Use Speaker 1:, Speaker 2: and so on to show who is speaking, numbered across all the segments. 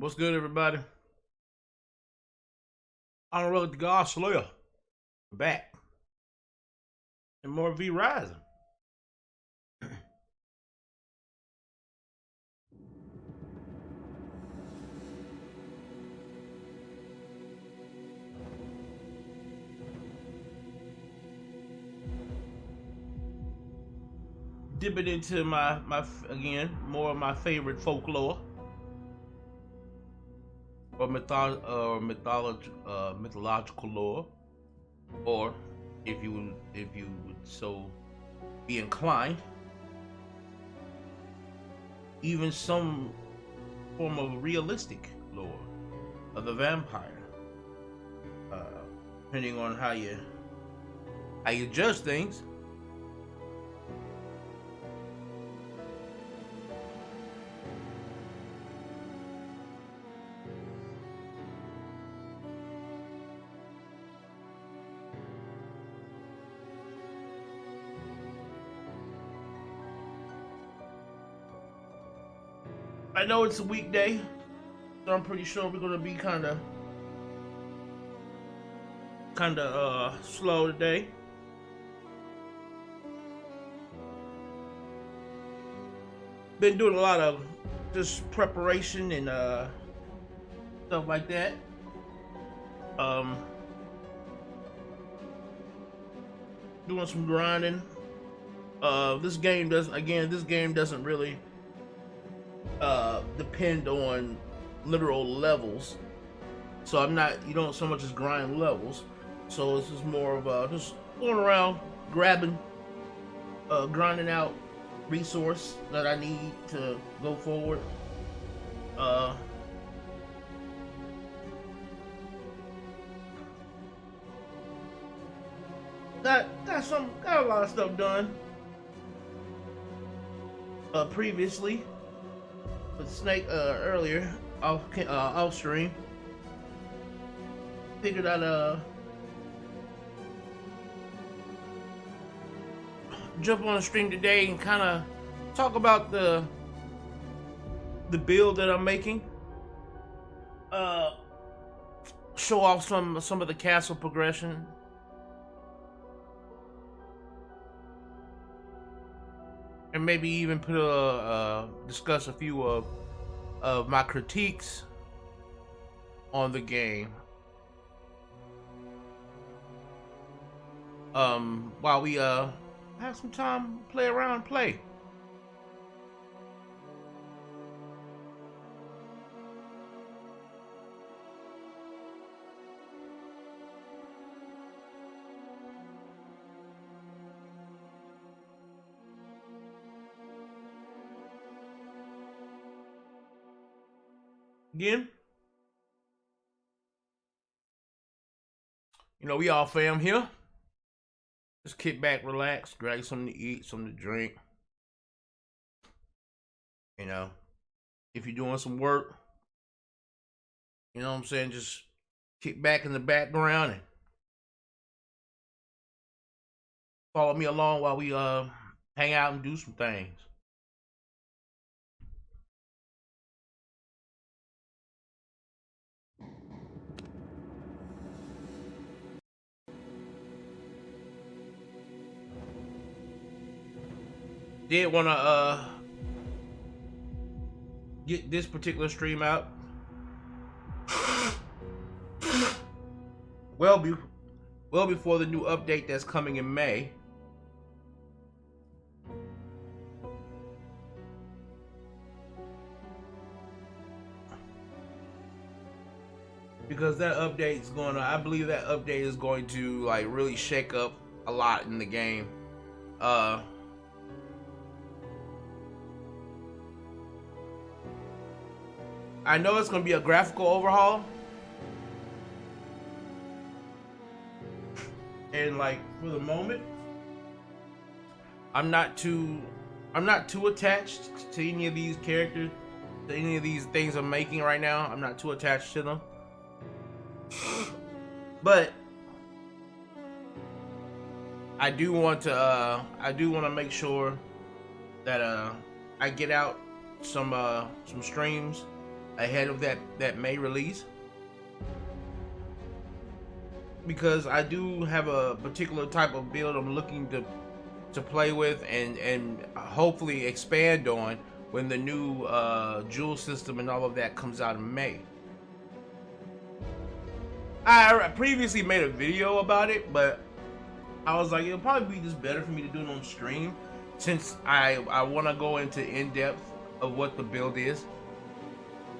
Speaker 1: What's good, everybody? Amon-Rellik the God Slayer. Back. And more V Rising. Dipping into my again, more of my favorite folklore. Or mythological lore, or if you would so be inclined, even some form of realistic lore of the vampire, depending on how you judge things. I know it's a weekday, so I'm pretty sure we're gonna be kind of slow today. Been doing a lot of just preparation and stuff like that. Doing some grinding. This game doesn't really depend on literal levels, so you don't so much as grind levels, so this is more of just going around grabbing, grinding out resource that I need to go forward. Got a lot of stuff done previously with Snake earlier off stream. Figured I'd jump on the stream today and kind of talk about the build that I'm making. Show off some of the castle progression. And maybe even discuss a few of my critiques on the game. While we have some time to play around and play. Again, we all fam here. Just kick back, relax, grab something to eat, something to drink. If you're doing some work, you know what I'm saying, just kick back in the background and follow me along while we hang out and do some things. Did want to get this particular stream out well before the new update that's coming in May. Because that update's I believe that update is going to like really shake up a lot in the game. I know it's gonna be a graphical overhaul, and like for the moment, I'm not too attached to any of these characters, to any of these things I'm making right now. I'm not too attached to them, but I do want to make sure that I get out some streams ahead of that May release, because I do have a particular type of build I'm looking to play with and hopefully expand on when the new jewel system and all of that comes out in May. I previously made a video about it, but I was like, it'll probably be just better for me to do it on stream, since I want to go into in-depth of what the build is.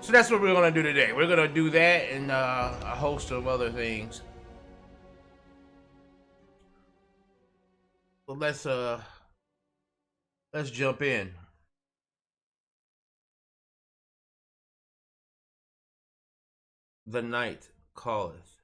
Speaker 1: So that's what we're gonna do today. We're gonna do that and a host of other things. Well, let's jump in. The night calleth.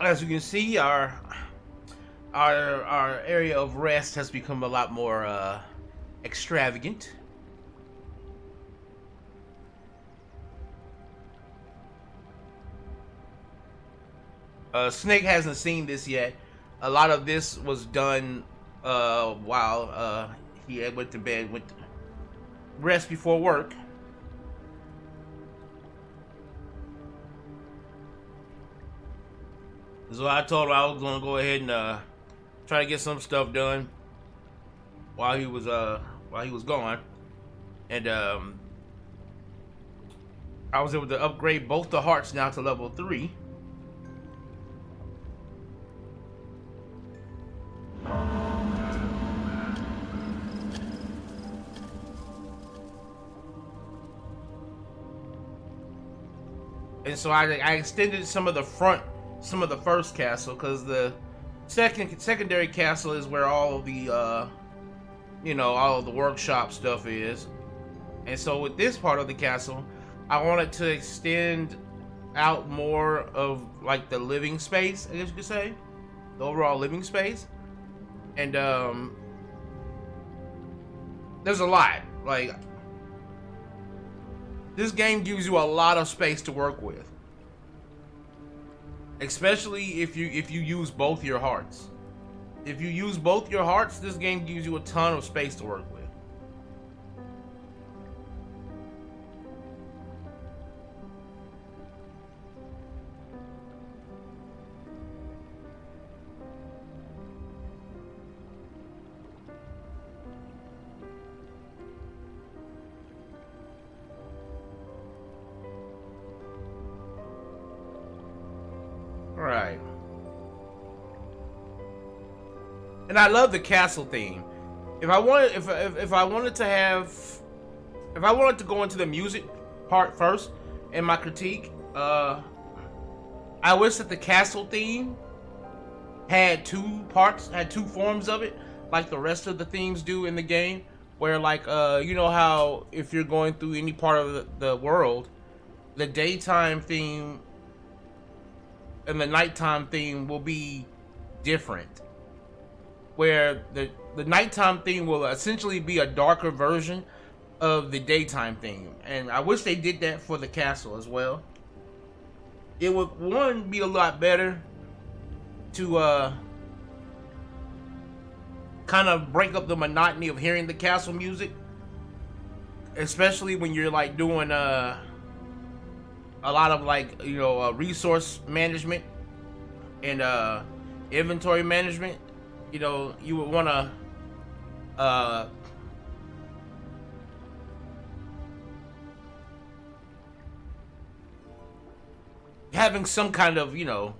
Speaker 1: As you can see, our area of rest has become a lot more extravagant. Snake hasn't seen this yet. A lot of this was done while he went to bed, went to rest before work. So I told him I was gonna go ahead and try to get some stuff done while he was gone, and I was able to upgrade both the hearts now to level 3. And so I extended some of the first castle, because the secondary castle is where all of the all of the workshop stuff is. And so with this part of the castle, I wanted to extend out more of like the living space, I guess you could say, the overall living space. And there's a lot. Like, this game gives you a lot of space to work with, especially if you use both your hearts. If you use both your hearts, this game gives you a ton of space to work with. Right. And I love the castle theme. If I wanted to go into the music part first in my critique, I wish that the castle theme had two parts, had two forms of it, like the rest of the themes do in the game. Where, like, you know how if you're going through any part of the world, the daytime theme and the nighttime theme will be different. Where the nighttime theme will essentially be a darker version of the daytime theme. And I wish they did that for the castle as well. It would, one, be a lot better to kind of break up the monotony of hearing the castle music, especially when you're like doing a lot of like, you know, resource management and inventory management. You know, you would want to having some kind of, you know,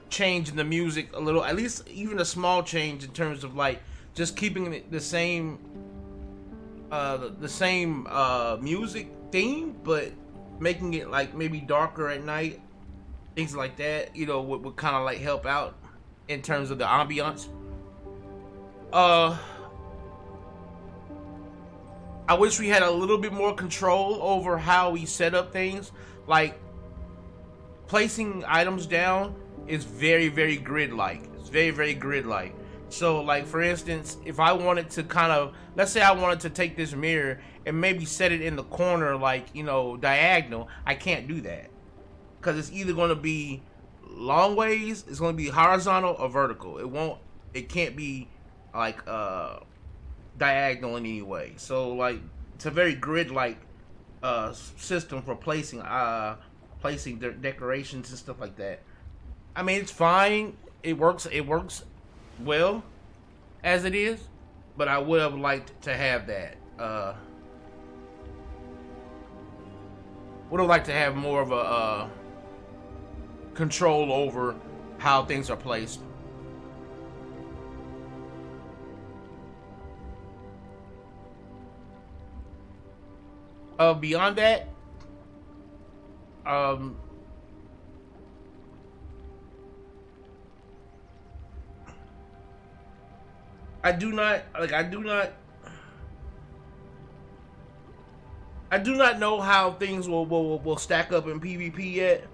Speaker 1: change in the music a little, at least even a small change in terms of like just keeping it the same music theme, but making it like maybe darker at night, things like that, you know, would kind of like help out in terms of the ambiance. I wish we had a little bit more control over how we set up things. Like, placing items down is very grid-like. It's very grid-like. So, like, for instance, if I wanted to kind of, let's say I wanted to take this mirror and maybe set it in the corner, like, you know, diagonal, I can't do that. Because it's either going to be long ways, it's going to be horizontal or vertical. It can't be, like, diagonal in any way. So, like, it's a very grid-like system for placing decorations and stuff like that. I mean, it's fine. It works well as it is, but I would have liked to have that. Would have liked to have more of a control over how things are placed. Beyond that, I do not know how things will stack up in PvP yet,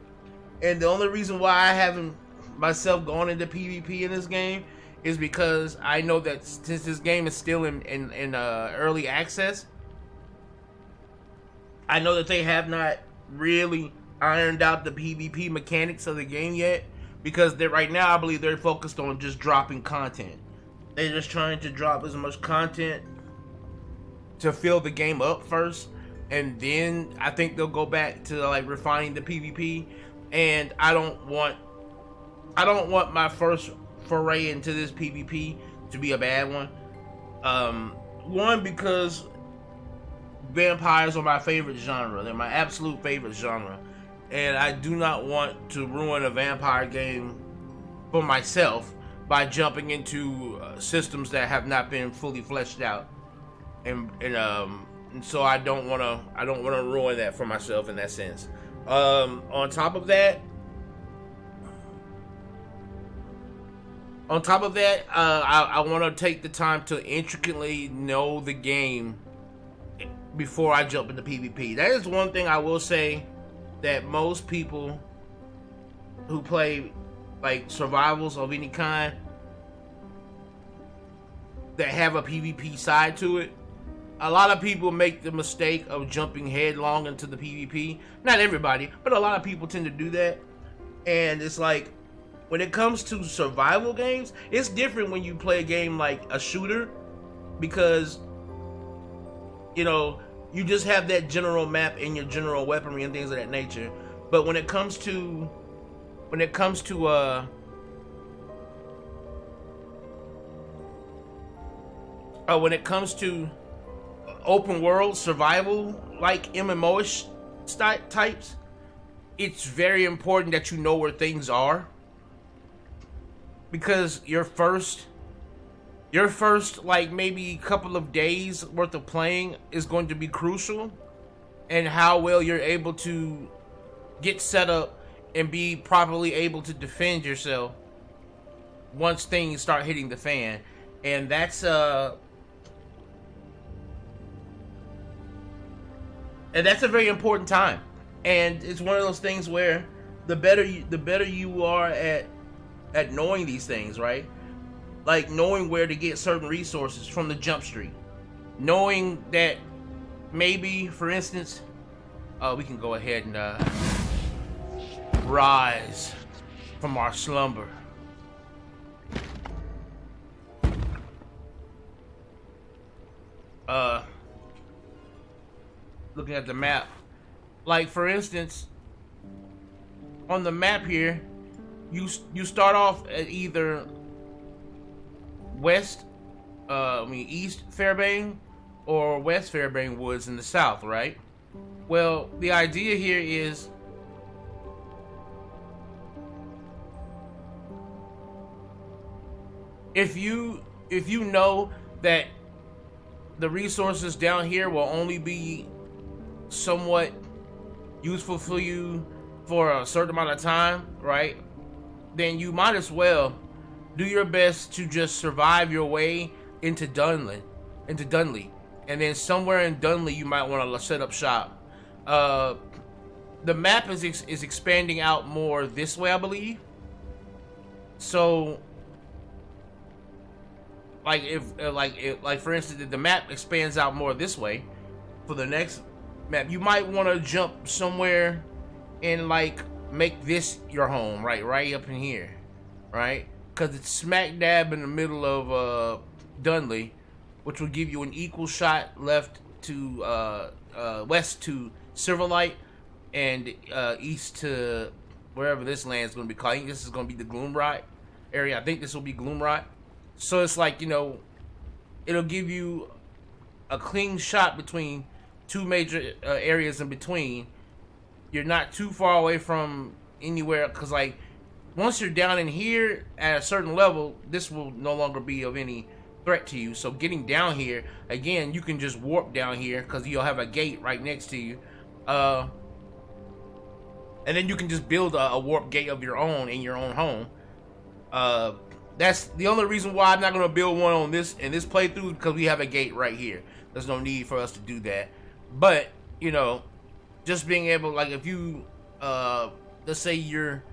Speaker 1: and the only reason why I haven't myself gone into PvP in this game is because I know that since this game is still in early access, I know that they have not really ironed out the PvP mechanics of the game yet, because right now I believe they're focused on just dropping content. They're just trying to drop as much content to fill the game up first, and then I think they'll go back to like refining the PvP. And I don't want my first foray into this PvP to be a bad one. One, because vampires are my favorite genre. They're my absolute favorite genre, and I do not want to ruin a vampire game for myself by jumping into systems that have not been fully fleshed out, and so I don't want to ruin that for myself in that sense. On top of that, I want to take the time to intricately know the game before I jump into PvP. That is one thing I will say, that most people who play like survivals of any kind that have a PvP side to it, a lot of people make the mistake of jumping headlong into the PvP. Not everybody, but a lot of people tend to do that. And it's like, when it comes to survival games, it's different when you play a game like a shooter, because, you know, you just have that general map and your general weaponry and things of that nature. But when it comes to open world survival, like MMO-ish types, it's very important that you know where things are, because your first like maybe couple of days worth of playing is going to be crucial, and how well you're able to get set up and be properly able to defend yourself once things start hitting the fan. And that's a very important time. And it's one of those things where the better you are at knowing these things, right? Like knowing where to get certain resources from the jump street, knowing that maybe, for instance, we can go ahead and rise from our slumber. looking at the map. Like for instance, on the map here, you start off at either East Fairbank or West Fairbank Woods in the south, right? Well, the idea here is if you know that the resources down here will only be somewhat useful for you for a certain amount of time, right? Then you might as well do your best to just survive your way into Dunley, and then somewhere in Dunley you might want to set up shop. The map is expanding out more this way, I believe. So, like for instance, if the map expands out more this way for the next map, you might want to jump somewhere and like make this your home, right up in here, right? Because it's smack dab in the middle of Dunley, which will give you an equal shot left to west to Silverlight and east to wherever this land is going to be called. I think this is going to be the Gloomrot area. I think this will be Gloomrot. So it's like, you know, it'll give you a clean shot between two major areas in between. You're not too far away from anywhere, because like once you're down in here at a certain level, this will no longer be of any threat to you. So getting down here, again, you can just warp down here because you'll have a gate right next to you. And then you can just build a warp gate of your own in your own home. That's the only reason why I'm not going to build one on this in this playthrough, because we have a gate right here. There's no need for us to do that. But, you know, just being able, like, if you, let's say you're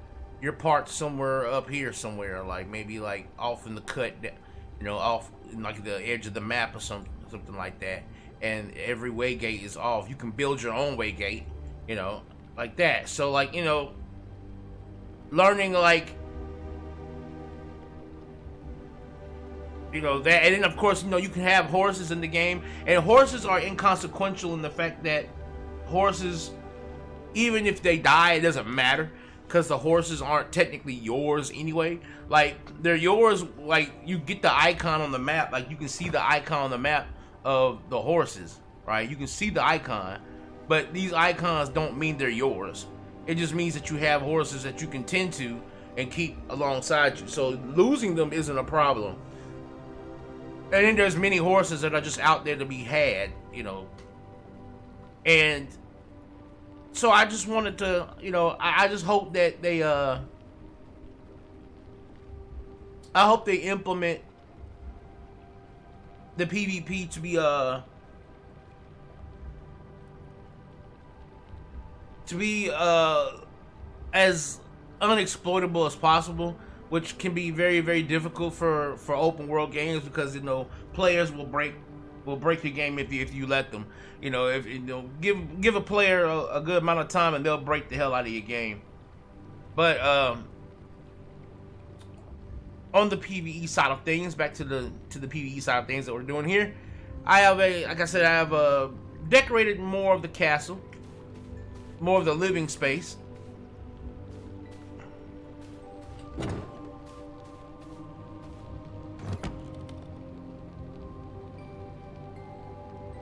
Speaker 1: parked somewhere up here somewhere, like maybe like off in the cut, you know, off in like the edge of the map or something like that, and every way gate is off, you can build your own way gate, you know, like that. So like, you know, learning like, you know, that, and then of course, you know, you can have horses in the game, and horses are inconsequential in the fact that horses, even if they die, it doesn't matter, because the horses aren't technically yours anyway. Like, they're yours, like, you get the icon on the map, like, you can see the icon on the map of the horses, right? You can see the icon, but these icons don't mean they're yours. It just means that you have horses that you can tend to and keep alongside you. So losing them isn't a problem. And then there's many horses that are just out there to be had, you know. And so I just wanted to, you know, I just hope that they, I hope they implement the PvP to be as unexploitable as possible, which can be very, very difficult for open world games, because, you know, players will break the game if you let them. You know, if you know, give a player a good amount of time and they'll break the hell out of your game. But on the PvE side of things, back to the PvE side of things that we're doing here, I have like I said, I have decorated more of the castle, more of the living space.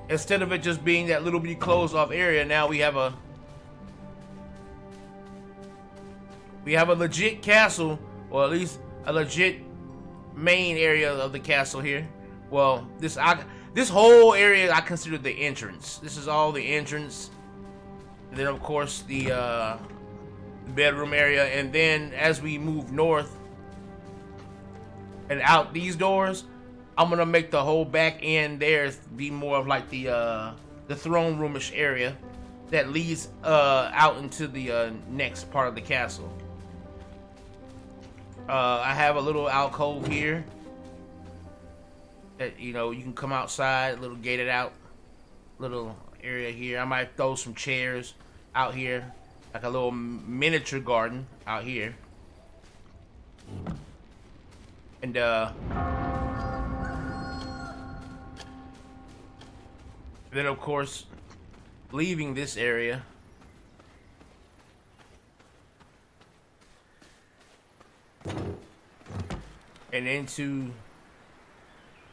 Speaker 1: Instead of it just being that little bitty closed off area, now we have a legit castle, or at least a legit main area of the castle here. Well, this whole area I consider the entrance. This is all the entrance. And then of course the bedroom area, and then as we move north and out these doors, I'm gonna make the whole back end there be more of like the throne roomish area that leads out into the next part of the castle. I have a little alcove here that, you know, you can come outside, a little gated out little area here. I might throw some chairs out here, like a little miniature garden out here. And then of course leaving this area. And into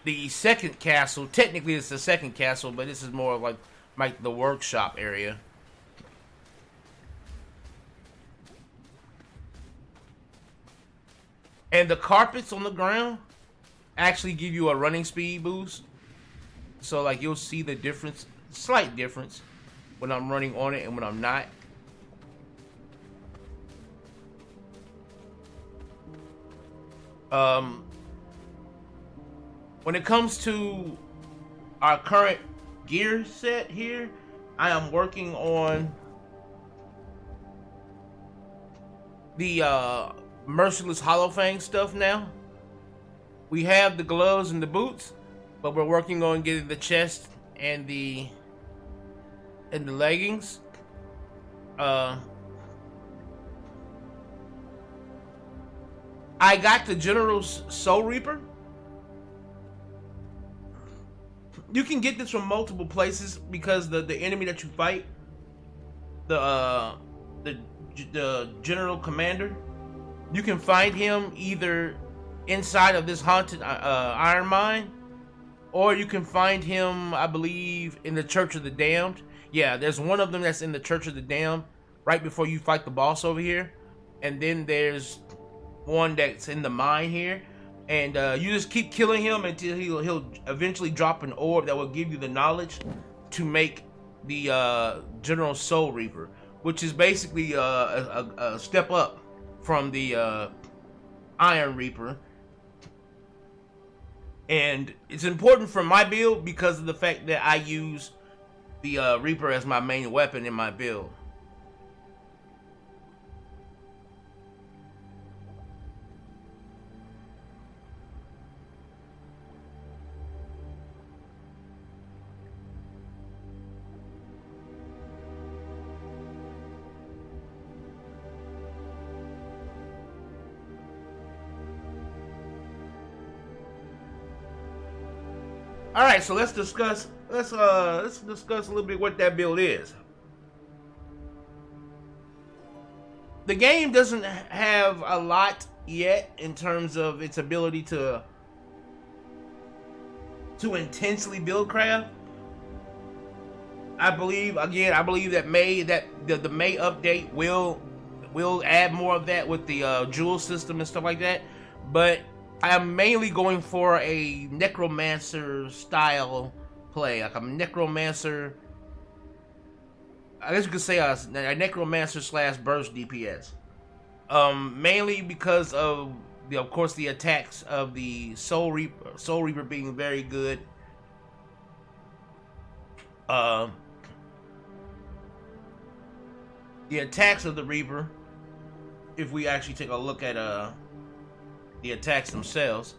Speaker 1: the second castle. Technically it's the second castle, but this is more of like the workshop area. And the carpets on the ground actually give you a running speed boost. So like you'll see the difference, slight difference, when I'm running on it and when I'm not. When it comes to our current gear set here, I am working on the Merciless Hollow Fang stuff now. We have the gloves and the boots, but we're working on getting the chest and the leggings. I got the General's Soul Reaper. You can get this from multiple places because the enemy that you fight, the General Commander, you can find him either inside of this haunted iron mine, or you can find him, I believe, in the Church of the Damned. Yeah, there's one of them that's in the Church of the Damned right before you fight the boss over here, and then there's one that's in the mine here, and you just keep killing him until he'll eventually drop an orb that will give you the knowledge to make the General Soul Reaper, which is basically a step up from the Iron Reaper. And it's important for my build because of the fact that I use the Reaper as my main weapon in my build. All right, so let's discuss a little bit what that build is. The game doesn't have a lot yet in terms of its ability to intensely build craft. I believe that the May update will add more of that with the jewel system and stuff like that, but I'm mainly going for a necromancer style play, like a necromancer. I guess you could say a necromancer / burst DPS. Mainly because of course the attacks of the Soul Reaper being very good. The attacks of the Reaper, if we actually take a look at the attacks themselves,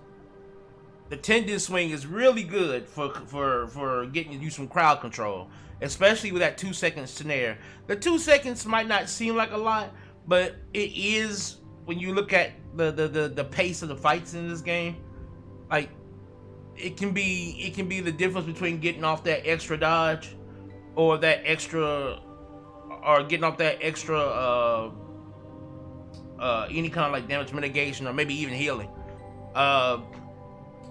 Speaker 1: the tendon swing is really good for getting you some crowd control, especially with that 2-second snare. The 2 seconds might not seem like a lot, but it is when you look at the pace of the fights in this game. Like it can be the difference between getting off that extra dodge or getting off that extra any kind of like damage mitigation or maybe even healing.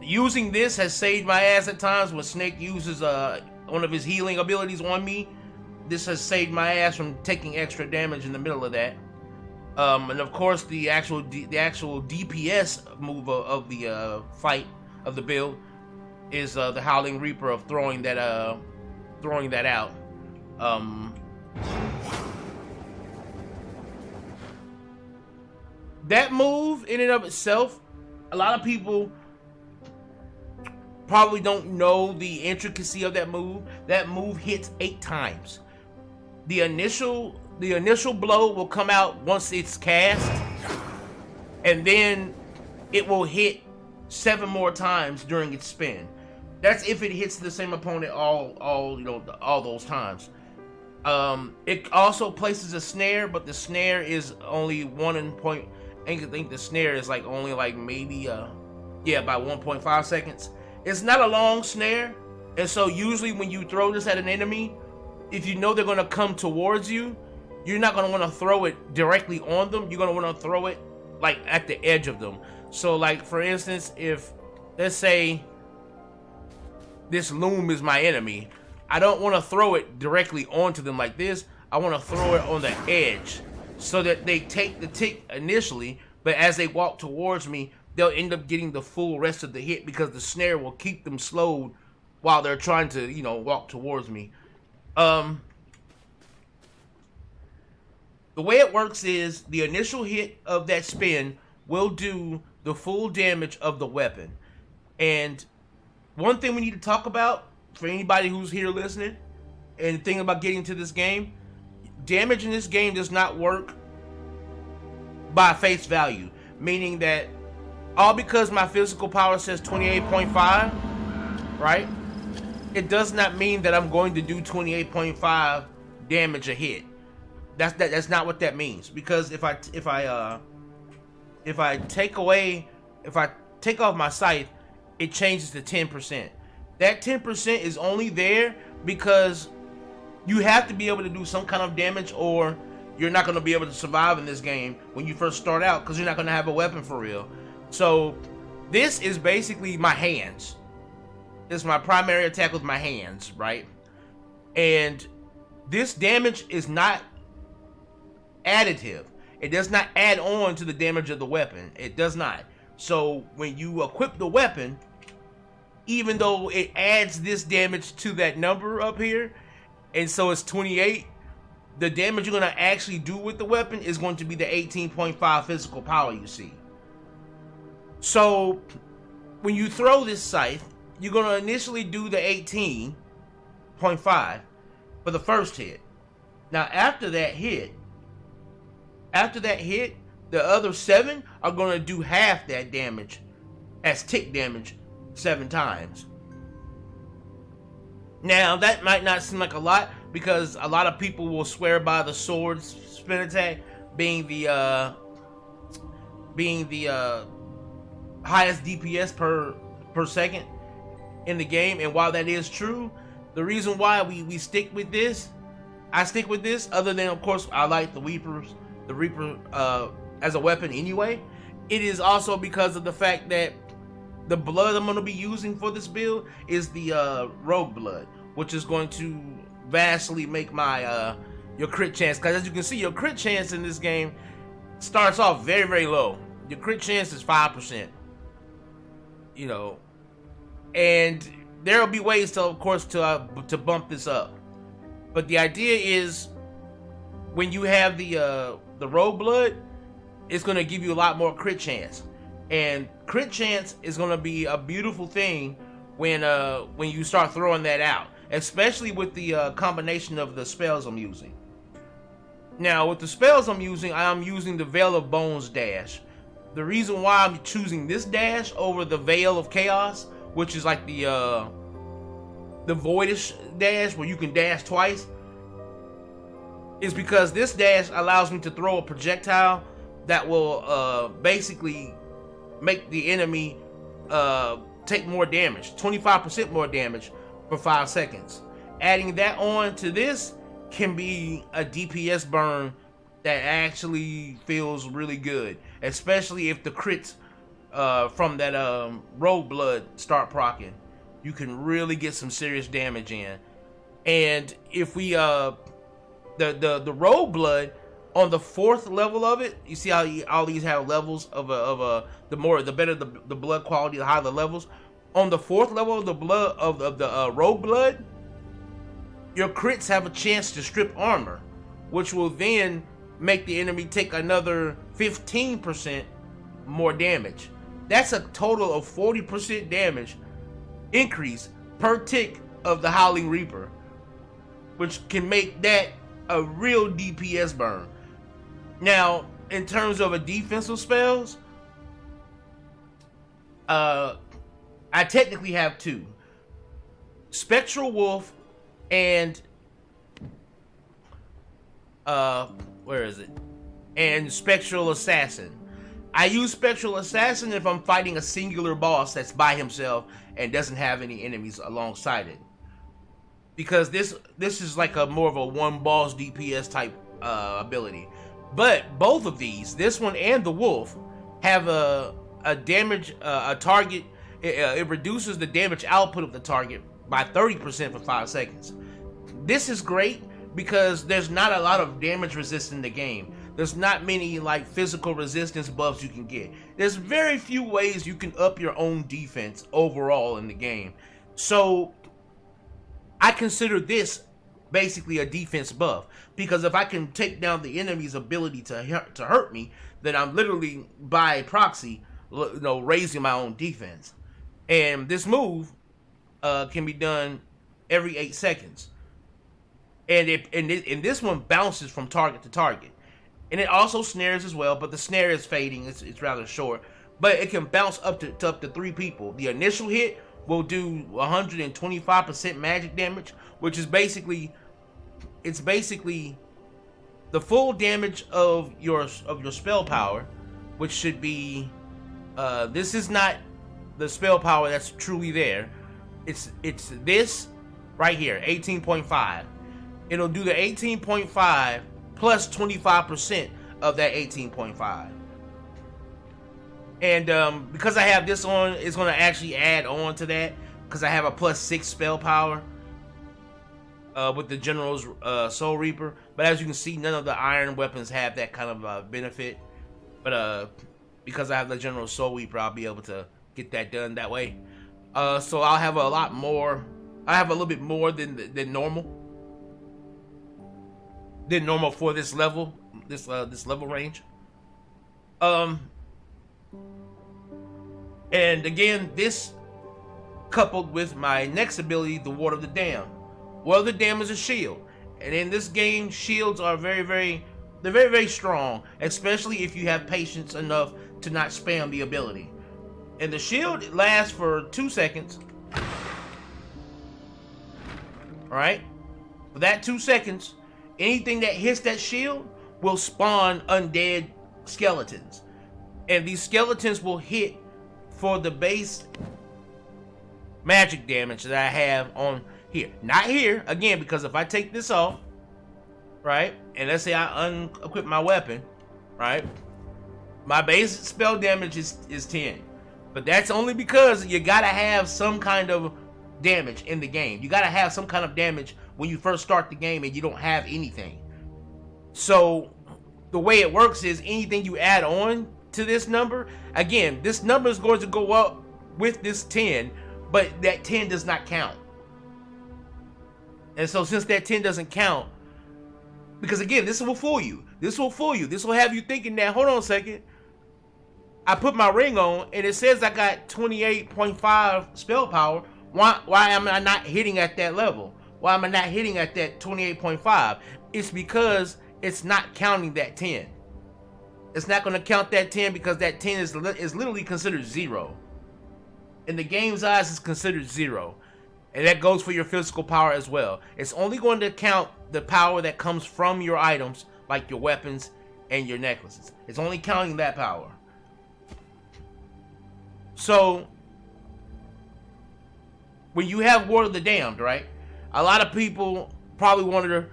Speaker 1: Using this has saved my ass at times when Snake uses one of his healing abilities on me. This has saved my ass from taking extra damage in the middle of that. And of course the actual DPS move of the fight of the build is the Howling Reaper of throwing that out. That move in and of itself, a lot of people probably don't know the intricacy of that move. That move hits 8 times. The initial blow will come out once it's cast, and then it will hit 7 more times during its spin. That's if it hits the same opponent all those times. It also places a snare, but the snare is only I think the snare is like only like maybe about 1.5 seconds. It's not a long snare, and so usually when you throw this at an enemy, if you know they're going to come towards you, you're not going to want to throw it directly on them. You're going to want to throw it like at the edge of them. So like for instance, if let's say this loom is my enemy, I don't want to throw it directly onto them like this. I want to throw it on the edge so that they take the tick initially, but as they walk towards me, they'll end up getting the full rest of the hit because the snare will keep them slowed while they're trying to, you know, walk towards me. The way it works is the initial hit of that spin will do the full damage of the weapon. And one thing we need to talk about for anybody who's here listening and thinking about getting to this game, damage in this game does not work by face value, meaning that all because my physical power says 28.5, right? It does not mean that I'm going to do 28.5 damage a hit. That's not what that means, because if I take off my scythe, it changes to 10%. That 10% is only there because you have to be able to do some kind of damage, or you're not going to be able to survive in this game when you first start out, because you're not going to have a weapon for real. So this is basically my hands. This is my primary attack with my hands, right? And this damage is not additive. It does not add on to the damage of the weapon. It does not. So when you equip the weapon, even though it adds this damage to that number up here, and so it's 28, the damage you're going to actually do with the weapon is going to be the 18.5 physical power you see. So when you throw this scythe, you're going to initially do the 18.5 for the first hit. Now after that hit, the other 7 are going to do half that damage as tick damage 7 times. Now that might not seem like a lot, because a lot of people will swear by the sword spin attack being the highest DPS per second in the game. And while that is true, the reason why we stick with this, I stick with this, other than of course I like the Reaper as a weapon anyway, it is also because of the fact that the blood I'm going to be using for this build is the rogue blood, which is going to vastly make my your crit chance, because as you can see, your crit chance in this game starts off very, very low. Your crit chance is 5%, you know, and there will be ways to, of course, to bump this up. But the idea is, when you have the rogue blood, it's going to give you a lot more crit chance, and crit chance is going to be a beautiful thing when you start throwing that out, especially with the combination of the spells I'm using. Now with the spells I'm using, I am using the Veil of Bones dash. The reason why I'm choosing this dash over the Veil of Chaos, which is like the voidish dash where you can dash twice, is because this dash allows me to throw a projectile that will basically make the enemy take more damage, 25% more damage for 5 seconds. Adding that on to this can be a DPS burn that actually feels really good, especially if the crits from that rogue blood start proccing. You can really get some serious damage in. And if we the rogue blood on the 4th level of it, you see how all these have levels of the better the blood quality, the higher the levels. On the 4th level of the blood of the rogue blood, your crits have a chance to strip armor, which will then make the enemy take another 15% more damage. That's a total of 40% damage increase per tick of the Howling Reaper, which can make that a real DPS burn. Now, in terms of a defensive spells, I technically have 2. Spectral Wolf and where is it? And Spectral Assassin. I use Spectral Assassin if I'm fighting a singular boss that's by himself and doesn't have any enemies alongside it. because this is like a more of a one boss DPS type ability. But both of these, this one and the wolf, have a damage a target. It reduces the damage output of the target by 30% for 5 seconds. This is great because there's not a lot of damage resistance in the game. There's not many like physical resistance buffs you can get. There's very few ways you can up your own defense overall in the game. So I consider this basically a defense buff, because if I can take down the enemy's ability to hurt me, then I'm literally by proxy, raising my own defense. And this move can be done every 8 seconds, and this one bounces from target to target, and it also snares as well. But the snare is fading; it's rather short, but it can bounce up to 3 people. The initial hit will do 125% magic damage, which is basically the full damage of your spell power, which should be this is not the spell power that's truly there. It's this right here, 18.5. It'll do the 18.5 plus 25% of that 18.5. And because I have this on, it's going to actually add on to that, because I have a plus 6 spell power with the General's Soul Reaper. But as you can see, none of the iron weapons have that kind of benefit. But because I have the General's Soul Reaper, I'll be able to get that done that way. So I'll have a lot more. I have a little bit more than normal. Than normal for this level, this level range. And again, this coupled with my next ability, the Ward of the Damned. Ward of the Damned is a shield, and in this game, shields are very strong, especially if you have patience enough to not spam the ability. And the shield lasts for 2 seconds. Alright? For that 2 seconds, anything that hits that shield will spawn undead skeletons. And these skeletons will hit for the base magic damage that I have on here. Not here, again, because if I take this off, right, and let's say I unequip my weapon, right, my base spell damage is 10. But that's only because you gotta have some kind of damage in the game. You gotta have some kind of damage when you first start the game and you don't have anything. So the way it works is anything you add on to this number, again, this number is going to go up with this 10, but that 10 does not count. And so since that 10 doesn't count, because again, this will fool you. This will fool you. This will have you thinking that, hold on a second, I put my ring on and it says I got 28.5 spell power. Why am I not hitting at that level? Why am I not hitting at that 28.5? It's because it's not counting that 10. It's not going to count that 10 because that 10 is literally considered 0. In the game's eyes, it's considered 0. And that goes for your physical power as well. It's only going to count the power that comes from your items, like your weapons and your necklaces. It's only counting that power. So, when you have Ward of the Damned, right? A lot of people probably wonder,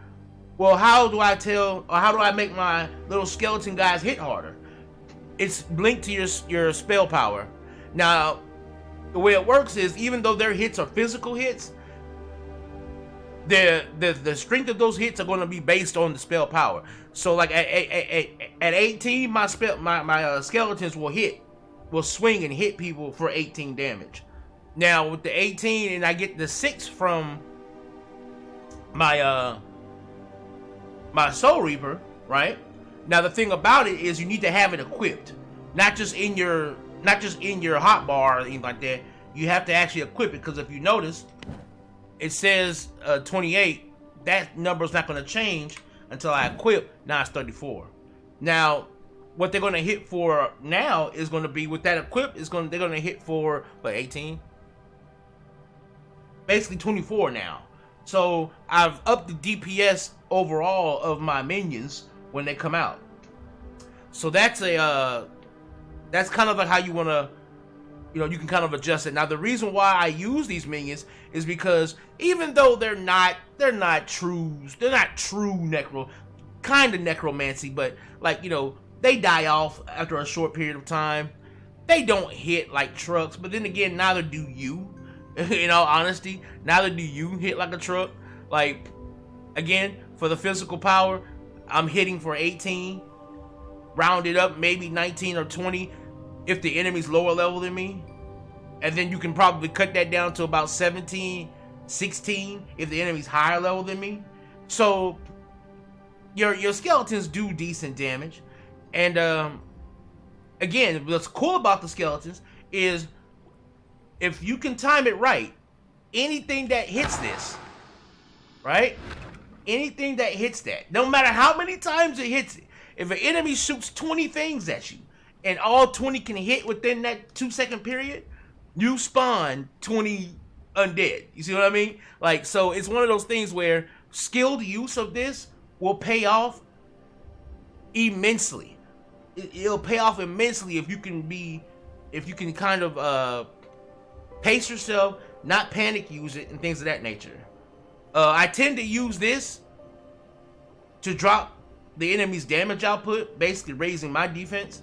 Speaker 1: well, how do I make my little skeleton guys hit harder? It's linked to your spell power. Now, the way it works is, even though their hits are physical hits, the strength of those hits are going to be based on the spell power. So, like at 18, my skeletons will swing and hit people for 18 damage. Now with the 18, and I get the 6 from my my Soul Reaper, right? Now the thing about it is you need to have it equipped, not just in your hotbar or anything like that. You have to actually equip it, because if you notice, it says 28. That number is not going to change until I equip. Now it's 34. Now what they're going to hit for now is going to be, with that equip, they're going to hit for 18, basically 24 now. So I've upped the DPS overall of my minions when they come out. So that's kind of like how you want to You know, you can kind of adjust it. Now, the reason why I use these minions is because even though they're not true kind of necromancy, but like, you know, they die off after a short period of time. They don't hit like trucks, but then again, neither do you. In all honesty, neither do you hit like a truck. Like, again, for the physical power, I'm hitting for 18, rounded up, maybe 19 or 20 if the enemy's lower level than me. And then you can probably cut that down to about 17, 16 if the enemy's higher level than me. So your skeletons do decent damage. And again, what's cool about the skeletons is if you can time it right, anything that hits this, right? Anything that hits that, no matter how many times it hits it, if an enemy shoots 20 things at you and all 20 can hit within that 2-second period, you spawn 20 undead. You see what I mean? Like, so it's one of those things where skilled use of this will pay off immensely. It'll pay off immensely if you can kind of pace yourself, not panic use it, and things of that nature. I tend to use this to drop the enemy's damage output, basically raising my defense,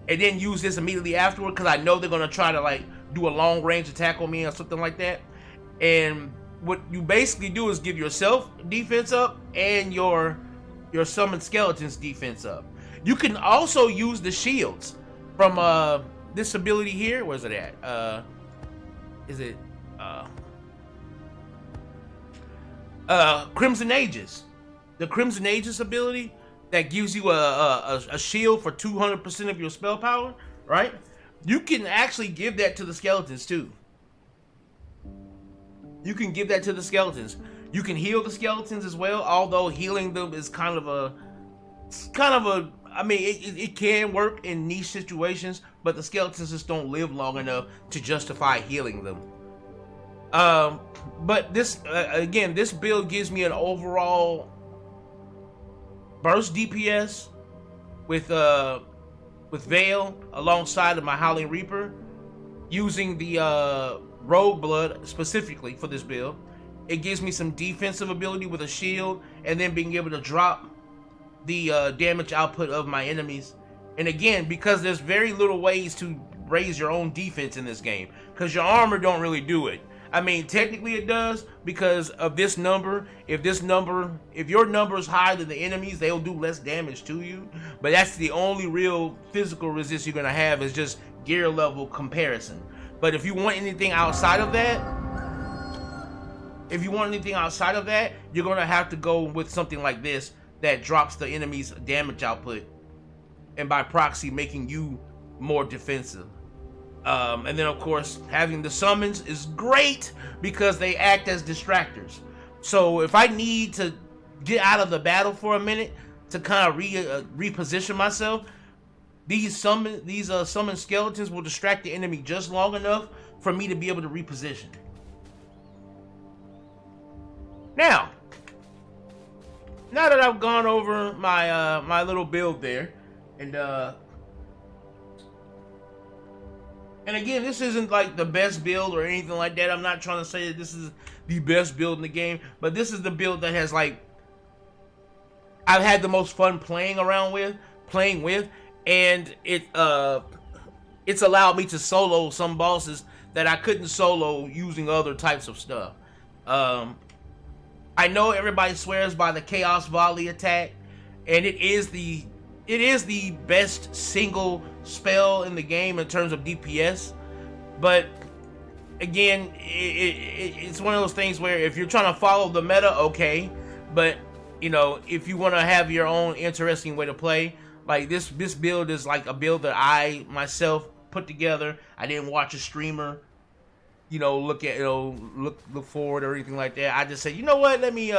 Speaker 1: and then use this immediately afterward because I know they're going to try to like do a long range attack on me or something like that. And what you basically do is give yourself defense up and your summoned skeletons defense up. You can also use the shields from this ability here. Where's it at? Is it Crimson Aegis? The Crimson Aegis ability that gives you a shield for 200% of your spell power, right? You can actually give that to the skeletons too. You can give that to the skeletons. You can heal the skeletons as well, although healing them is kind of a I mean, it can work in niche situations, but the skeletons just don't live long enough to justify healing them. But this, again, this build gives me an overall burst DPS with Veil alongside of my Howling Reaper, using the Rogue Blood specifically for this build. It gives me some defensive ability with a shield, and then being able to drop the damage output of my enemies. And again, because there's very little ways to raise your own defense in this game, because your armor don't really do it. I mean, technically it does because of this number. If your number is higher than the enemies, they'll do less damage to you. But that's the only real physical resist you're gonna have, is just gear level comparison. But if you want anything outside of that, you're gonna have to go with something like this that drops the enemy's damage output, and by proxy making you more defensive. And then of course having the summons is great because they act as distractors. So if I need to get out of the battle for a minute to kind of reposition myself, these summoned skeletons will distract the enemy just long enough for me to be able to reposition. Now that I've gone over my my little build there, and again, this isn't like the best build or anything like that. I'm not trying to say that this is the best build in the game, but this is the build that has like I've had the most fun playing with, and it's allowed me to solo some bosses that I couldn't solo using other types of stuff. I know everybody swears by the Chaos Volley attack, and it is the best single spell in the game in terms of DPS. But again, it's one of those things where if you're trying to follow the meta, okay, but you know, if you want to have your own interesting way to play, like this build is like a build that I myself put together. I didn't watch a streamer, you know, look forward or anything like that. I just said, you know what, let me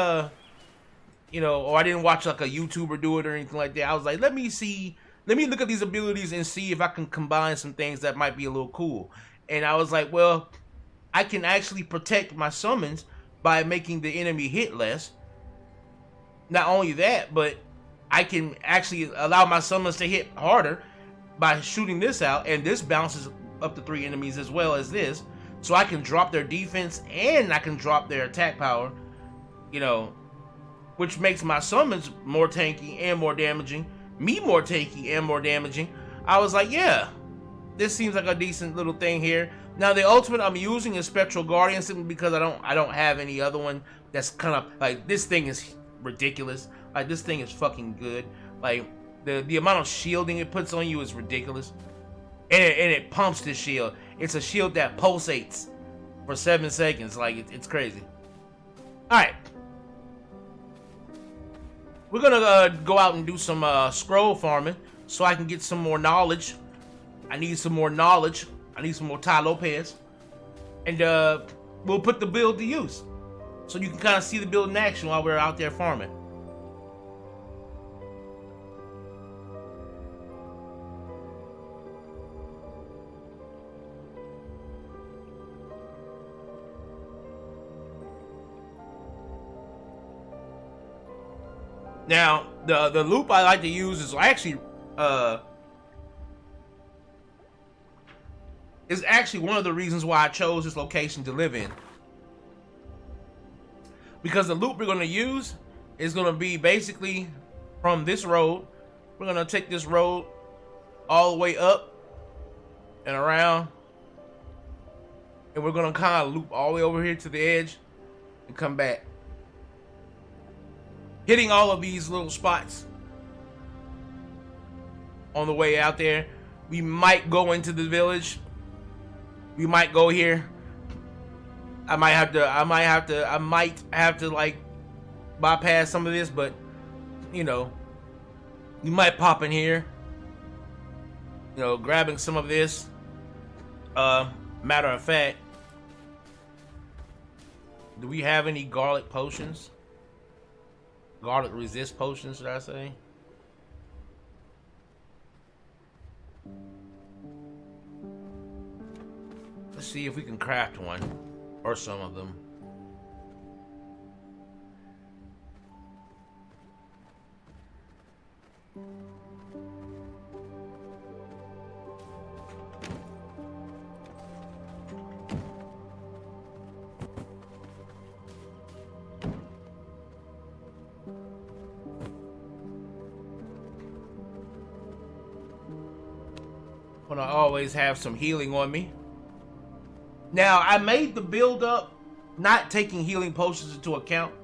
Speaker 1: you know, or I didn't watch like a YouTuber do it or anything like that. I was like, let me look at these abilities and see if I can combine some things that might be a little cool. And I was like, well, I can actually protect my summons by making the enemy hit less. Not only that, but I can actually allow my summons to hit harder by shooting this out, and this bounces up to 3 enemies as well as this, so I can drop their defense and I can drop their attack power, you know, which makes my summons more tanky and more damaging, me more tanky and more damaging. I was like, yeah, this seems like a decent little thing here. Now the ultimate I'm using is Spectral Guardian, simply because I don't have any other one that's kind of like, this thing is ridiculous. Like, this thing is fucking good. Like, the amount of shielding it puts on you is ridiculous. And it pumps the shield. It's a shield that pulsates for 7 seconds. Like, it's crazy. Alright. We're gonna go out and do some scroll farming so I can get some more knowledge. I need some more knowledge. I need some more Ty Lopez. And we'll put the build to use, so you can kind of see the build in action while we're out there farming. Now, the loop I like to use is actually one of the reasons why I chose this location to live in. Because the loop we're going to use is going to be basically from this road. We're going to take this road all the way up and around, and we're going to kind of loop all the way over here to the edge and come back, hitting all of these little spots on the way out there. We might go into the village. We might go here. I might have to like bypass some of this, but you know, we might pop in here, you know, grabbing some of this. Matter of fact, do we have any garlic potions? Garlic resist potions, should I say? Let's see if we can craft one, or some of them. When I always have some healing on me. Now, I made the build up not taking healing potions into account,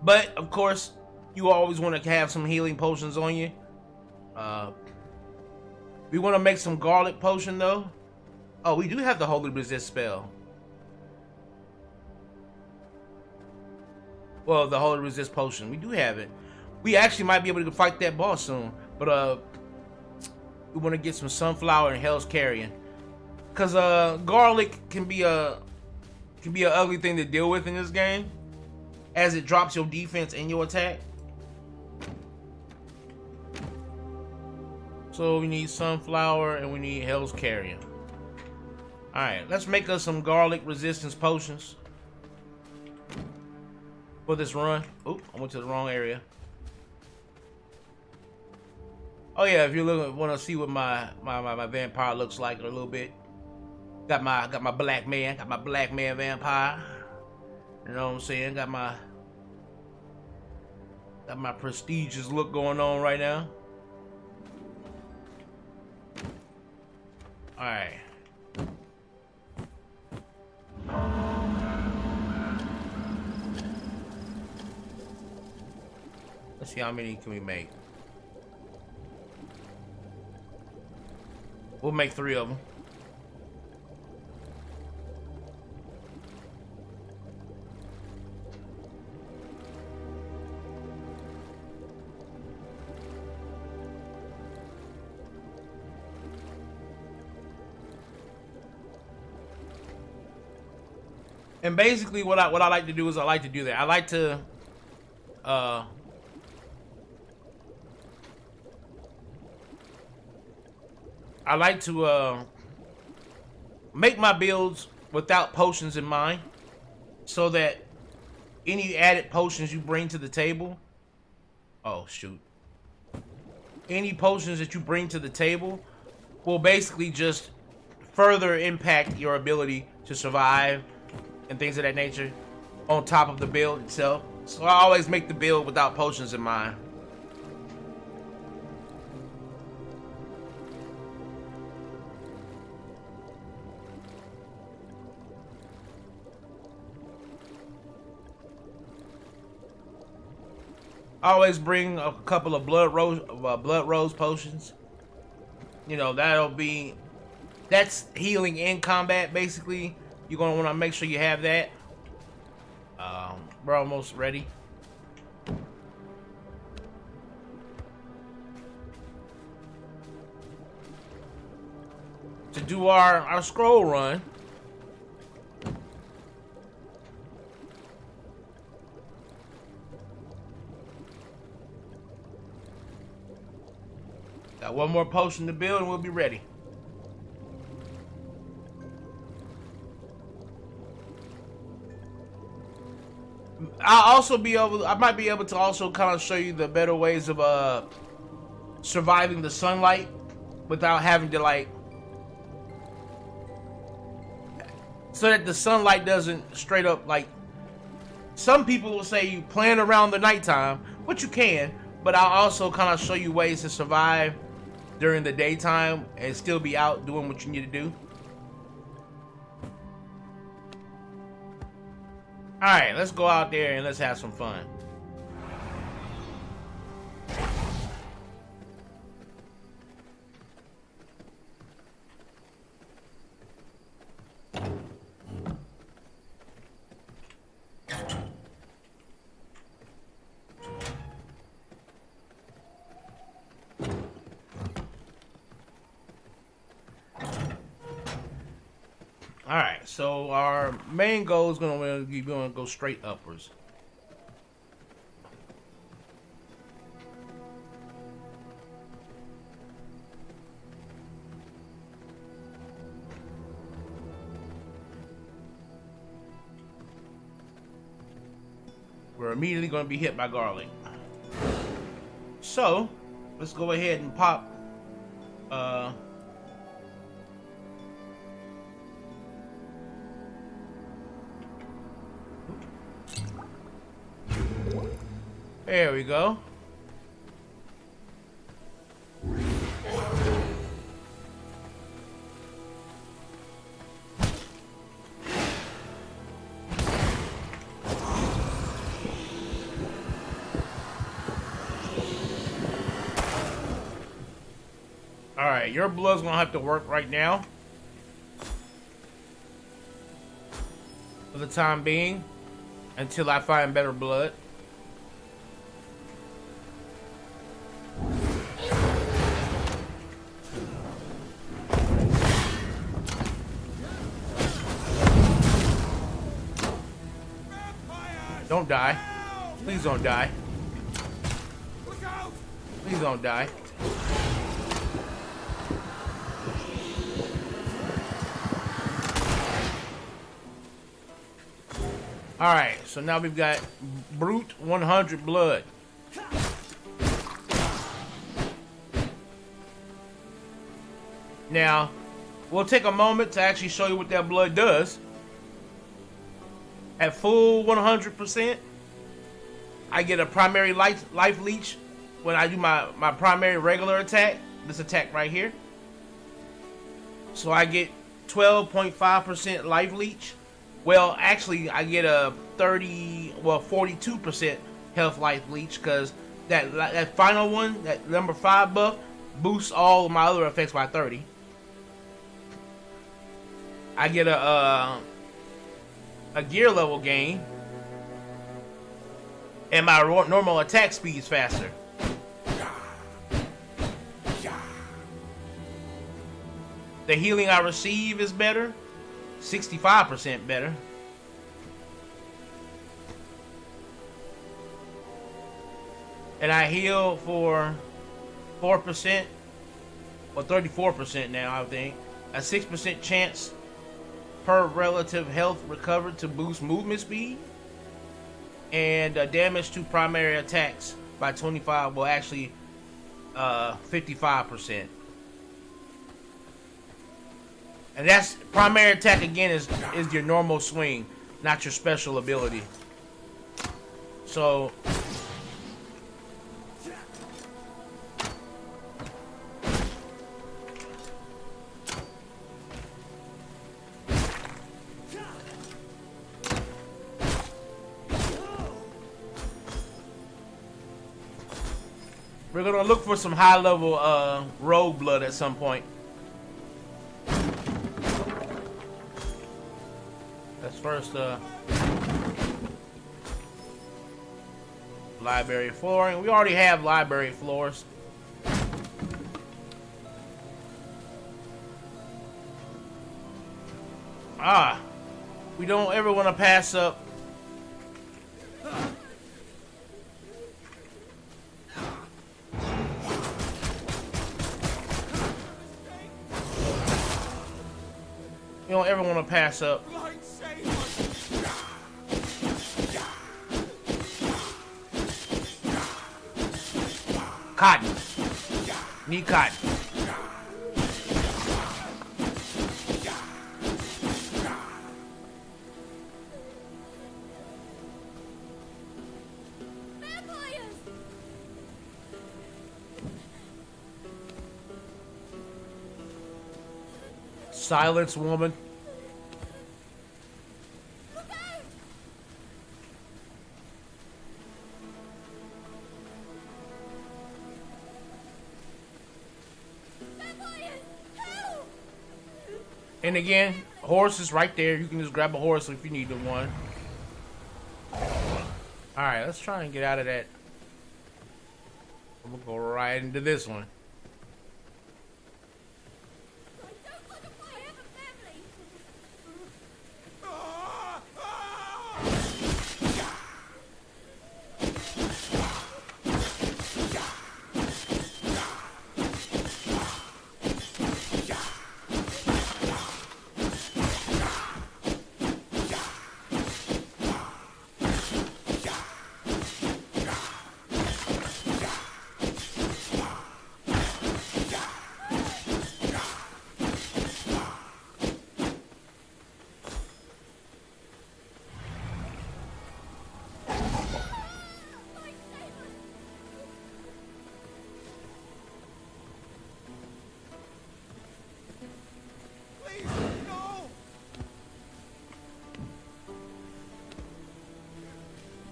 Speaker 1: but of course, you always want to have some healing potions on you. We want to make some garlic potion though. Oh, we do have the holy resist spell. Well, the holy resist potion, we do have it. We actually might be able to fight that boss soon, but we want to get some sunflower and Hell's Carrion, because garlic can be a ugly thing to deal with in this game, as it drops your defense and your attack. So we need sunflower and we need Hell's Carrion. All right, let's make us some garlic resistance potions for this run. Oop, I went to the wrong area. Oh yeah, if you want to see what my vampire looks like a little bit, got my black man vampire. You know what I'm saying? Got my prestigious look going on right now. All right. Let's see how many can we make. We'll make 3 of them. And basically what I like to do is I like to do that. I like to make my builds without potions in mind, so that any added potions you bring to the table, any potions that you bring to the table will basically just further impact your ability to survive and things of that nature on top of the build itself. So I always make the build without potions in mind. I always bring a couple of blood rose potions. You know, that's healing in combat. Basically, you're gonna want to make sure you have that. We're almost ready. To do our scroll run. Got one more potion to build and we'll be ready. I might be able to also kind of show you the better ways of surviving the sunlight without having to, like, so that the sunlight doesn't straight up, like, some people will say you plan around the nighttime, which you can, but I'll also kind of show you ways to survive during the daytime and still be out doing what you need to do. Alright, let's go out there and let's have some fun. Alright, so our main goal is going to go straight upwards. We're immediately going to be hit by garlic. So, let's go ahead and pop there we go. Alright, your blood's gonna have to work right now. For the time being. Until I find better blood. Don't die. Please don't die. Please don't die. Alright, so now we've got Brute 100 blood. Now, we'll take a moment to actually show you what that blood does. At full 100%, I get a primary life leech when I do my primary regular attack. This attack right here. So I get 12.5% life leech. Well, actually, I get a 42% health life leech because that final one, that number 5 buff, boosts all of my other effects by 30. I get a gear level gain, and my normal attack speed is faster. The healing I receive is better, 65% better. And I heal for 4%, or 34% now, I think. A 6% chance per relative health recovered to boost movement speed, and damage to primary attacks by 25, well actually 55%. And that's primary attack again is your normal swing, not your special ability. So we're gonna look for some high level rogue blood at some point. That's first library flooring. We already have library floors. We don't ever want to pass up cotton. Need cotton. Silence, woman. And again, horse is right there. You can just grab a horse if you need one. Alright, let's try and get out of that. We'll go right into this one.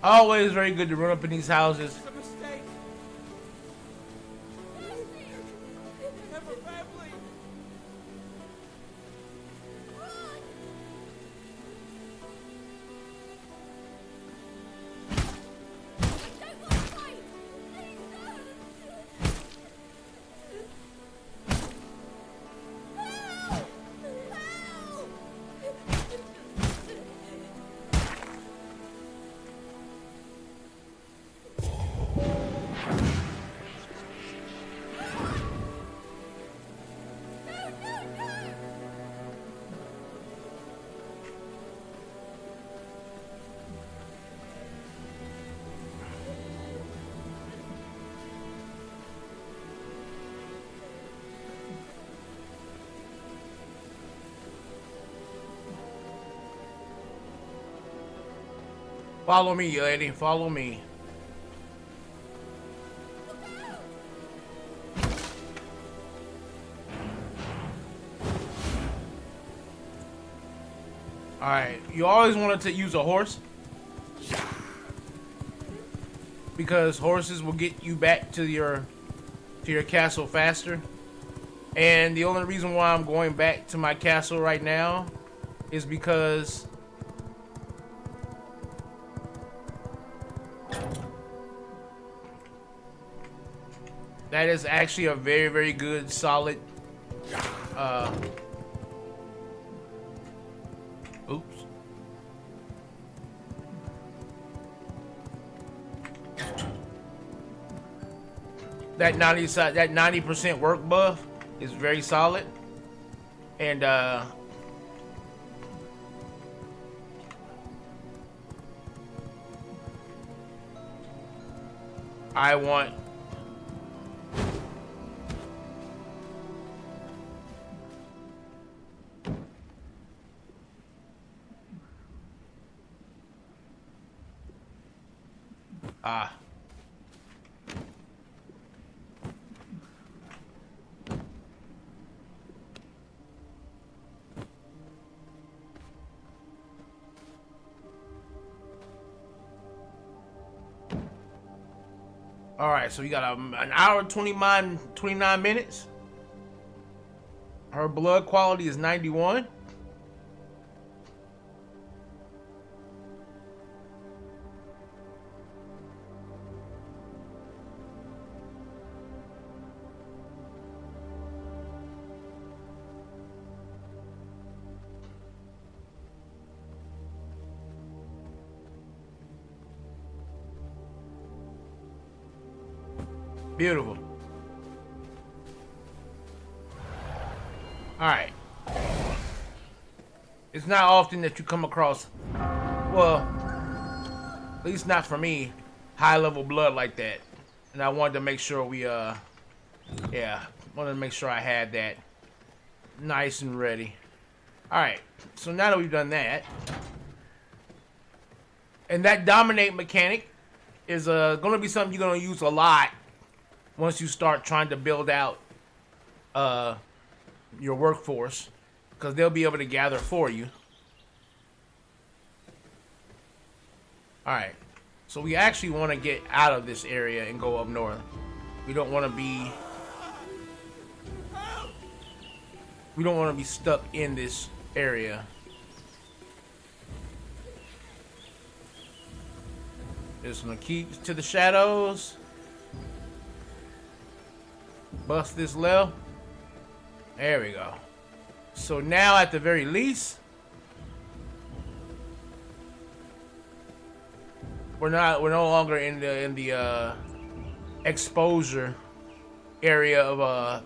Speaker 1: Always very good to run up in these houses. Follow me, lady. Follow me. Alright, you always wanted to use a horse because horses will get you back to your castle faster. And the only reason why I'm going back to my castle right now is because that is actually a very, very good, solid, oops. That 90% work buff is very solid. And, I want Ah. All right, so we got an hour and 29 minutes. Her blood quality is 91. Beautiful. Alright. It's not often that you come across, well, at least not for me, high level blood like that. And I wanted to make sure we, wanted to make sure I had that nice and ready. Alright, so now that we've done that, and that dominate mechanic is going to be something you're going to use a lot once you start trying to build out your workforce, because they'll be able to gather for you. Alright, so we actually want to get out of this area and go up north. We don't want to be stuck in this area. Just gonna keep to the shadows. Bust this left. There we go. So now at the very least, we're no longer in the exposure area of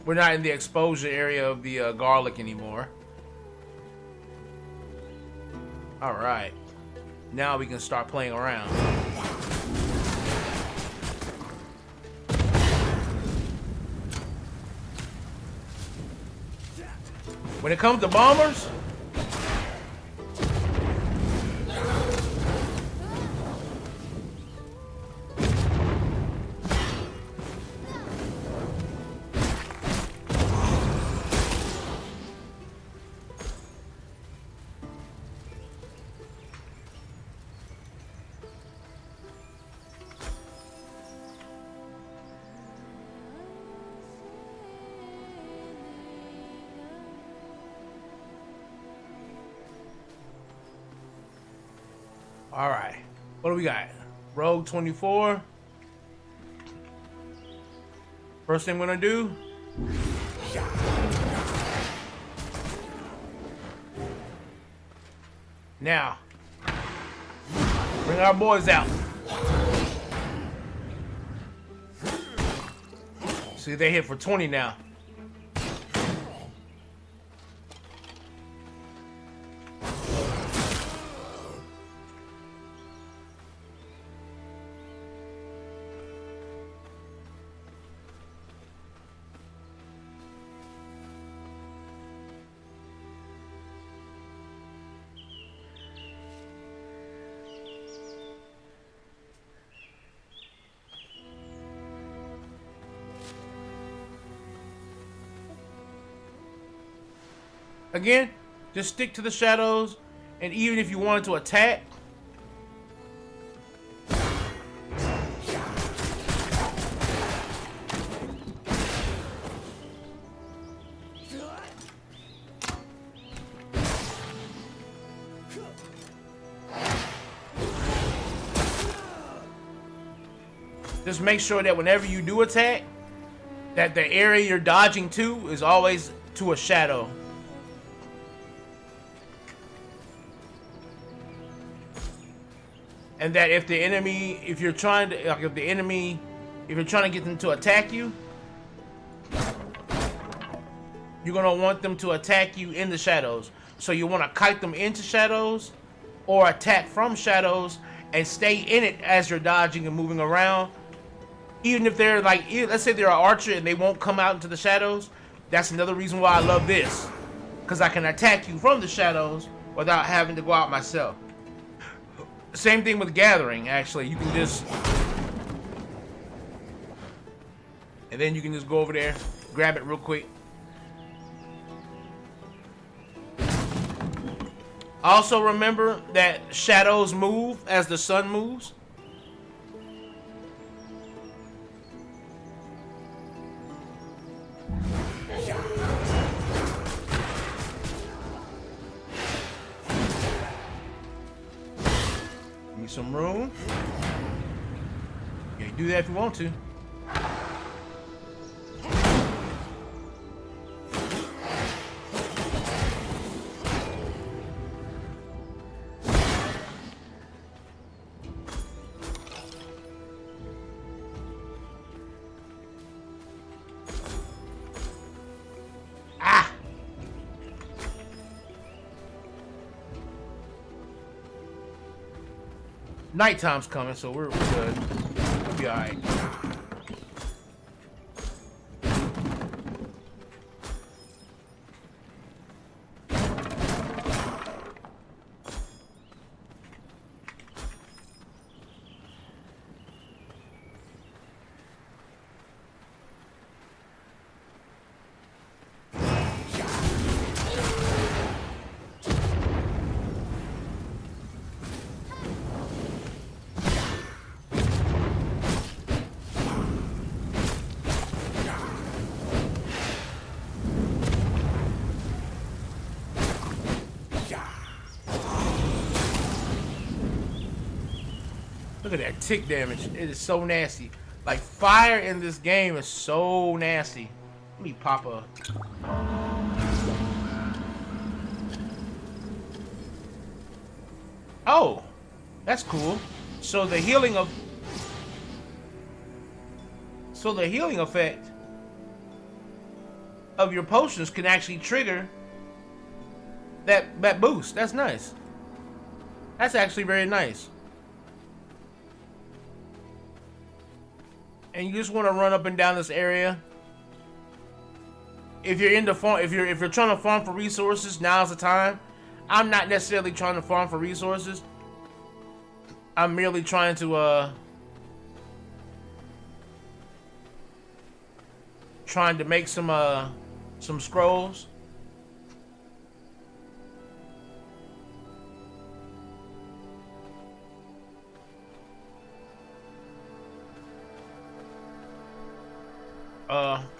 Speaker 1: we're not in the exposure area of the garlic anymore. All right. Now we can start playing around. When it comes to bombers, all right, what do we got? Rogue 24. First thing I'm gonna do, now bring our boys out. See, they hit for 20 now. Again, just stick to the shadows, and even if you wanted to attack, just make sure that whenever you do attack, that the area you're dodging to is always to a shadow. And that if the enemy, if you're trying to get them to attack you, you're gonna want them to attack you in the shadows. So you want to kite them into shadows, or attack from shadows and stay in it as you're dodging and moving around. Even if they're like, let's say they're an archer and they won't come out into the shadows. That's another reason why I love this, because I can attack you from the shadows without having to go out myself. Same thing with gathering, actually. You can just... And then you can just go over there, grab it real quick. Also remember that shadows move as the sun moves. Give me some room. Yeah, you do that if you want to. Nighttime's coming, so we're good. We'll be alright. Look at that tick damage. It is so nasty. Like, fire in this game is so nasty. Let me pop a... Oh, that's cool. So the healing effect of your potions can actually trigger that boost. That's nice. That's actually very nice. And you just want to run up and down this area. If you're into farm, if you're trying to farm for resources, now's the time. I'm not necessarily trying to farm for resources. I'm merely trying to make some scrolls.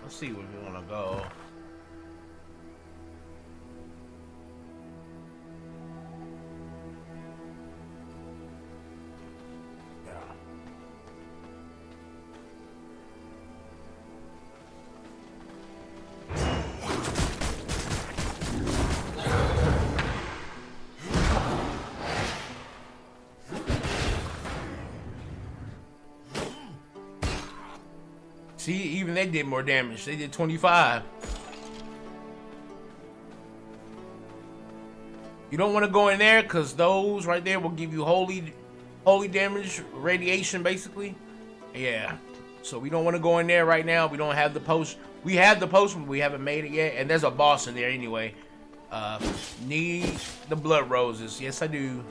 Speaker 1: Let's see where we want to go. See, even they did more damage. They did 25. You don't want to go in there because those right there will give you holy damage, radiation, basically. Yeah. So we don't want to go in there right now. We don't have the post. We have the potion, but we haven't made it yet. And there's a boss in there anyway. Need the blood roses. Yes, I do.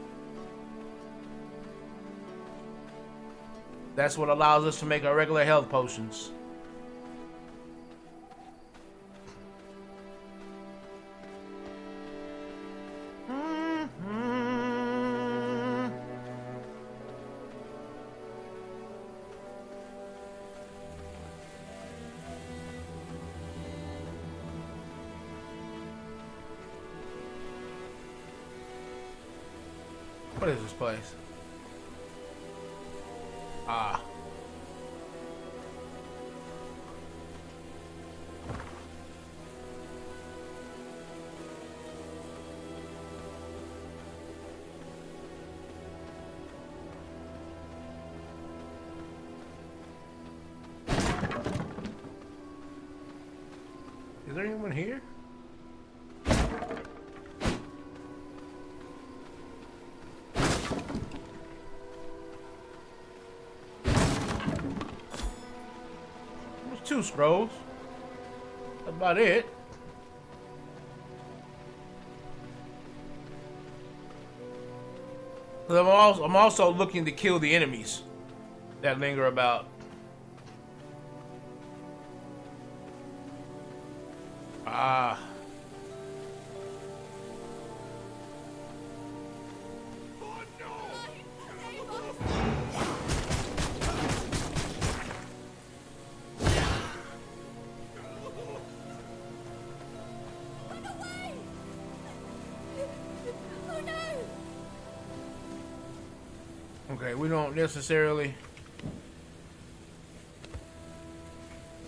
Speaker 1: That's what allows us to make our regular health potions. What is this place? Ah. Is there anyone here? There's 2 scrolls. That's about it. I'm also looking to kill the enemies that linger about. Ah. Okay, we don't necessarily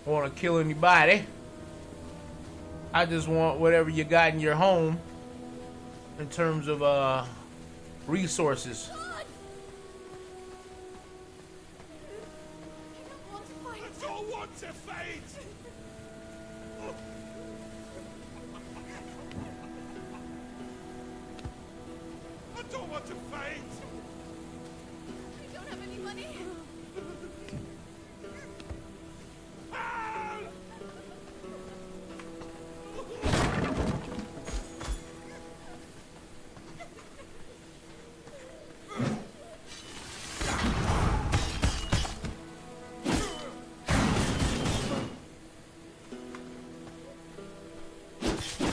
Speaker 1: want to kill anybody. I just want whatever you got in your home in terms of resources.
Speaker 2: I don't want to fight! I don't want to fight!
Speaker 3: I don't have any money.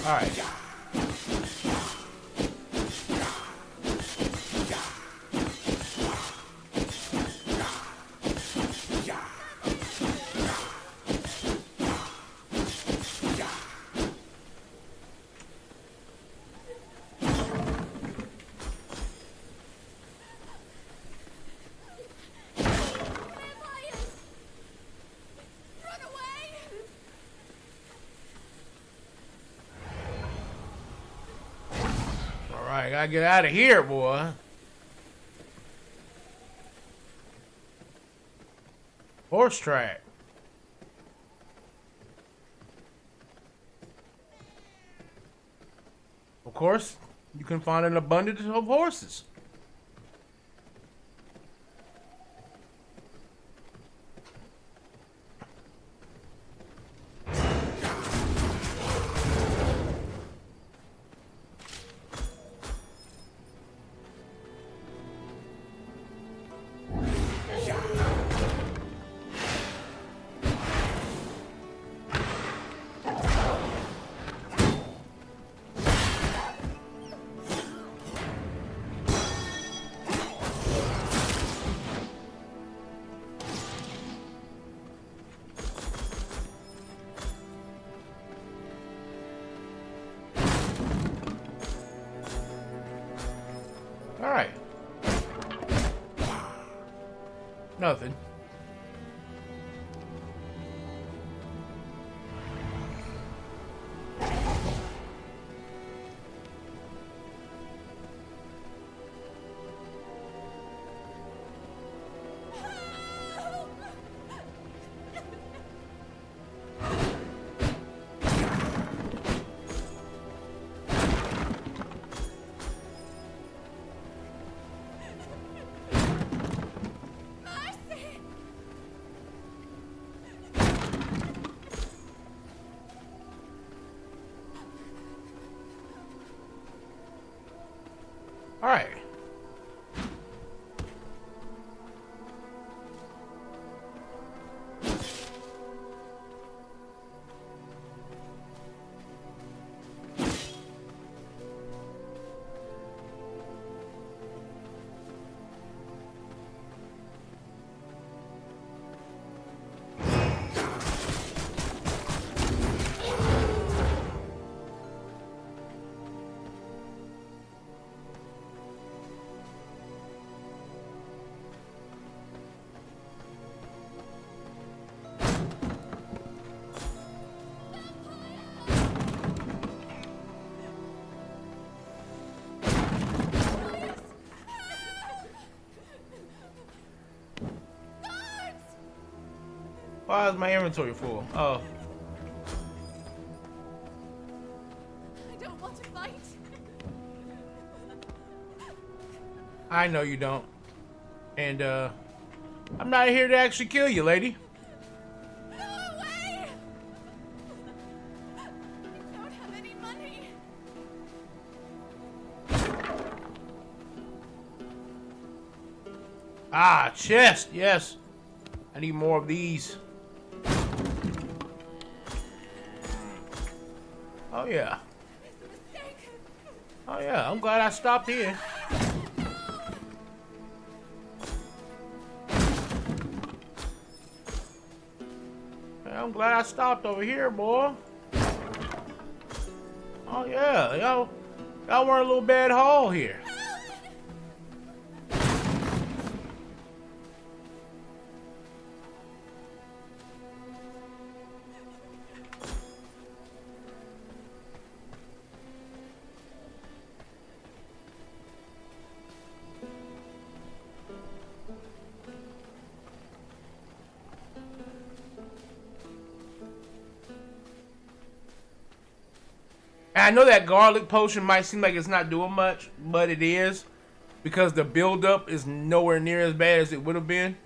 Speaker 1: All right. I gotta get out of here, boy. Horse track. Of course, you can find an abundance of horses. All right. Nothing. All right. Why is my inventory full? Oh.
Speaker 3: I don't want to fight.
Speaker 1: I know you don't. And, I'm not here to actually kill you, lady.
Speaker 3: Go away! I don't have any money.
Speaker 1: Ah, chest. Yes. I need more of these. Oh, yeah. Oh, yeah. I'm glad I stopped here. I'm glad I stopped over here, boy. Oh, yeah. Y'all weren't a little bad haul here. I know that garlic potion might seem like it's not doing much, but it is, because the buildup is nowhere near as bad as it would have been.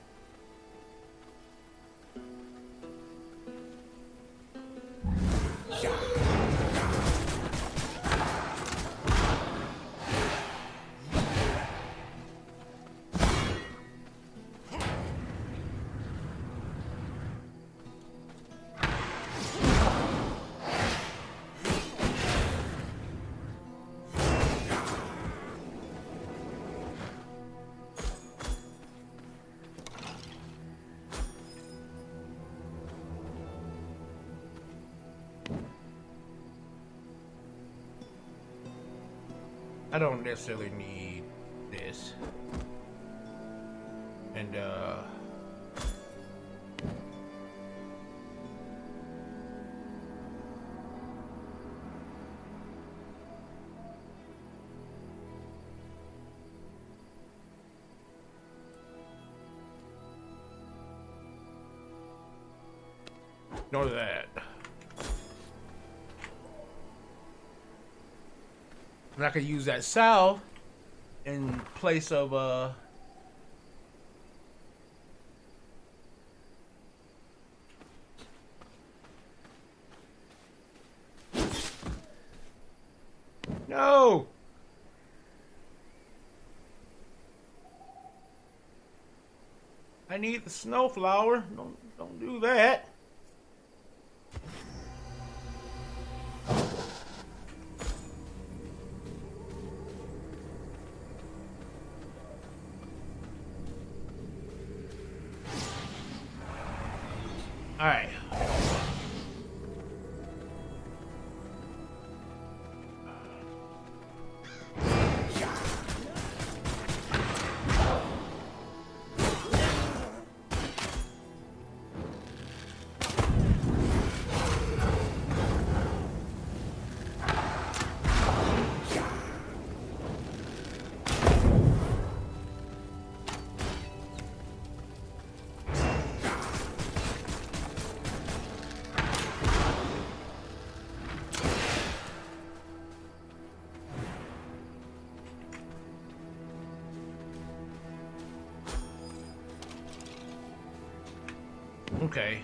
Speaker 1: I don't necessarily need this. And nor that. And I could use that salve in place of no. I need the snowflower. Don't do that. All right. Okay.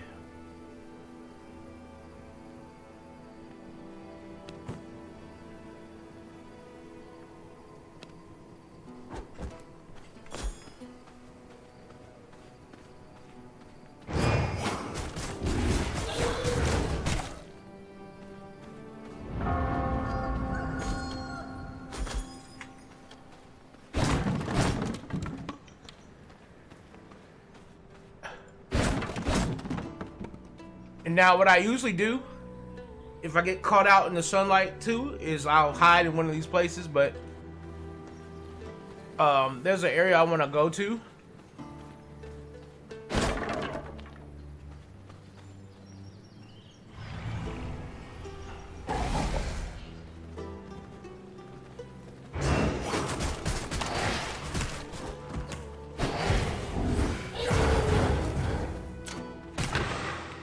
Speaker 1: And now what I usually do, if I get caught out in the sunlight too, is I'll hide in one of these places, but there's an area I want to go to.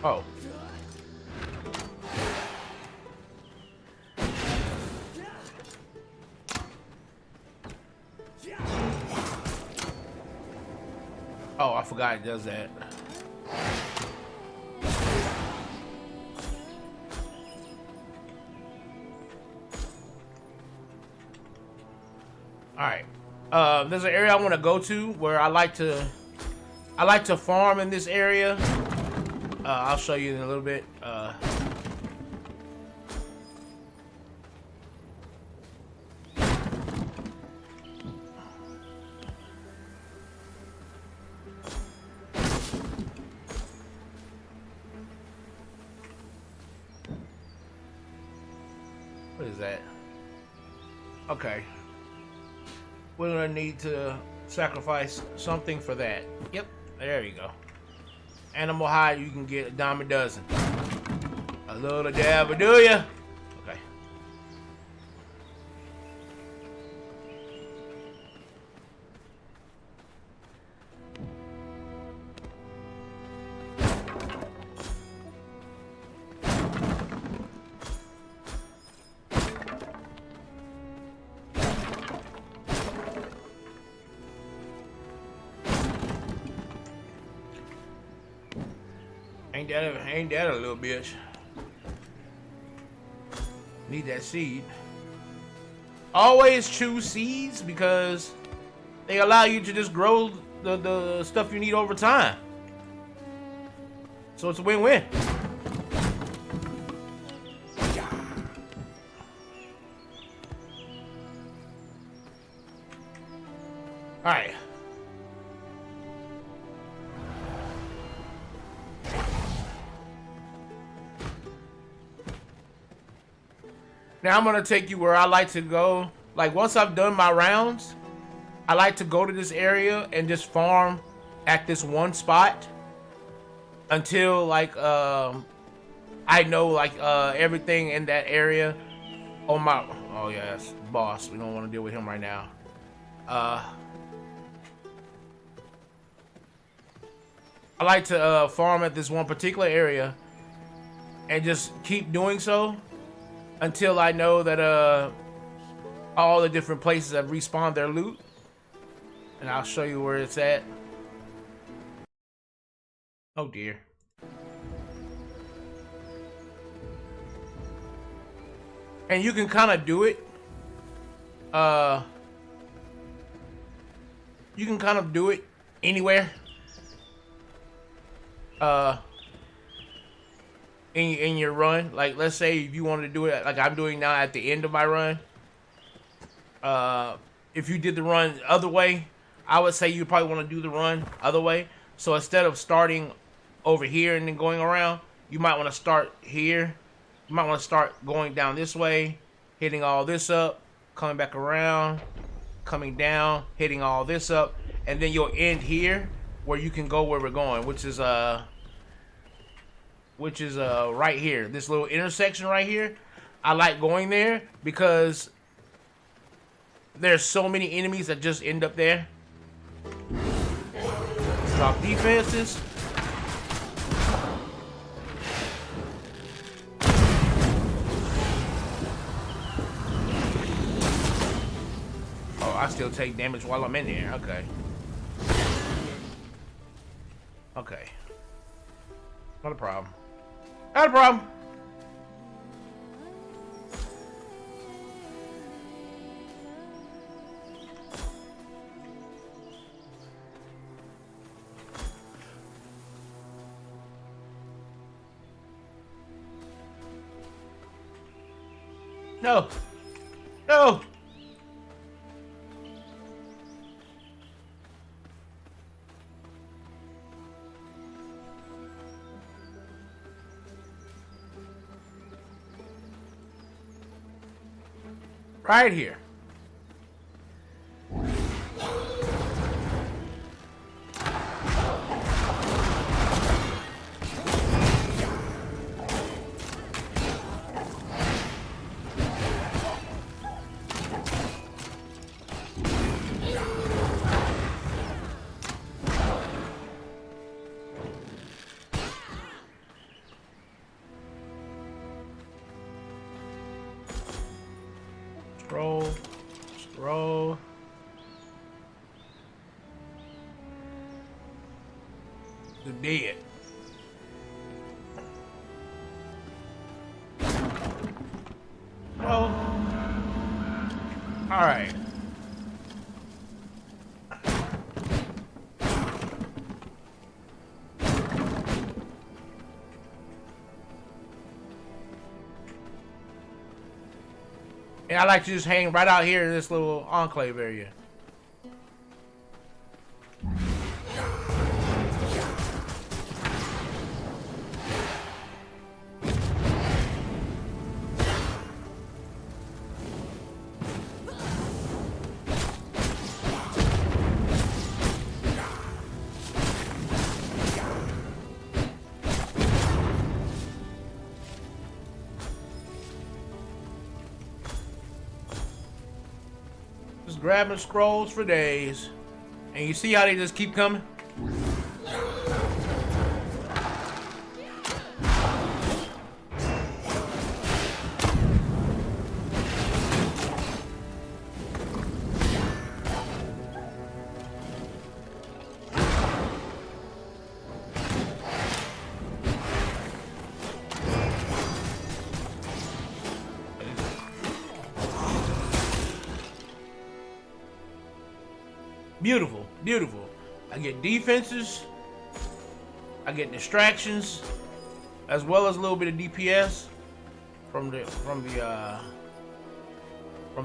Speaker 1: Oh. Oh, I forgot it does that. All right. There's an area I want to go to where I like to I like to farm in this area. I'll show you in a little bit. What is that? Okay. We're gonna need to sacrifice something for that. Yep, there you go. Animal hide, you can get a dime a dozen. A little dab, do ya? Okay. Ain't that a little bitch? Need that seed. Always choose seeds because they allow you to just grow the stuff you need over time. So it's a win-win. All right. Now I'm gonna take you where I like to go. Like once I've done my rounds, I like to go to this area and just farm at this one spot until like I know like everything in that area. Oh my! Oh yes, boss. We don't want to deal with him right now. I like to farm at this one particular area and just keep doing so until I know that all the different places have respawned their loot. And I'll show you where it's at. Oh dear. And you can kind of do it. You can kind of do it anywhere. In your run, like let's say if you want to do it like I'm doing now at the end of my run, if you did the run the other way, I would say you probably want to do the run other way. So instead of starting over here and then going around, you might want to start here. You might want to start going down this way, hitting all this up, coming back around, coming down, hitting all this up, and then you'll end here where you can go where we're going, which is right here, this little intersection right here. I like going there because there's so many enemies that just end up there. Drop defenses. Oh, I still take damage while I'm in there. Okay. Okay. Not a problem. Not a problem. No. No. Right here. Scroll. The dead. Oh. All right. And I like to just hang right out here in this little enclave area. Grabbing scrolls for days. And you see how they just keep coming? Beautiful, beautiful. I get defenses, I get distractions, as well as a little bit of DPS from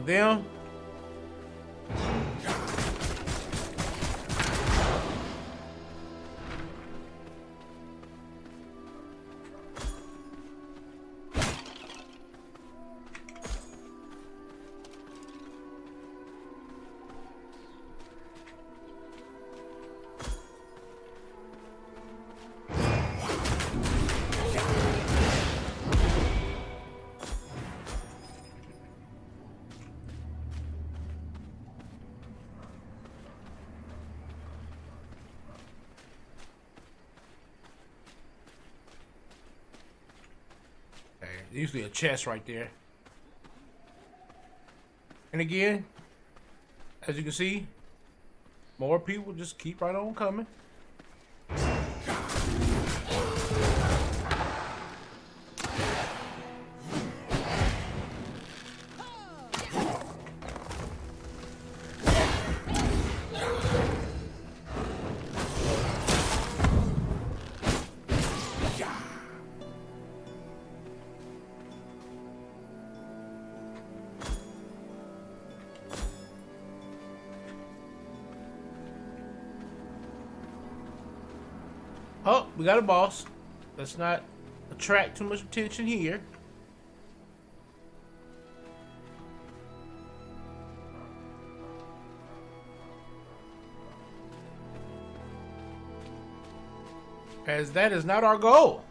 Speaker 1: them. Usually a chest right there. And again, as you can see, more people just keep right on coming. Oh, we got a boss. Let's not attract too much attention here. As that is not our goal.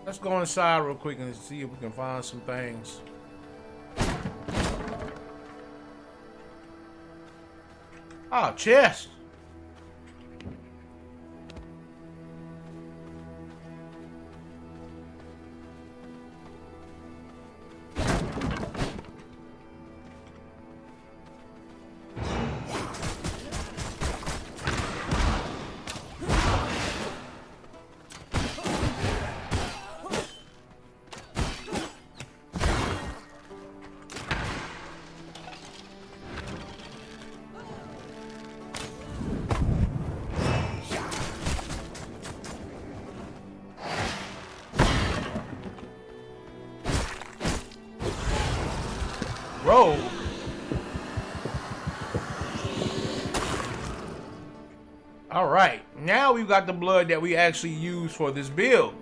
Speaker 1: Let's go inside real quick and see if we can find some things. Oh, chest. Roll. All right, now we've got the blood that we actually use for this build.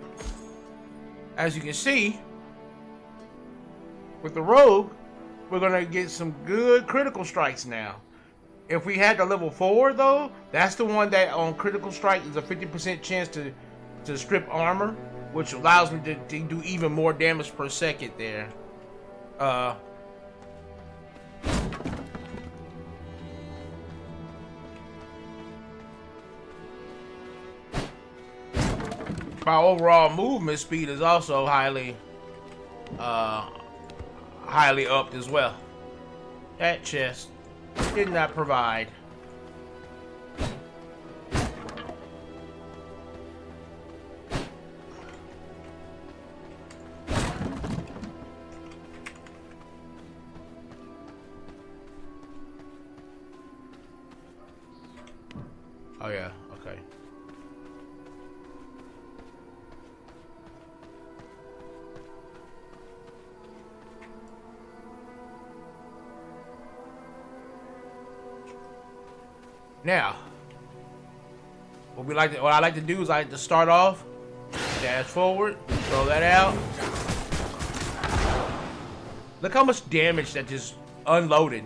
Speaker 1: As you can see, with the rogue, we're gonna get some good critical strikes now. If we had the level 4 though, that's the one that on critical strike is a 50% chance to strip armor, which allows me to do even more damage per second there. My overall movement speed is also highly upped as well. That chest did not provide. yeah, okay. Now, what I like to do is I like to start off, dash forward, throw that out. Look how much damage that just unloaded.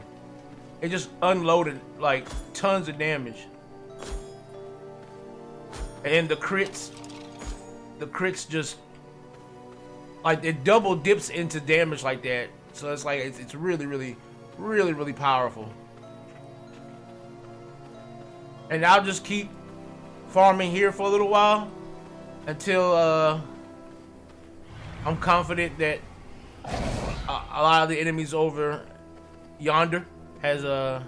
Speaker 1: It just unloaded like tons of damage. And the crits just like it double dips into damage like that. So it's like it's really powerful. And I'll just keep farming here for a little while until I'm confident that a lot of the enemies over yonder have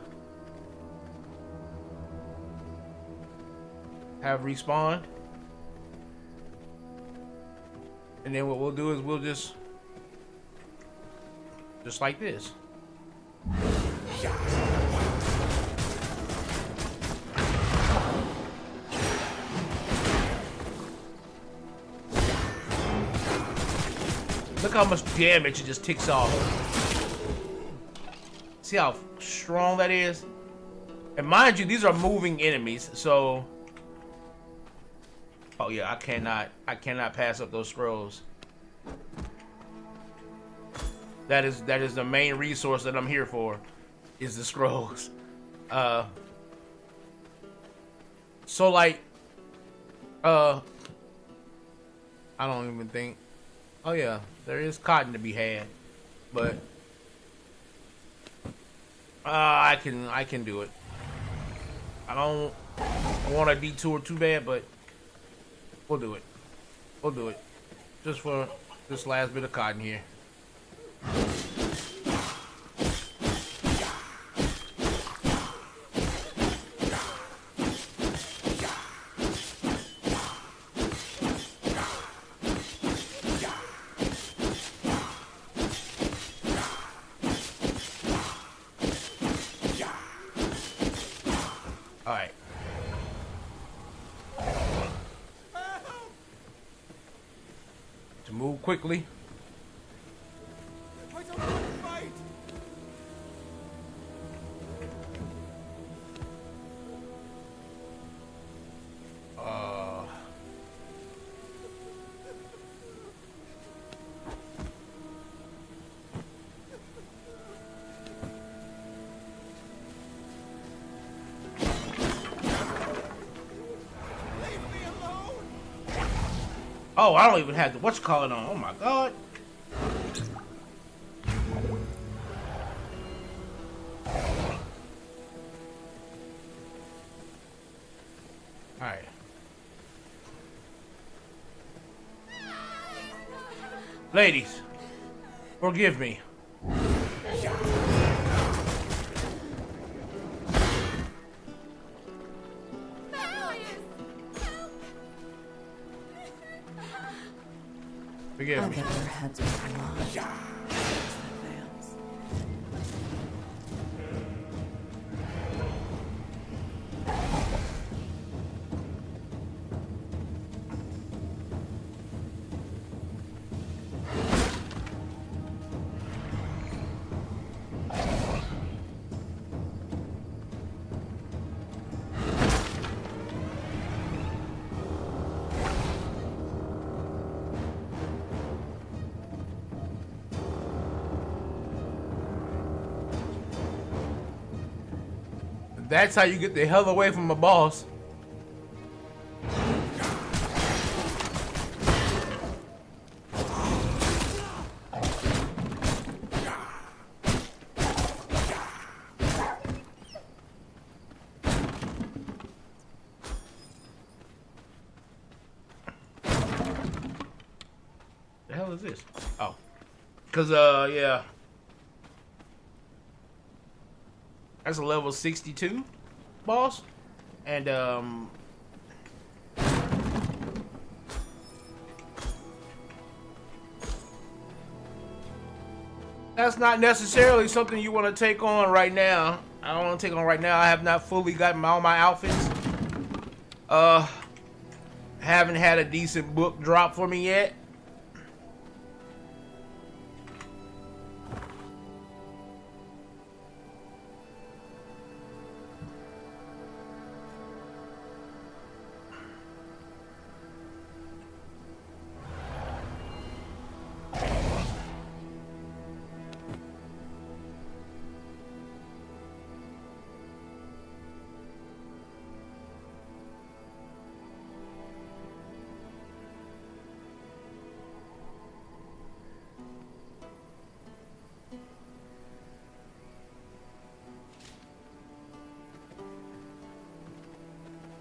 Speaker 1: respawned. And then what we'll do is we'll just like this. Look how much damage it just ticks off. See how strong that is? And mind you, these are moving enemies, so... Oh yeah, I cannot pass up those scrolls. That is the main resource that I'm here for, is the scrolls. So like, I don't even think... Oh yeah, there is cotton to be had, but I can do it. I don't want to detour too bad, but we'll do it. We'll do it, just for this last bit of cotton here. Alright. To move quickly.
Speaker 2: I don't want to fight.
Speaker 1: Oh, I don't even have the whatchamacallit on. Oh my god. Alright. Ladies, forgive me. Forgive
Speaker 4: I'll
Speaker 1: me.
Speaker 4: get their heads with a lot. Advance.
Speaker 1: That's how you get the hell away from a boss. The hell is this? Oh. Cause yeah. That's a level 62 boss, and that's not necessarily something you want to take on right now. I don't want to take on right now. I have not fully gotten all my outfits, Haven't had a decent book drop for me yet.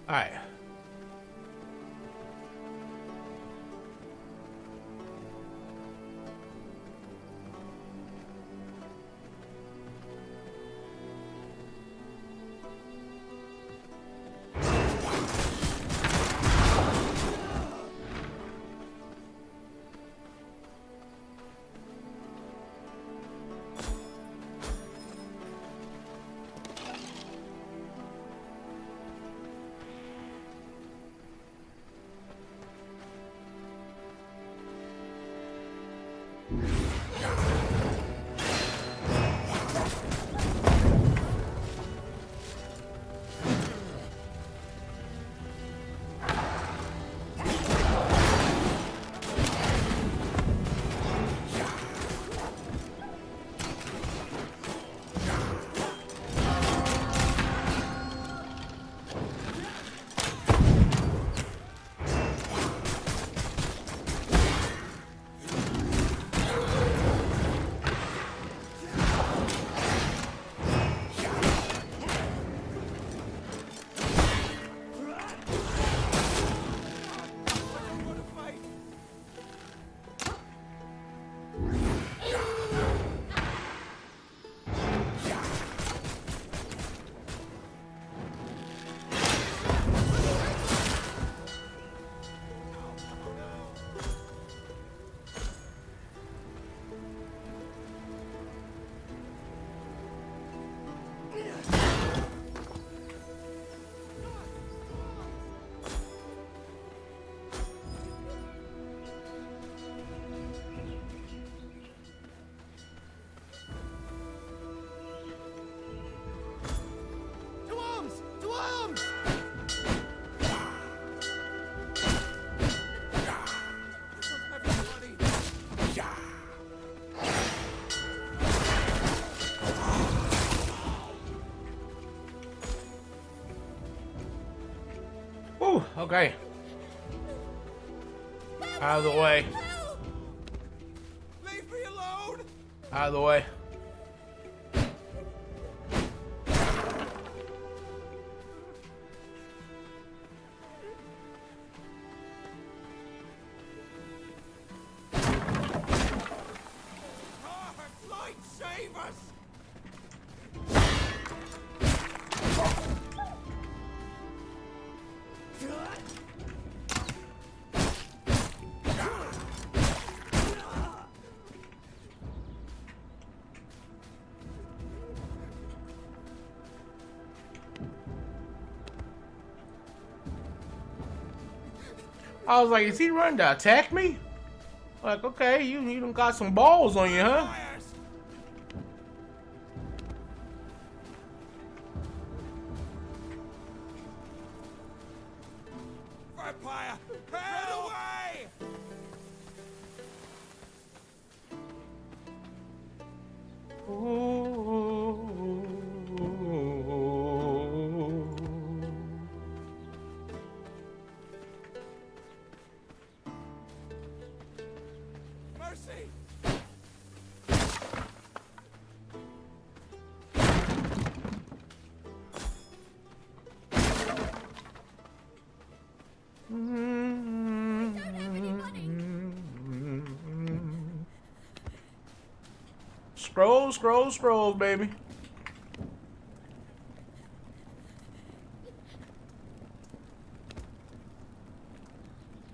Speaker 1: All right. Ooh, okay. Out of the way.
Speaker 2: Leave me alone!
Speaker 1: Out of the way.
Speaker 2: Light, save us!
Speaker 1: I was like, is he running to attack me? Like, okay, you done got some balls on you, huh?
Speaker 2: Fires! Vampire! Run away! Mercy!
Speaker 1: Scroll, scroll, scroll, baby.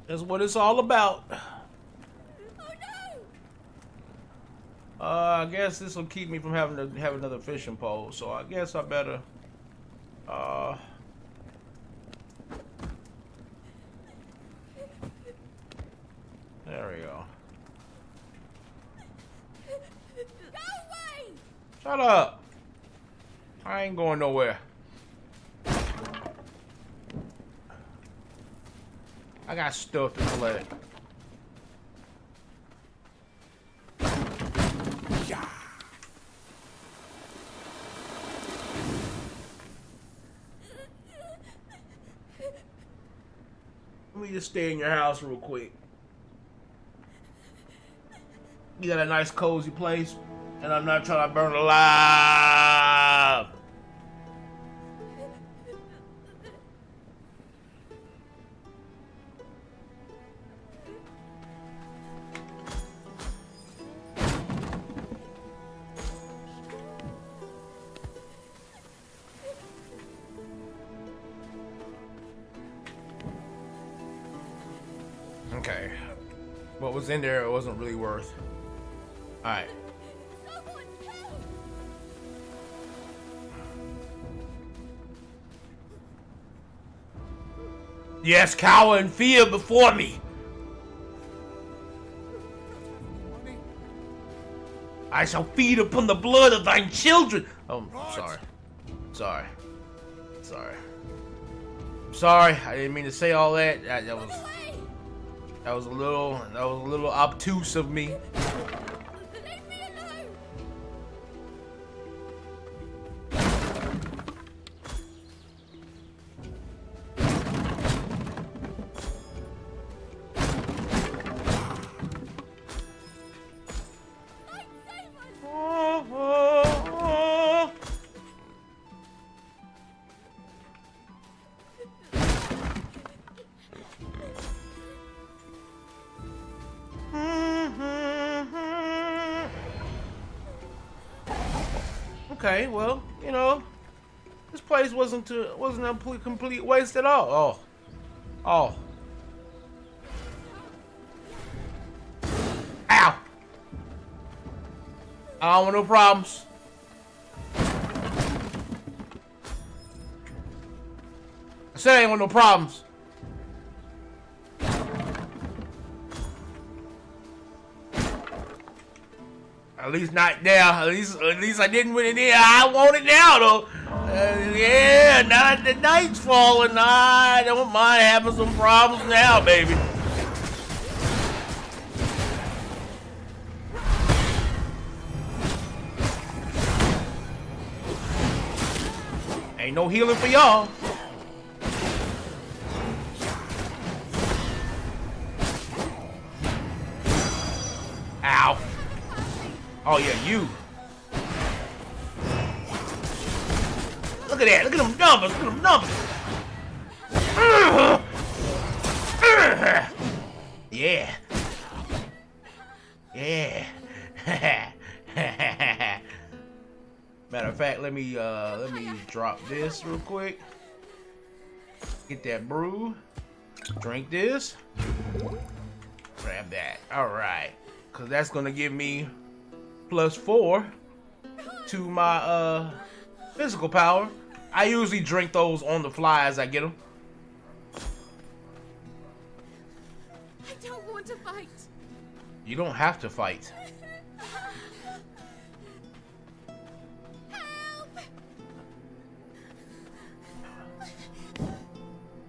Speaker 1: That's what it's all about.
Speaker 3: Oh no!
Speaker 1: I guess this will keep me from having to have another fishing pole, so I guess I better Shut up. I ain't going nowhere. I got stuff to collect. Let me just stay in your house real quick. You got a nice cozy place, and I'm not trying to burn alive. Okay. What was in there, it wasn't really worth. Alright.
Speaker 3: Someone help!
Speaker 1: Yes, cower in fear before me.
Speaker 2: Money?
Speaker 1: I shall feed upon the blood of thine children. Oh,
Speaker 2: What?
Speaker 1: sorry. Sorry. Sorry. Sorry. I didn't mean to say all that. That was a little obtuse of me.
Speaker 3: Leave me alone!
Speaker 1: Okay, well, you know, this place wasn't a complete waste at all. Oh. Ow! I don't want no problems. I said I ain't want no problems. At least not now. At least I didn't win it there. I want it now though. Yeah, now that the night's falling, I don't mind having some problems now, baby. Ain't no healing for y'all. Ow. Oh yeah, you. Look at that. Look at them numbers. Look at them numbers. Yeah. Yeah. Matter of fact, let me drop this real quick. Get that brew. Drink this. Grab that. All right. Cause that's gonna give me +4 to my physical power. I usually drink those on the fly as I get them.
Speaker 3: I don't want to fight.
Speaker 1: You don't have to fight.
Speaker 3: Help!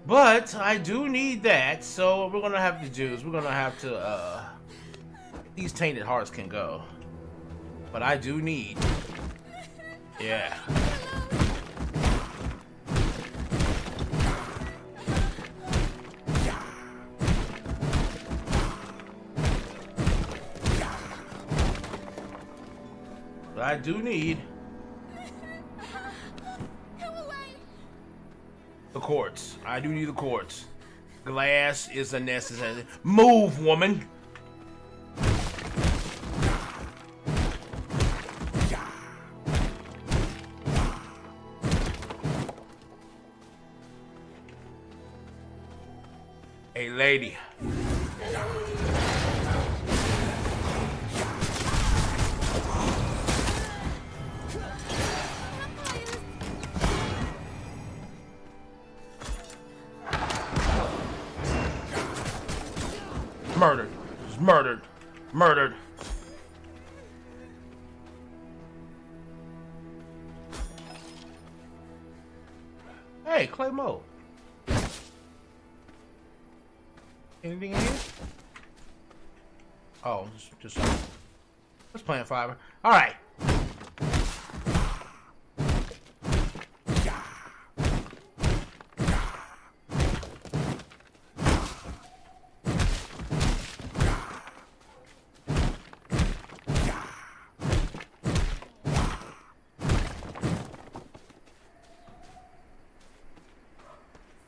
Speaker 1: But I do need that, so what we're gonna have to do is we're gonna have to these tainted hearts can go. But I do need. Yeah. But I do need the quartz. I do need the quartz. Glass is a necessary. Move, woman. Hey, lady. Murdered. Just murdered. Murdered. Hey, clay mold. Anything in here? Oh, just plant fiber. All right.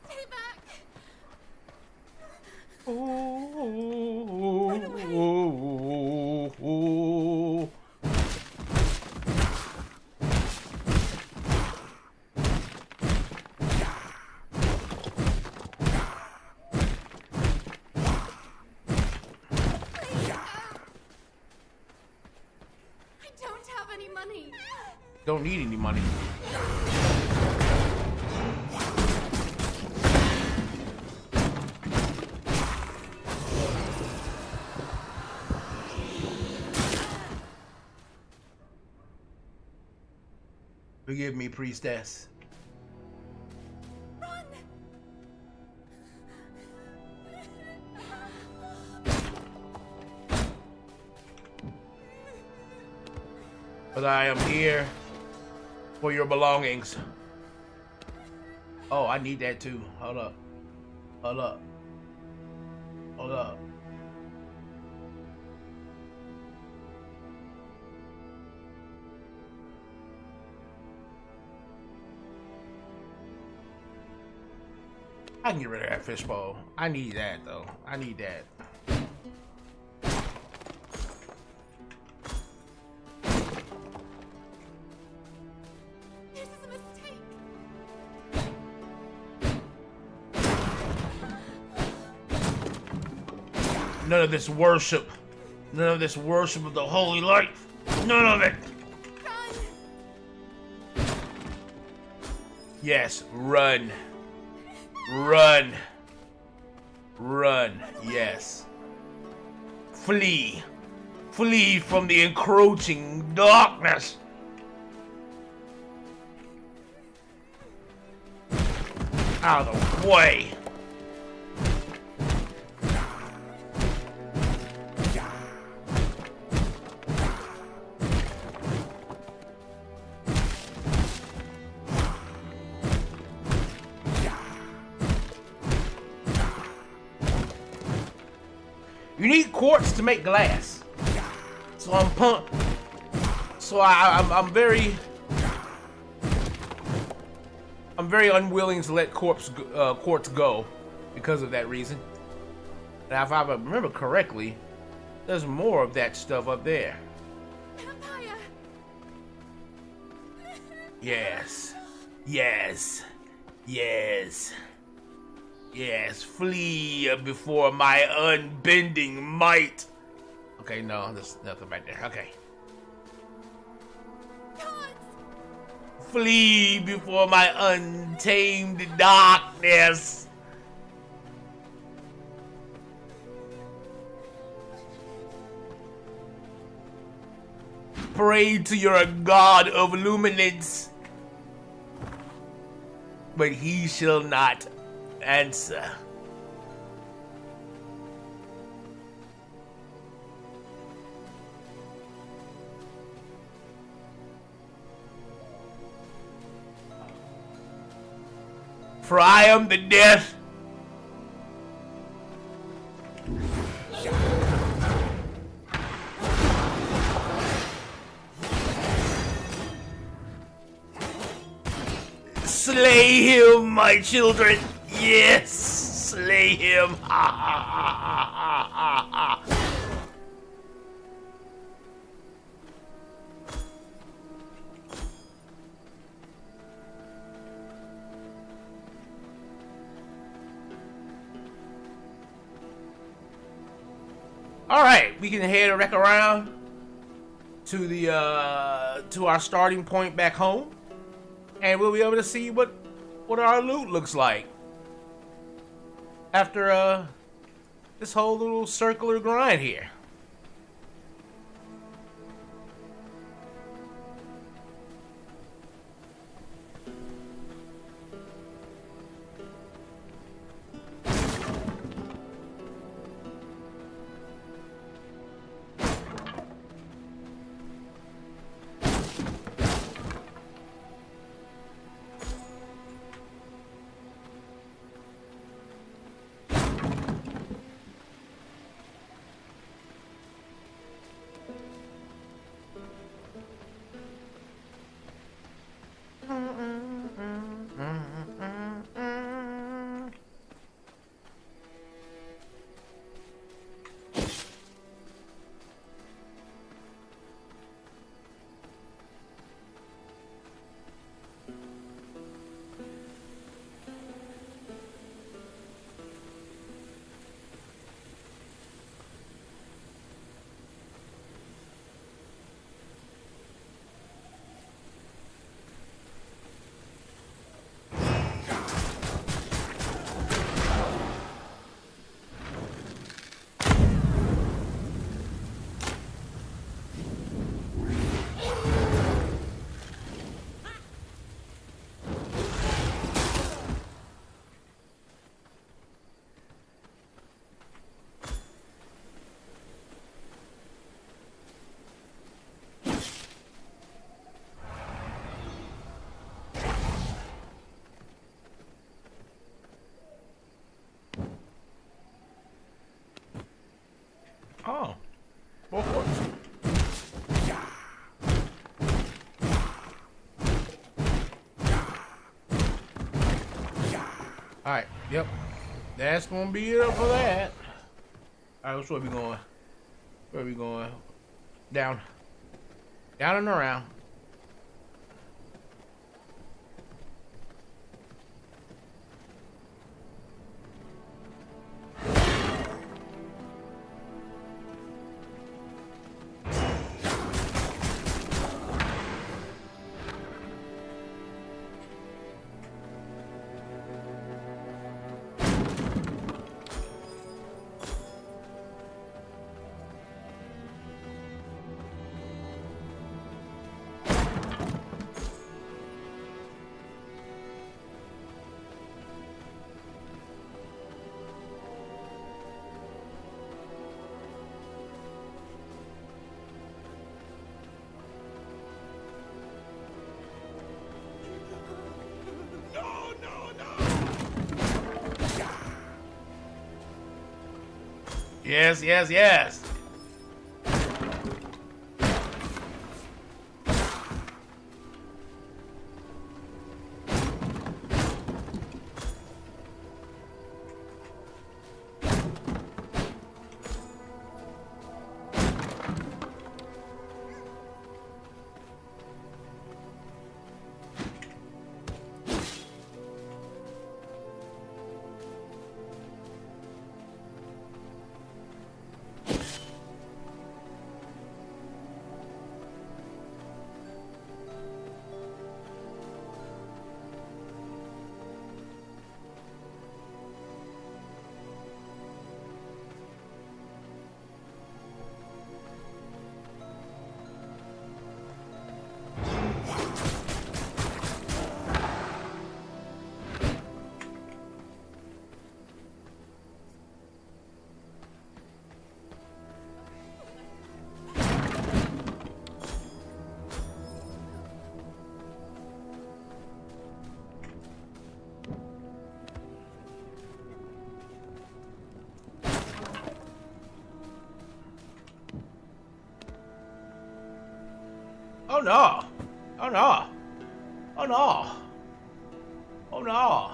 Speaker 3: Stay back. I don't have any money.
Speaker 1: Don't need any money. Forgive me, priestess.
Speaker 3: Run.
Speaker 1: But I am here for your belongings. Oh, I need that too. Hold up. Hold up. Hold up. I can get rid of that fishbowl. I need that though. I need that.
Speaker 3: This is a mistake.
Speaker 1: None of this worship. None of this worship of the holy light. None of it.
Speaker 3: Run.
Speaker 1: Yes, run. Run. Run. Yes. Flee. Flee from the encroaching darkness. Out of the way. You need quartz to make glass. So I'm pumped. So I'm very unwilling to let quartz go because of that reason. Now, if I remember correctly, there's more of that stuff up there.
Speaker 3: Vampire.
Speaker 1: Yes. Yes. Yes. Yes, flee before my unbending might. Okay, no, there's nothing right there. Okay.
Speaker 3: God.
Speaker 1: Flee before my untamed darkness. Pray to your god of luminance, but he shall not answer. For I am the death. Slay him, my children. Yes, slay him. Ha ha ha ha ha ha. All right, we can head back around to the to our starting point back home, and we'll be able to see what our loot looks like after this whole little circular grind here. Alright, yep. That's gonna be it for that. Alright, which way we going? Where are we going? Down. Down and around.
Speaker 2: No, no, no!
Speaker 1: Yes, yes, yes. Oh no! Oh no! Oh no! Oh no!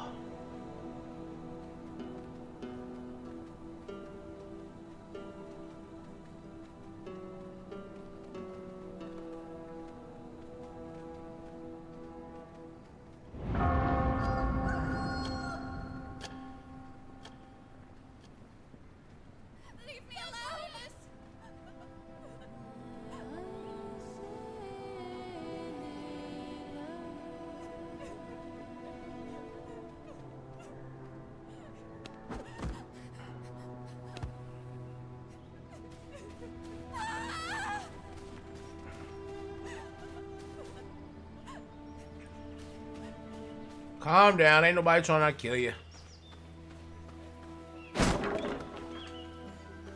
Speaker 3: Leave me alone!
Speaker 1: Calm down. Ain't nobody trying to kill you.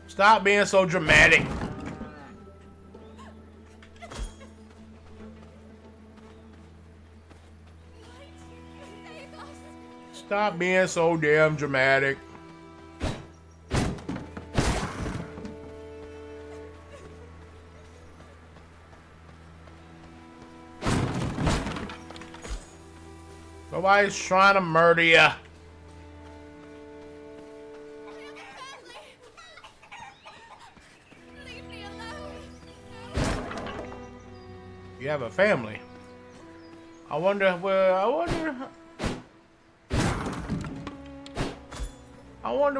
Speaker 1: Stop being so dramatic.
Speaker 3: Save us!
Speaker 1: Stop being so damn dramatic. Nobody's trying to murder you.
Speaker 3: Leave me alone!
Speaker 1: You have a family. I wonder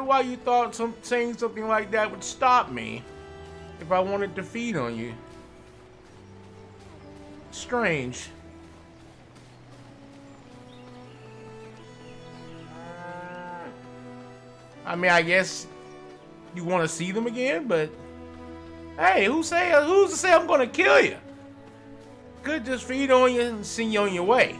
Speaker 1: why you thought saying something like that would stop me if I wanted to feed on you. Strange. I mean, I guess you want to see them again, but hey, who's to say I'm gonna kill you? Could just feed on you and send you on your way.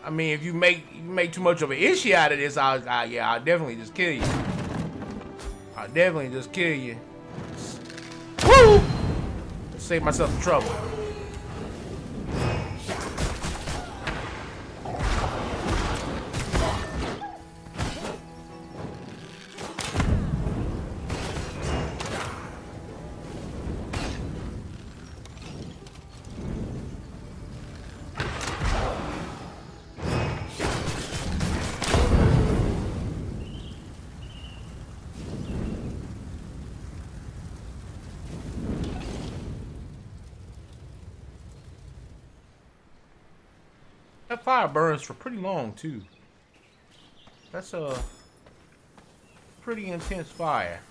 Speaker 1: I mean, if you make too much of an issue out of this, I'll definitely just kill you. I'll definitely just kill you. Woo! Save myself the trouble.
Speaker 5: That fire burns for pretty long too. That's a pretty intense fire.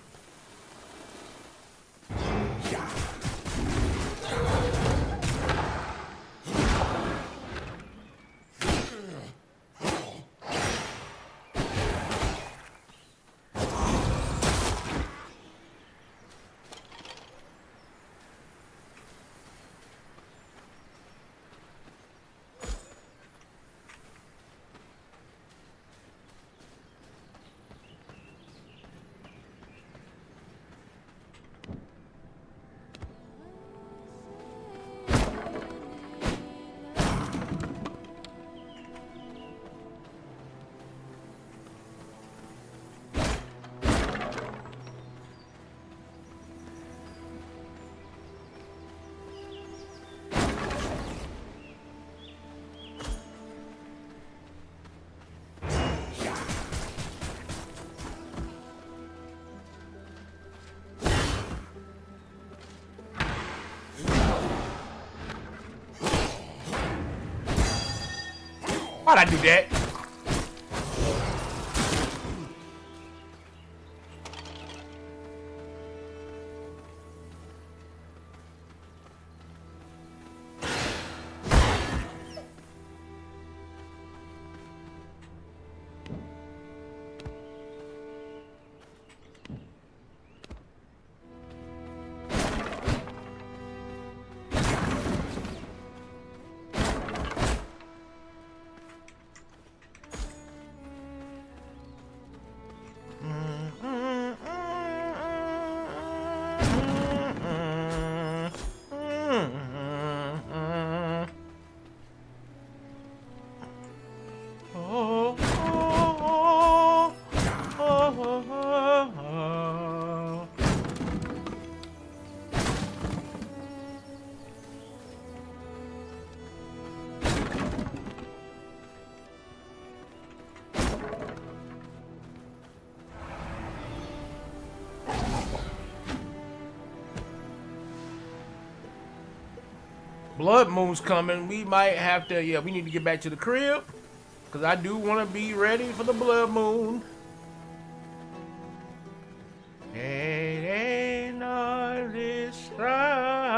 Speaker 5: Why'd I do that? Blood moon's coming. We might have to, yeah, we need to get back to the crib. Because I do want to be ready for the blood moon. It ain't all this right.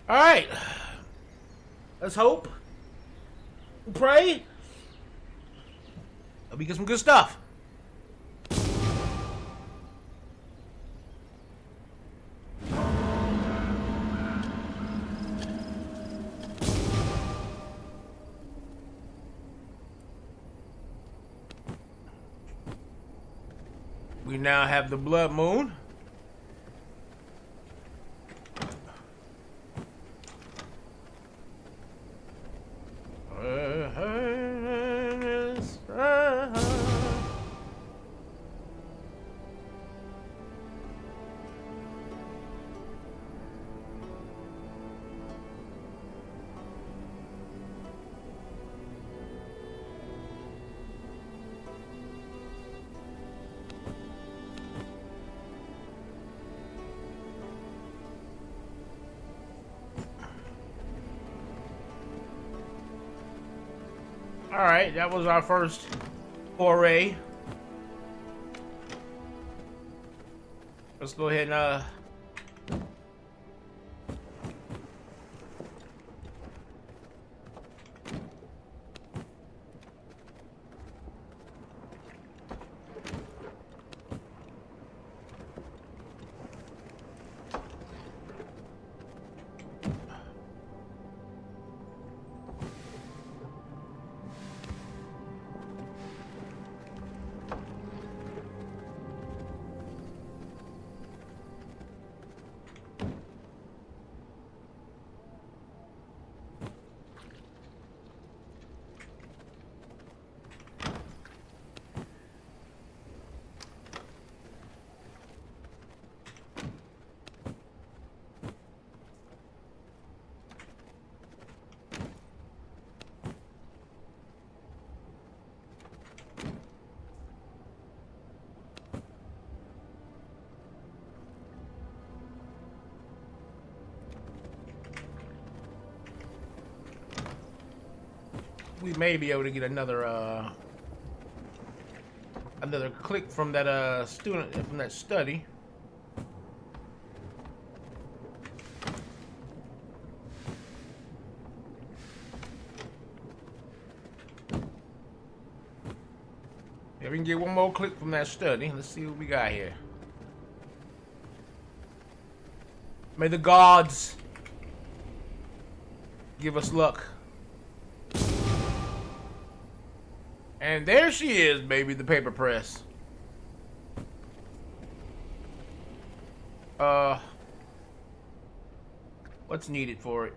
Speaker 5: All right, let's hope, pray that we get some good stuff. We now have the blood moon. Alright, that was our first foray. Let's go ahead and we may be able to get another click from that student from that study. Yeah, we can get one more click from that study. Let's see what we got here. May the gods give us luck. And there she is, baby, the paper press. What's needed for it?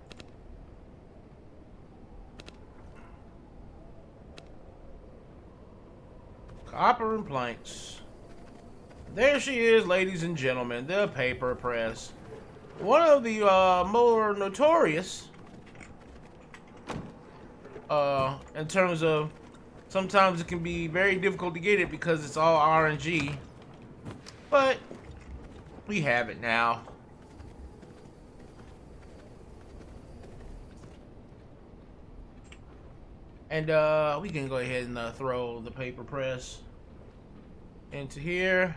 Speaker 5: Copper and planks. There she is, ladies and gentlemen, the paper press. One of the more notorious in terms of sometimes it can be very difficult to get it because it's all RNG, but we have it now. And we can go ahead and throw the paper press into here.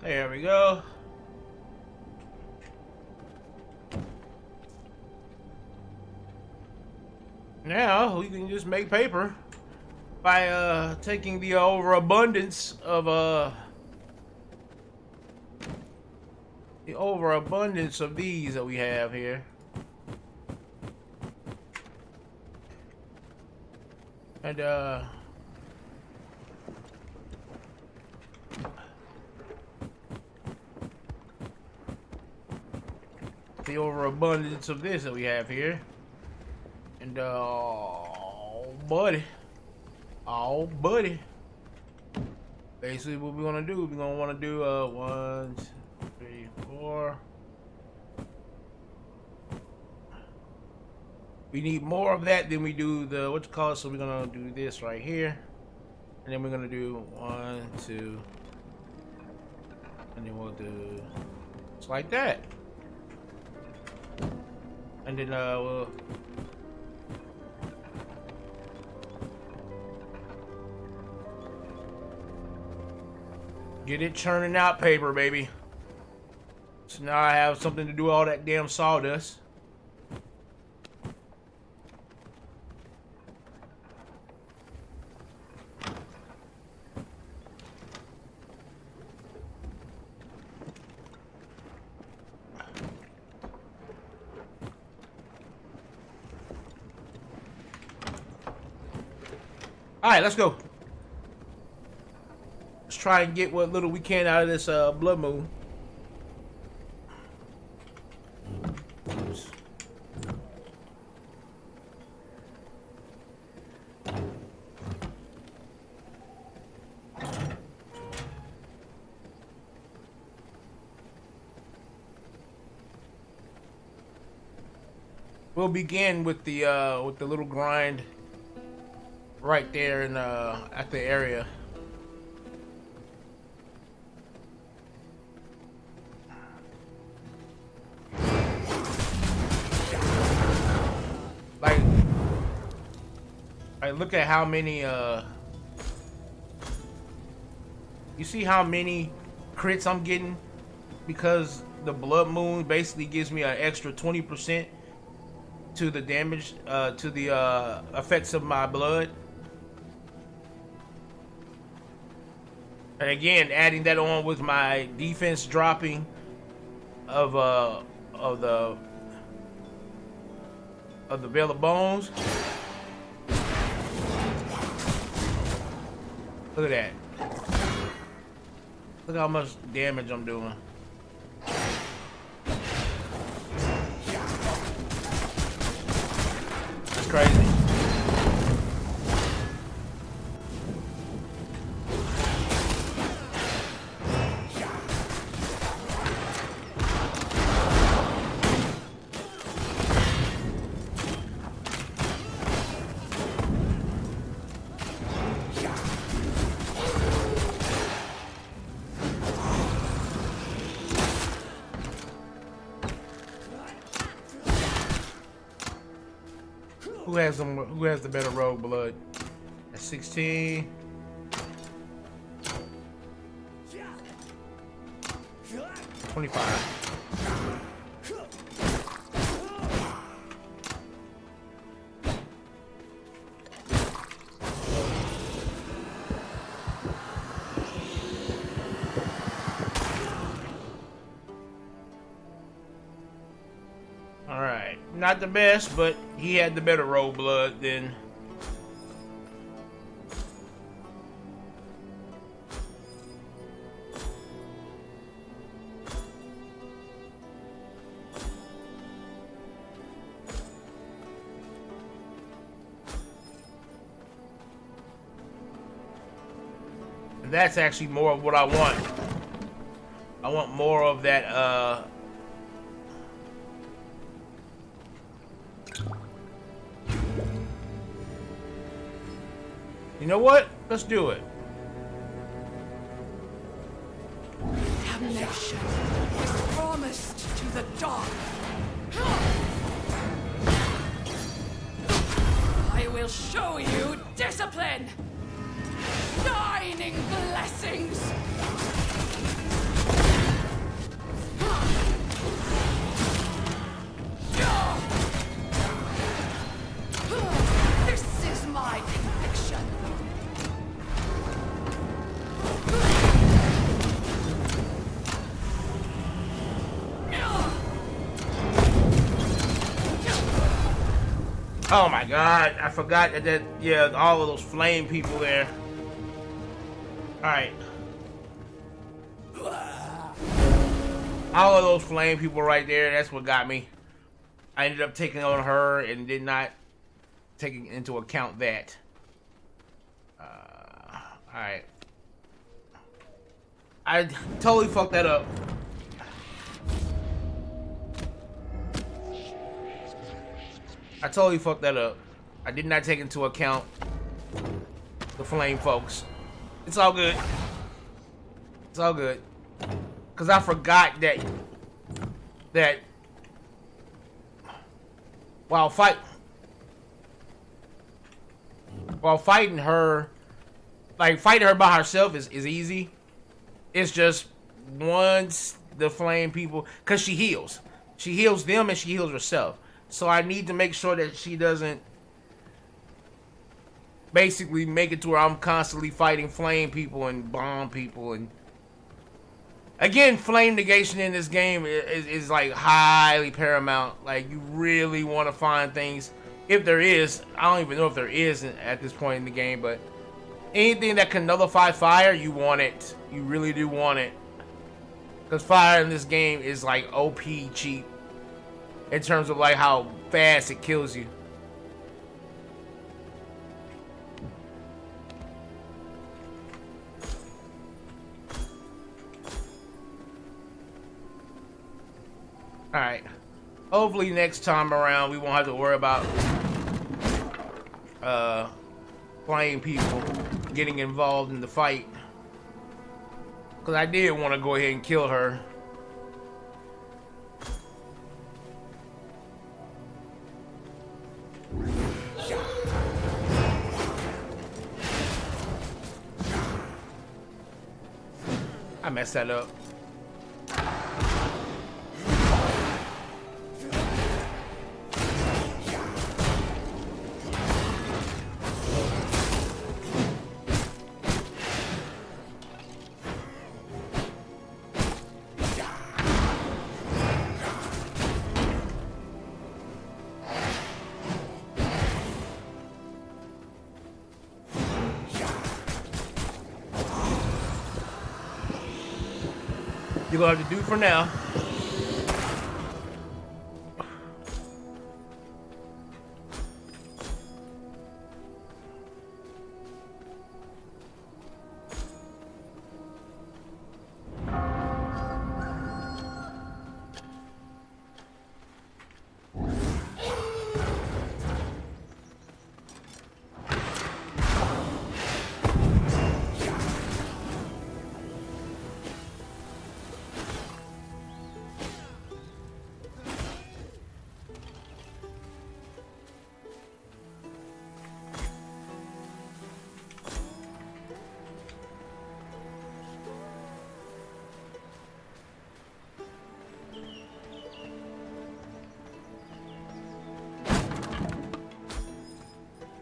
Speaker 5: There we go. Now we can just make paper by taking the overabundance of these that we have here. And the overabundance of this that we have here. And oh buddy, basically what we're gonna do, we're gonna want to do 1, 2, 3, 4. We need more of that than we do the what you call it, so we're gonna do this right here, and then we're gonna do 1, 2, and then we'll do just like that. And then we'll get it churning out paper, baby. So now I have something to do all that damn sawdust. Alright, let's go. Let's try and get what little we can out of this blood moon. Oops. We'll begin with the little grind right there in at the area. Like look at how many you see how many crits I'm getting, because the blood moon basically gives me an extra 20% to the damage, to the effects of my blood. And again, adding that on with my defense dropping of the Veil of Bones. Look at that. Look how much damage I'm doing. That's crazy. has them? Who has the better rogue blood? At 16.
Speaker 2: Yeah.
Speaker 5: 25. Alright. Not the best, but he had the better rogue blood than... And that's actually more of what I want. I want more of that, You know what? Let's do it.
Speaker 4: Damnation is promised to the dark. I will show you discipline. Shining blessings. This is my conviction.
Speaker 5: Oh my god, I forgot that, yeah, all of those flame people there. Alright. All of those flame people right there, that's what got me. I ended up taking on her and did not take into account that. Alright. I totally fucked that up. I totally fucked that up. I did not take into account the flame folks. It's all good. It's all good. Cause I forgot that while fighting her, like fighting her by herself is easy. It's just once the flame people, cause she heals them and she heals herself. So I need to make sure that she doesn't basically make it to where I'm constantly fighting flame people and bomb people. And again, flame negation in this game is like highly paramount. Like you really want to find things, if there is. I don't even know if there is at this point in the game, but anything that can nullify fire, you want it. You really do want it. Because fire in this game is like OP cheap. In terms of like how fast it kills you. Alright. Hopefully next time around we won't have to worry about flame people getting involved in the fight. Because I did want to go ahead and kill her. I messed that up. You're gonna have to do for now.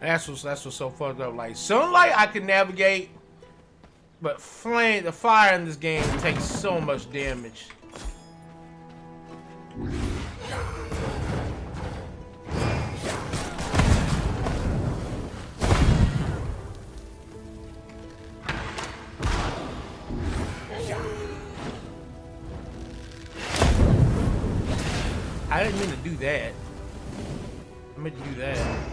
Speaker 5: That's what's so fucked up. Like sunlight, I can navigate, but the fire in this game takes so much damage. I didn't mean to do that. I meant to do that.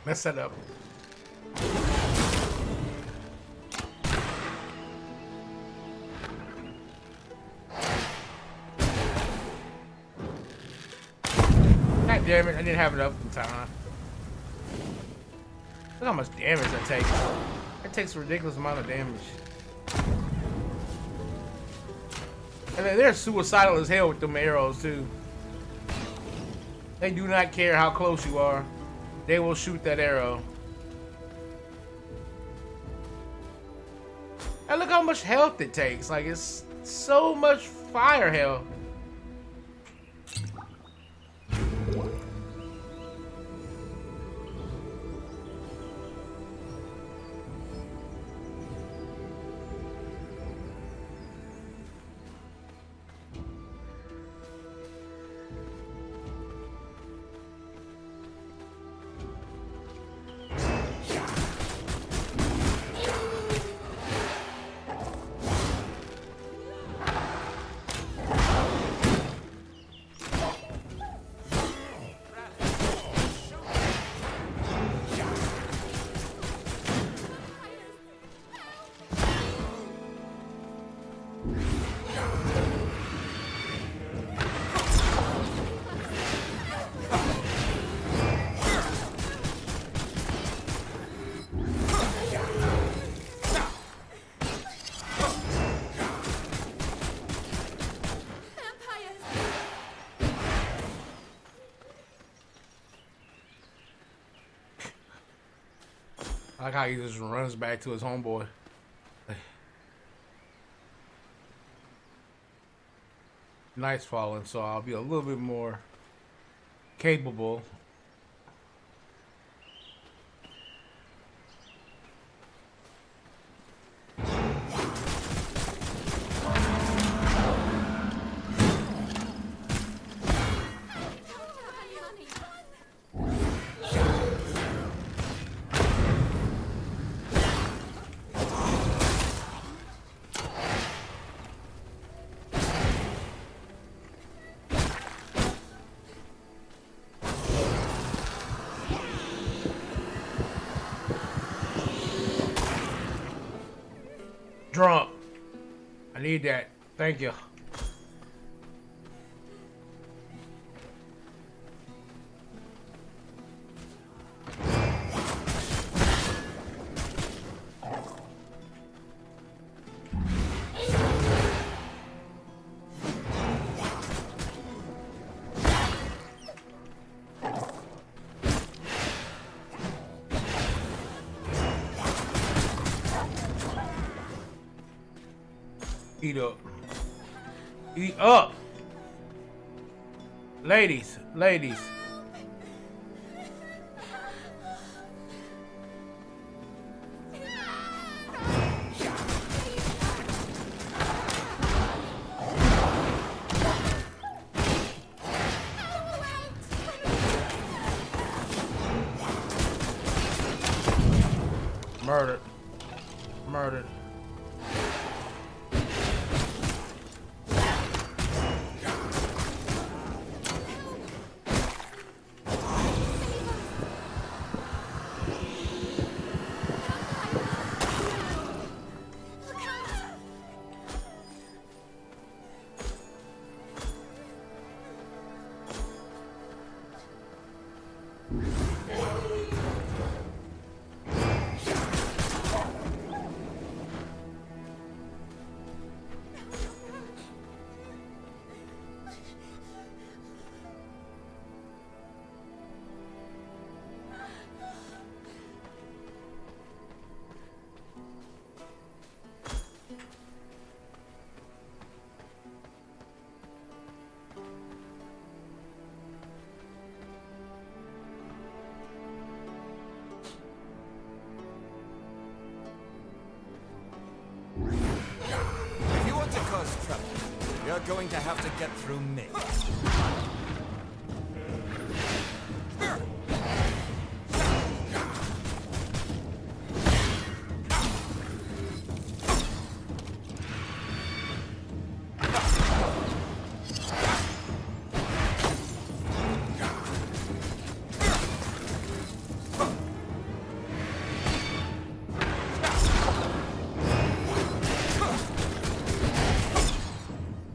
Speaker 5: Mess that up. God damn it, I didn't have it up in time. Look how much damage that takes. That takes a ridiculous amount of damage. And they're suicidal as hell with them arrows too. They do not care how close you are. They will shoot that arrow. And look how much health it takes. Like, it's so much fire health. I like how he just runs back to his homeboy. Night's falling, so I'll be a little bit more capable. Drunk. I need that. Thank you. Eat up. Eat up. Ladies, ladies. Murdered. Murdered.
Speaker 2: You're going to have to get through me.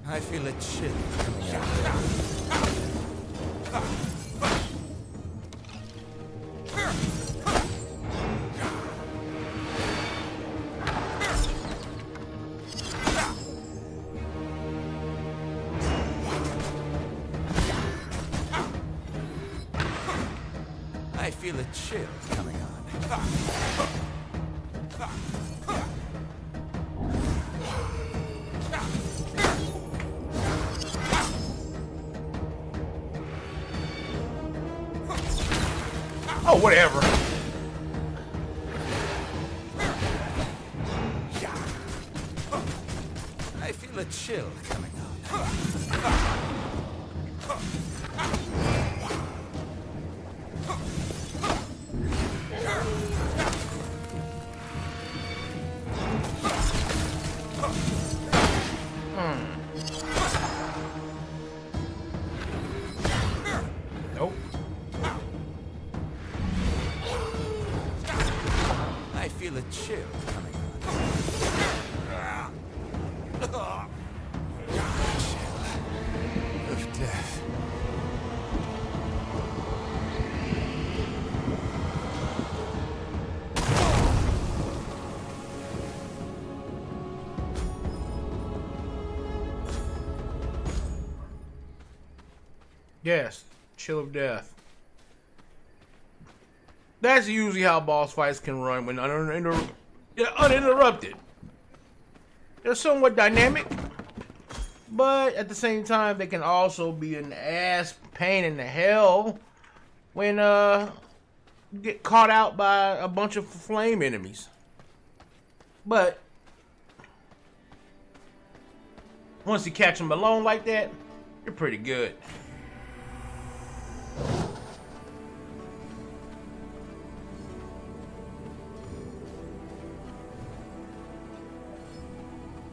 Speaker 2: I feel a chill coming out. I feel a chill coming on.
Speaker 5: Oh, whatever.
Speaker 2: I feel a chill coming on.
Speaker 5: Nope.
Speaker 2: I feel a chill coming on. Chill of death.
Speaker 5: Yes, chill of death. That's usually how boss fights can run when uninterrupted. They're somewhat dynamic, but at the same time, they can also be an ass pain in the hell when get caught out by a bunch of flame enemies. But once you catch them alone like that, you're pretty good.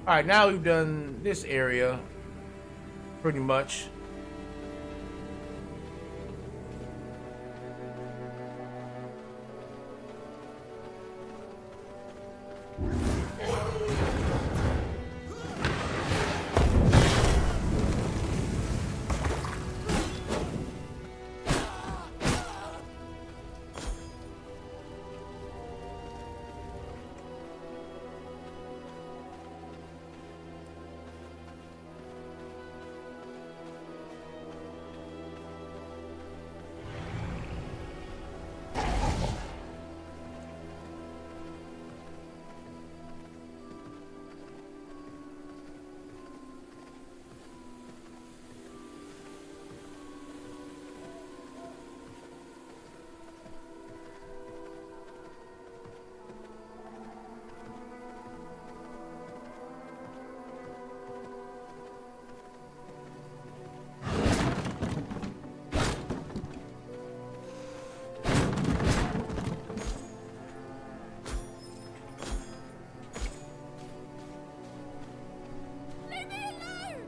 Speaker 5: Alright, now we've done this area pretty much.
Speaker 3: Leave me alone!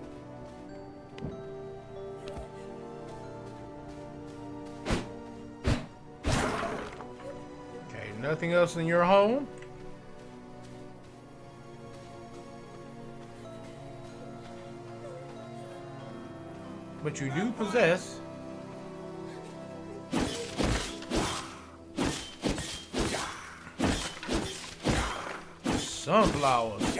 Speaker 5: Okay, nothing else in your home? But you do possess sunflowers.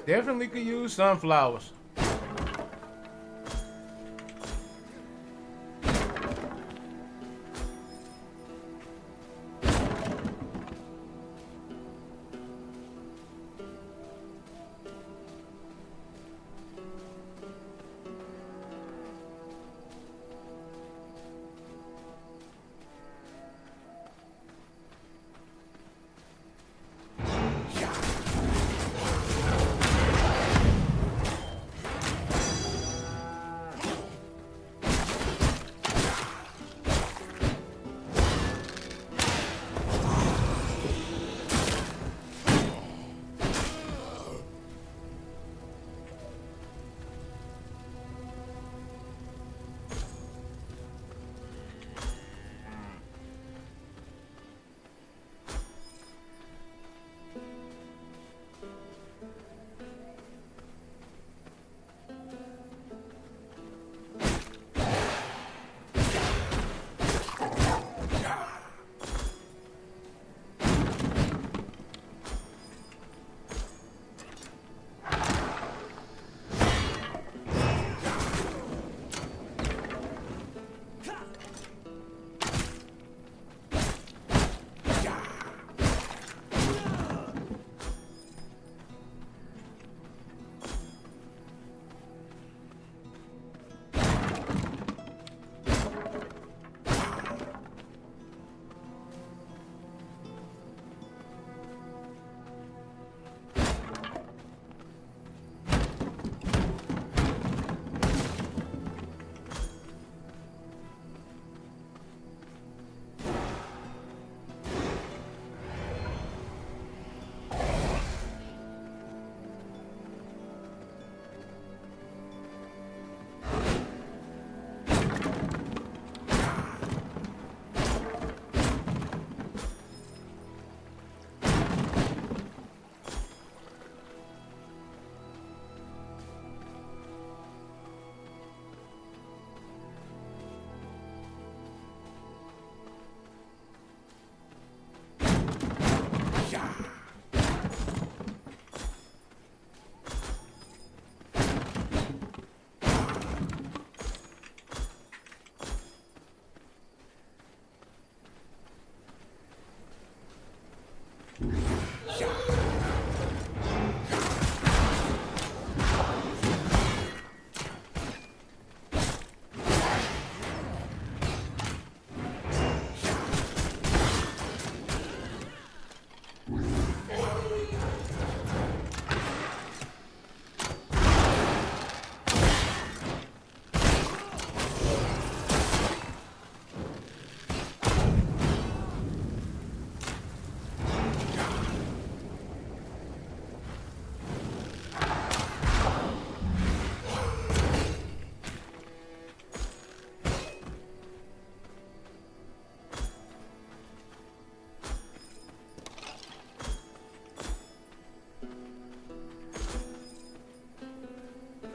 Speaker 5: Definitely could use sunflowers.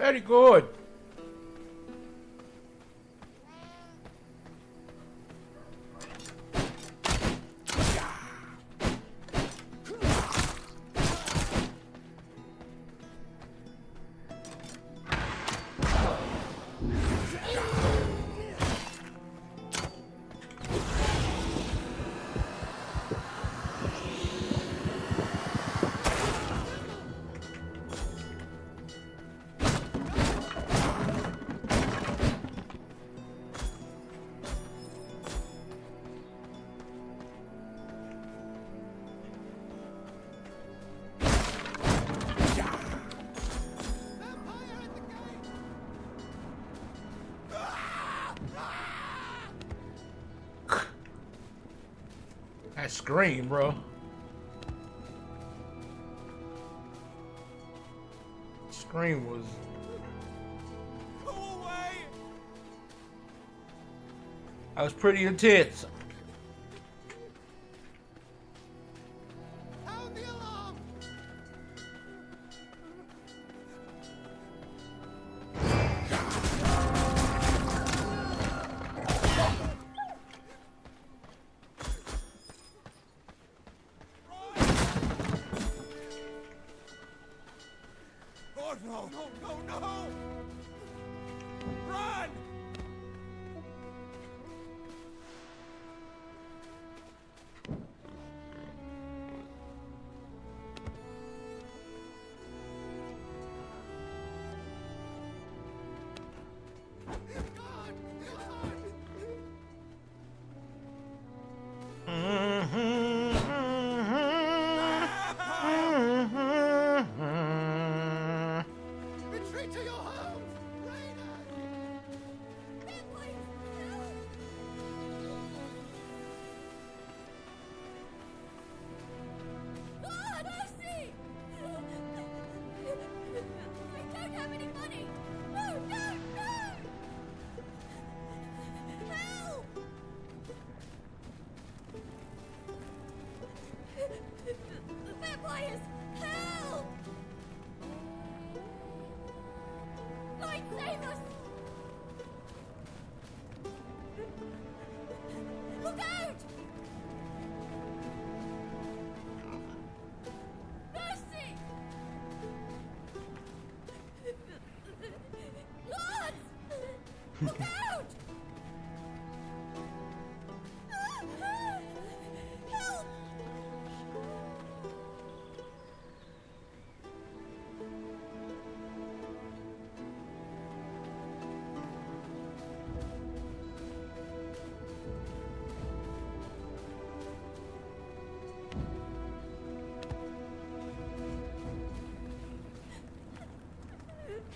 Speaker 5: Very good. That scream, bro. Scream was.
Speaker 2: Go away!
Speaker 5: That was pretty intense.
Speaker 2: Sound the alarm! Oh no, no, no, no! Run! Retreat to your homes!
Speaker 3: God, mercy! I don't have any money! No, no, no! Help! Vampires! Help! Light, save us! Look out! Mercy! Lord! Look out! Help!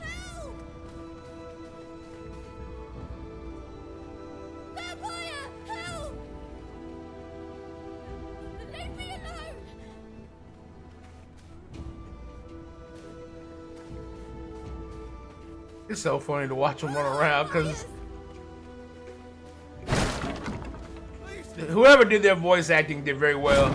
Speaker 3: Help! Vampire! Help! Leave me alone!
Speaker 5: It's so funny to watch them run around because whoever did their voice acting did very well.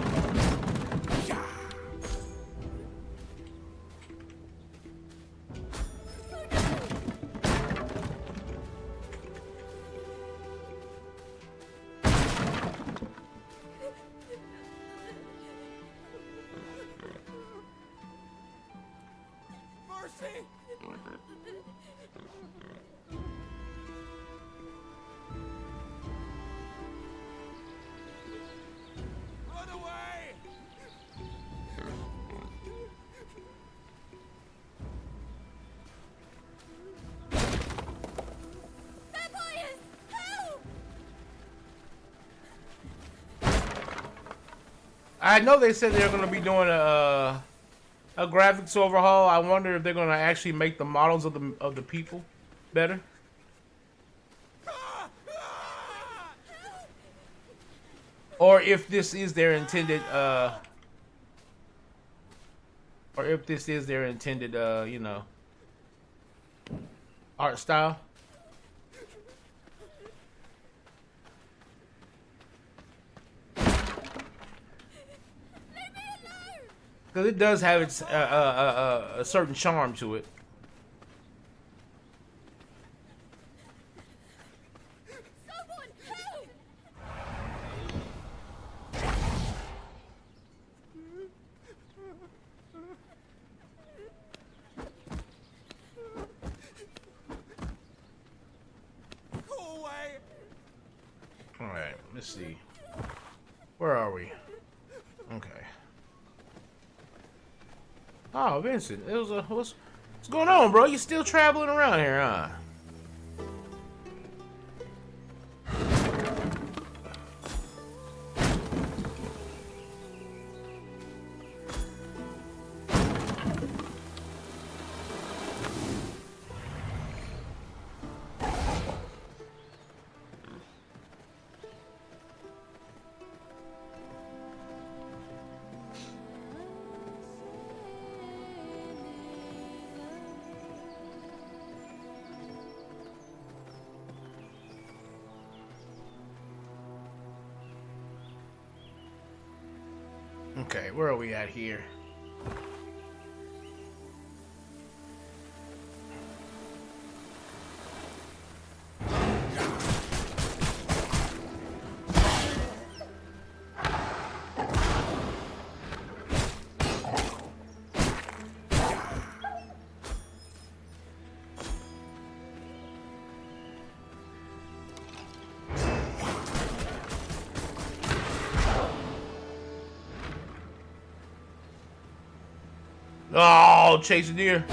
Speaker 2: Mercy! Run away!
Speaker 3: Vampires! Help!
Speaker 5: I know they said they're going to be doing a graphics overhaul. I wonder if they're going to actually make the models of the people better. Or if this is their intended you know, art style. Because it does have its a certain charm to it. Let's see. Where are we? Okay. Oh, Vincent, it was a what's going on, bro? You still traveling around here, huh? Okay, where are we at here? Oh, chase a deer.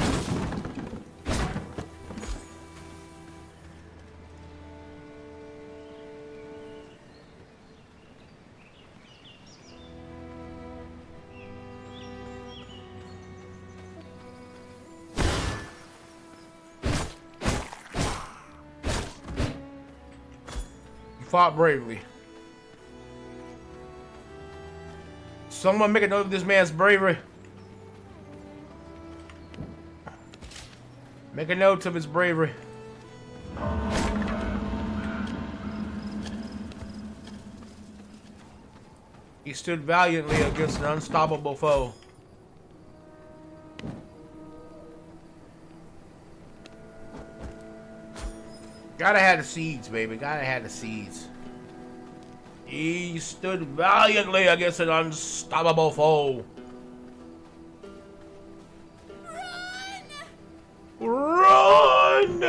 Speaker 5: You fought bravely. Someone make a note of this man's bravery. Make a note of his bravery. He stood valiantly against an unstoppable foe. Gotta have the seeds, baby. Gotta have the seeds. He stood valiantly against an unstoppable foe. Run!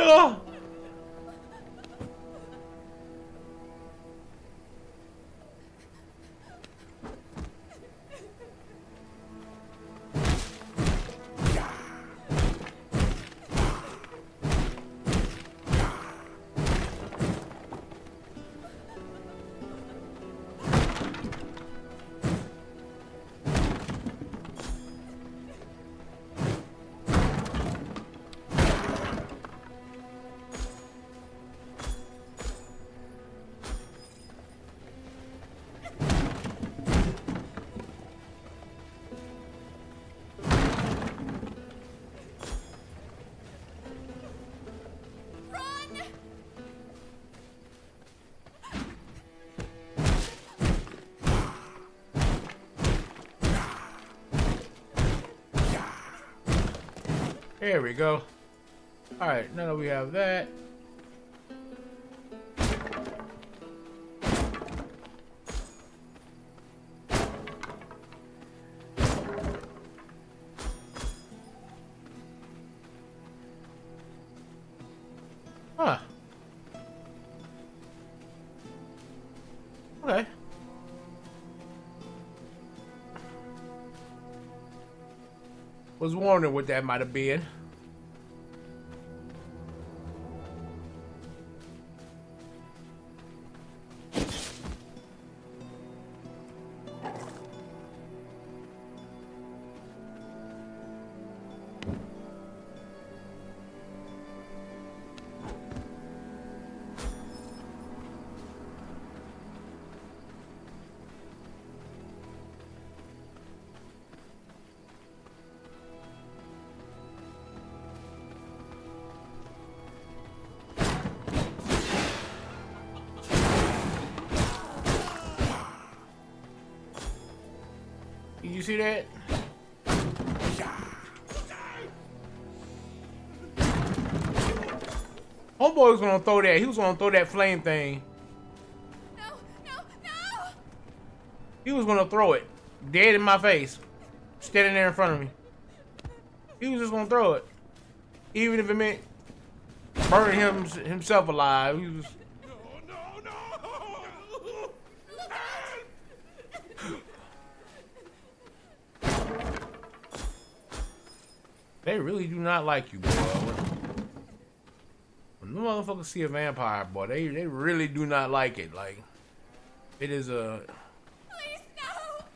Speaker 5: There we go. Alright, now that we have that. Huh. Okay. Was wondering what that might have been. Did you see that? Homeboy was gonna throw that. He was gonna throw that flame thing.
Speaker 3: No, no, no!
Speaker 5: He was gonna throw it. Dead in my face. Standing there in front of me. He was just gonna throw it. Even if it meant burning himself alive. He was... They really do not like you, boy. When the motherfuckers see a vampire, boy, they really do not like it. Like, it is a...
Speaker 3: Please, no!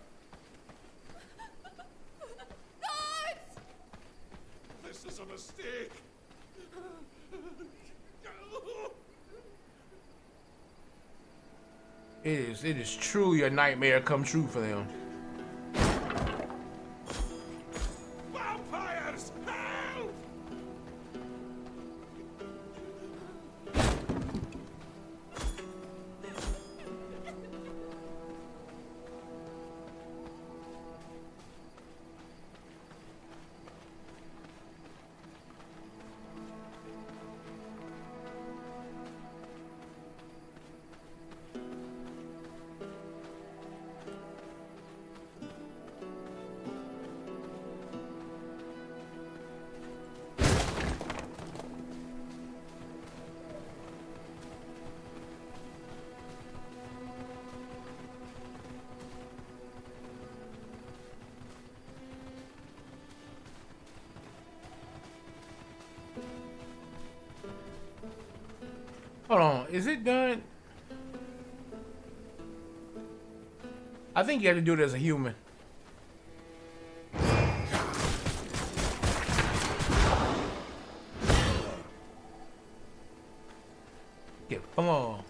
Speaker 3: Guards!
Speaker 2: This is a mistake.
Speaker 5: It is truly a nightmare come true for them.
Speaker 2: Vampires! Help!
Speaker 5: Hold on, is it done? I think you have to do it as a human. Yeah, come on.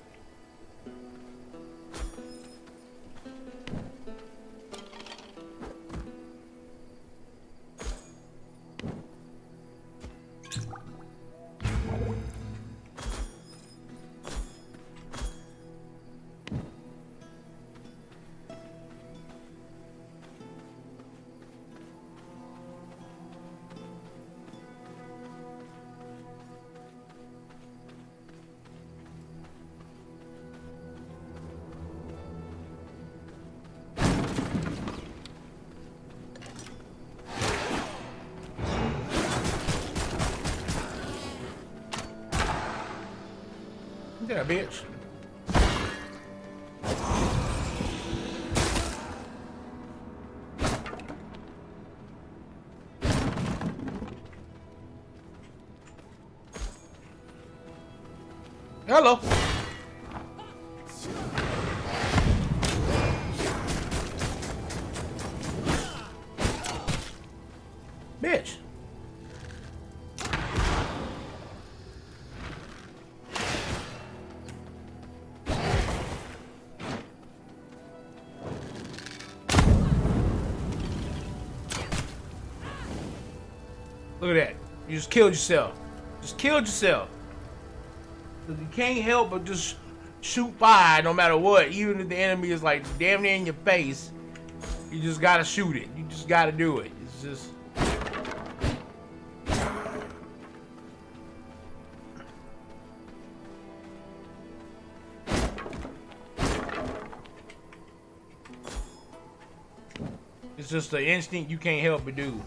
Speaker 5: Yeah, bitch. Hello. Bitch. Look at that. You just killed yourself. Just killed yourself. 'Cause you can't help but just shoot by no matter what. Even if the enemy is like damn near in your face, you just gotta shoot it. You just gotta do it. It's just... It's just an instinct you can't help but do.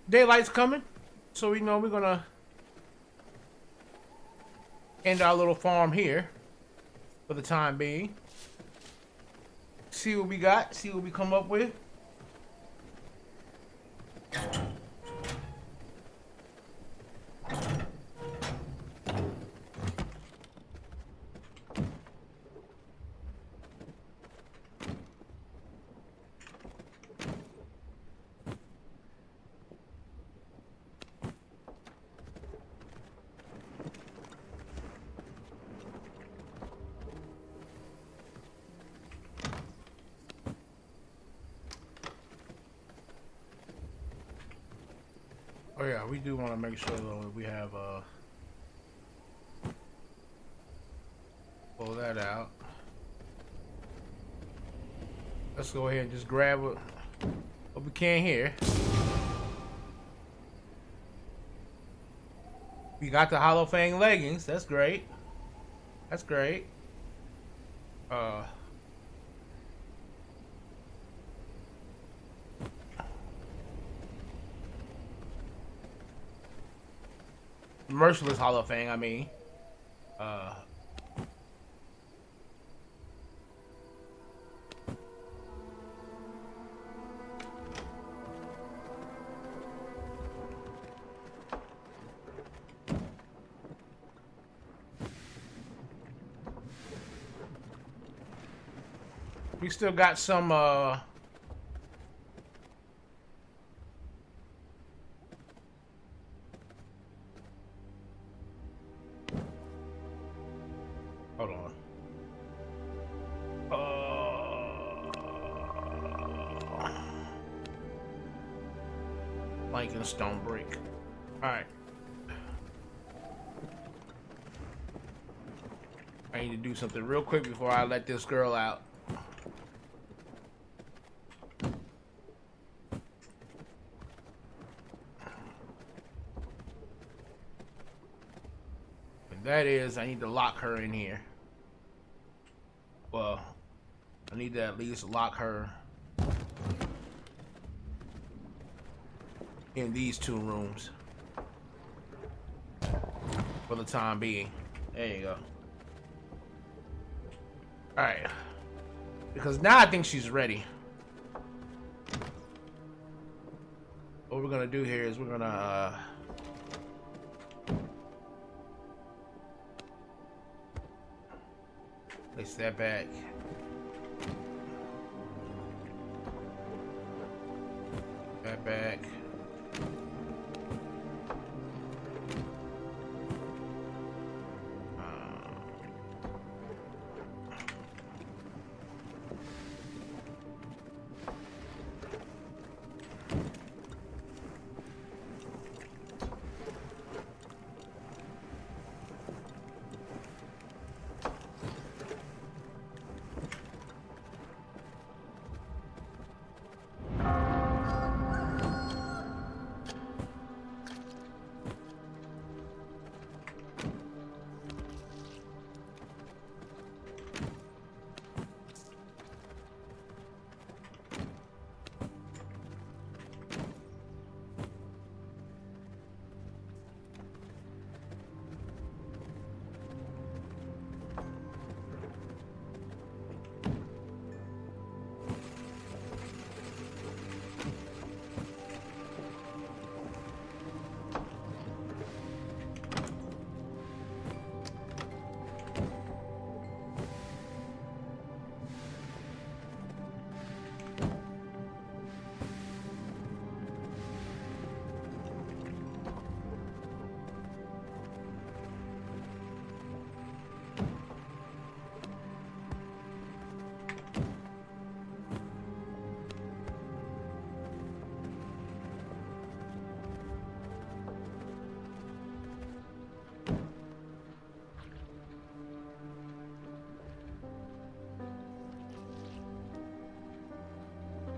Speaker 5: Daylight's coming, so we know we're gonna end our little farm here for the time being. See what we got, see what we come up with. Oh yeah, we do want to make sure though that we have pull that out. Let's go ahead and just grab what we can here. We got the Hollow Fang leggings. That's great. That's great. Merciless Hollow Fang, I mean. We still got some hold on. Plank and stone brick. Alright. I need to do something real quick before I let this girl out. That is, I need to lock her in here. Well, I need to at least lock her in these two rooms for the time being. There you go. Alright. Because now I think she's ready. What we're gonna do here is we're gonna place that back. That back.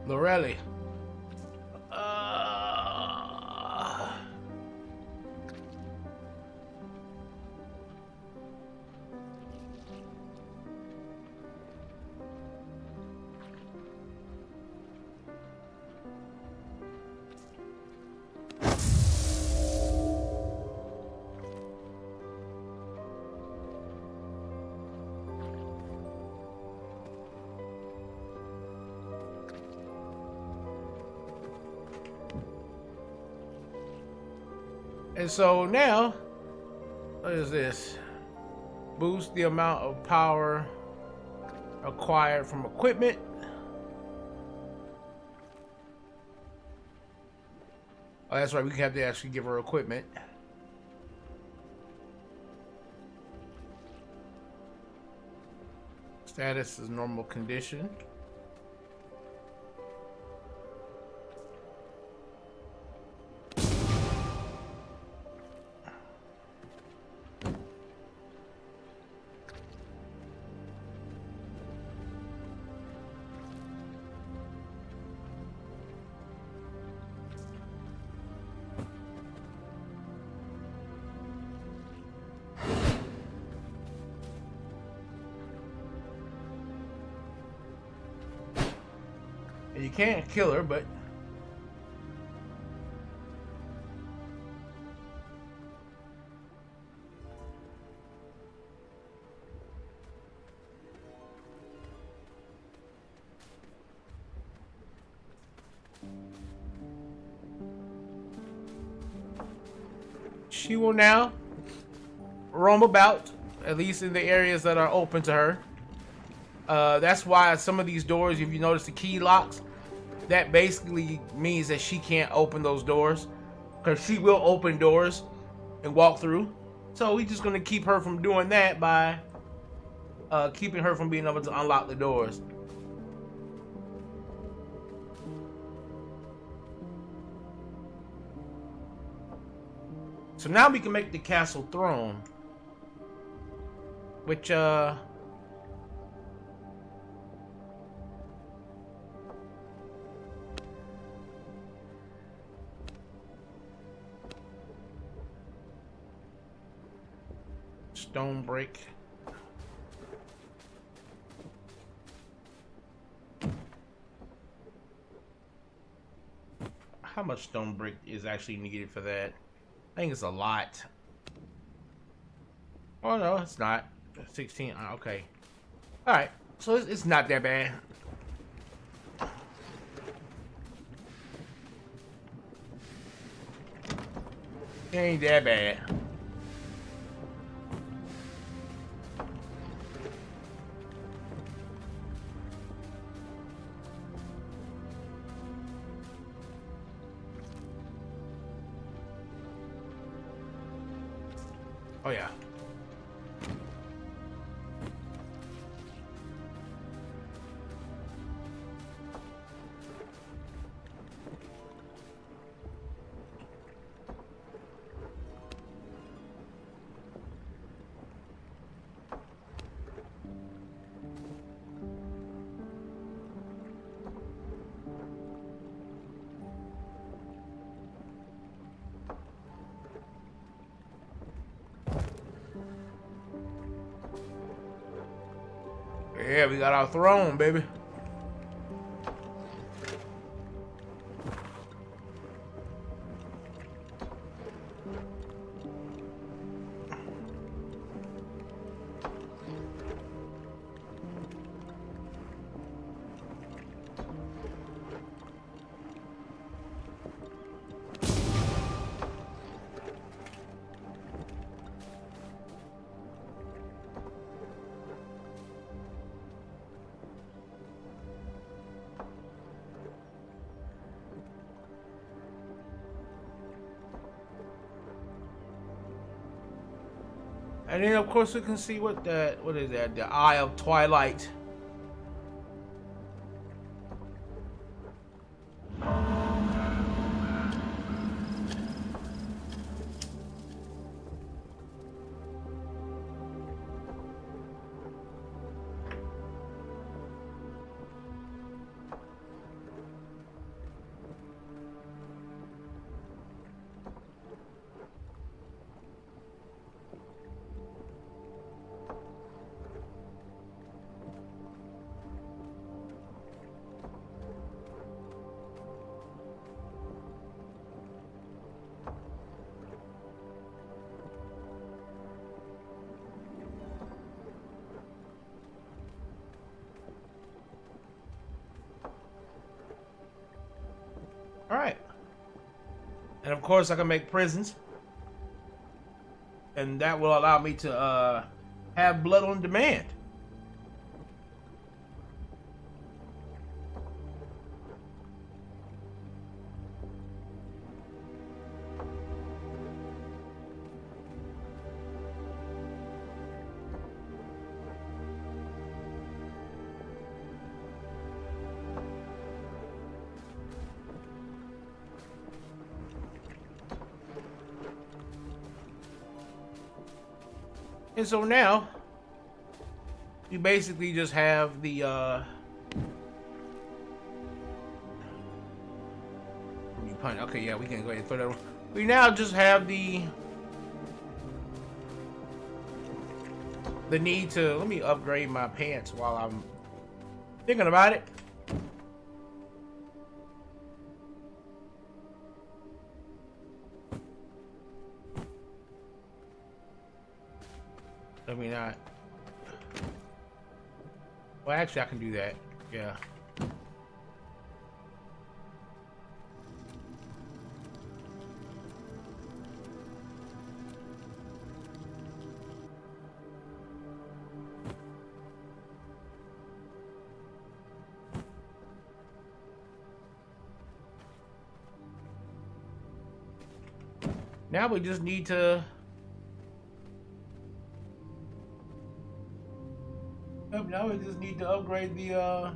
Speaker 5: Amon-Rellik. And so now, what is this? Boost the amount of power acquired from equipment. Oh, that's right. We have to actually give her equipment. Status is normal condition. And you can't kill her, but she will now roam about, at least in the areas that are open to her. That's why some of these doors, if you notice the key locks, that basically means that she can't open those doors, because she will open doors and walk through. So we're just gonna keep her from doing that by keeping her from being able to unlock the doors. So now we can make the castle throne, which stone brick. How much stone brick is actually needed for that? I think it's a lot. Oh no, it's not. 16. Okay. All right. So it's not that bad. It ain't that bad. Oh yeah. Yeah, we got our throne, baby. And then of course we can see what is that? The Eye of Twilight. All right. And of course I can make prisons. and that will allow me to have blood on demand. And so now, you basically just have the, okay, yeah, we can go ahead and throw that on. We now just have the need to, let me upgrade my pants while I'm thinking about it. I mean, well, actually, I can do that. Yeah. Now we just need to upgrade the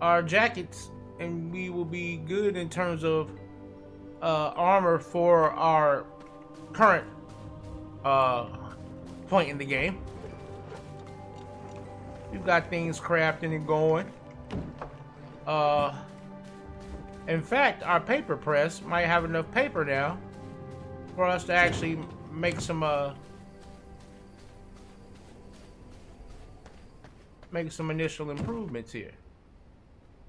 Speaker 5: our jackets, and we will be good in terms of armor for our current point in the game. We've got things crafting and going. In fact, our paper press might have enough paper now for us to actually make some initial improvements here.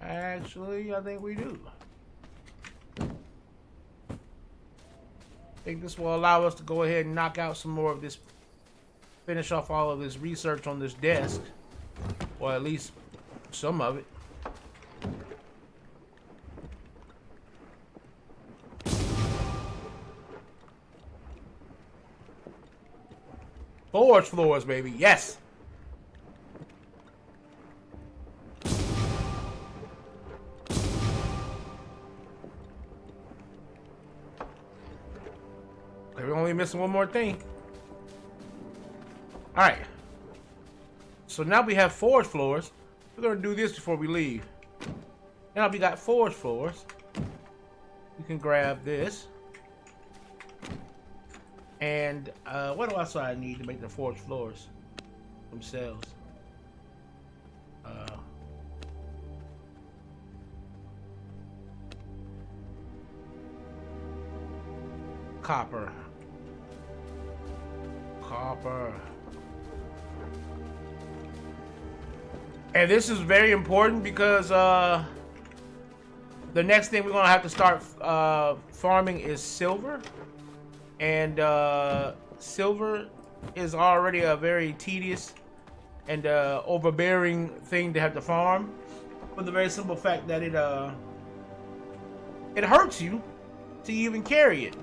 Speaker 5: Actually, I think we do. I think this will allow us to go ahead and knock out some more of this, finish off all of this research on this desk, or at least some of it. Forge floors, baby. Yes. We're only missing one more thing. All right. So now we have forge floors. We're gonna do this before we leave. Now we got forge floors. We can grab this. And what else do I need to make the forge floors themselves? Copper. And this is very important because the next thing we're gonna have to start farming is silver. And silver is already a very tedious and overbearing thing to have to farm, for the very simple fact that it hurts you to even carry it.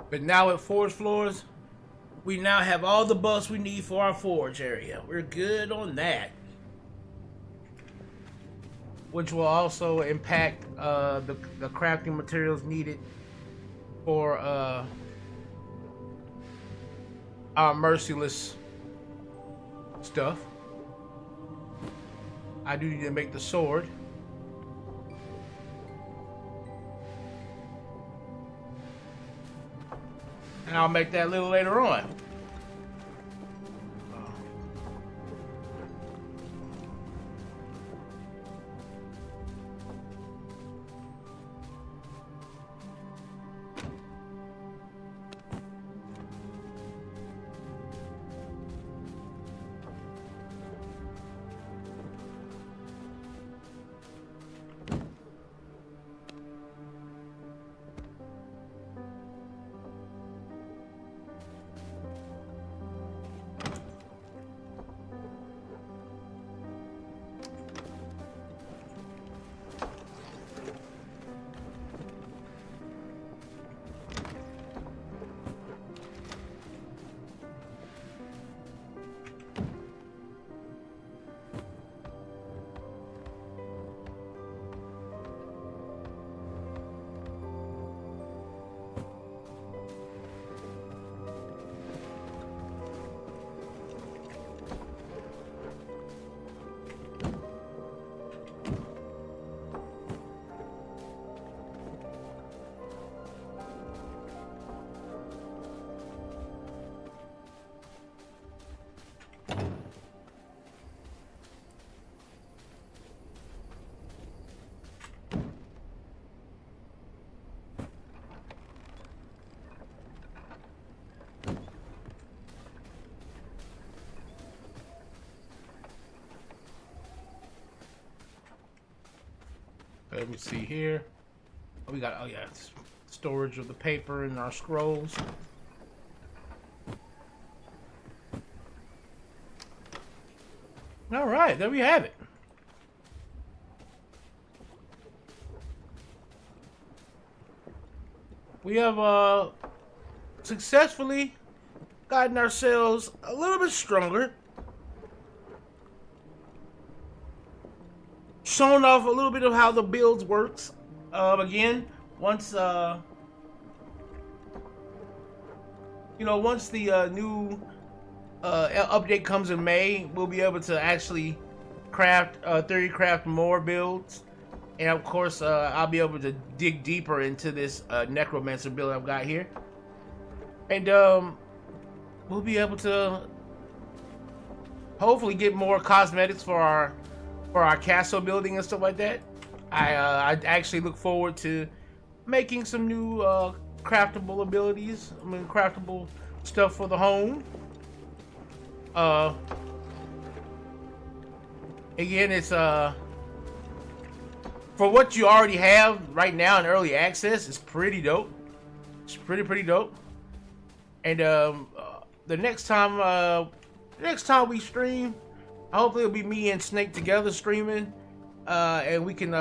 Speaker 5: But now at forge floors, we now have all the buffs we need for our forge area. We're good on that. Which will also impact the crafting materials needed for our merciless stuff. I do need to make the sword. And I'll make that a little later on. let me see here. Oh, we got, oh yeah, storage of the paper and our scrolls. All right, there we have it. We have successfully gotten ourselves a little bit stronger. Shown off a little bit of how the builds works. Again, once once the new update comes in May, we'll be able to actually craft 30 craft more builds, and of course I'll be able to dig deeper into this necromancer build I've got here, and we'll be able to hopefully get more cosmetics for our castle building and stuff like that. I actually look forward to making some new craftable abilities. I mean, craftable stuff for the home. Again, it's for what you already have right now in early access. It's pretty dope. It's pretty dope. And the next time we stream, hopefully it'll be me and Snake together streaming, and we can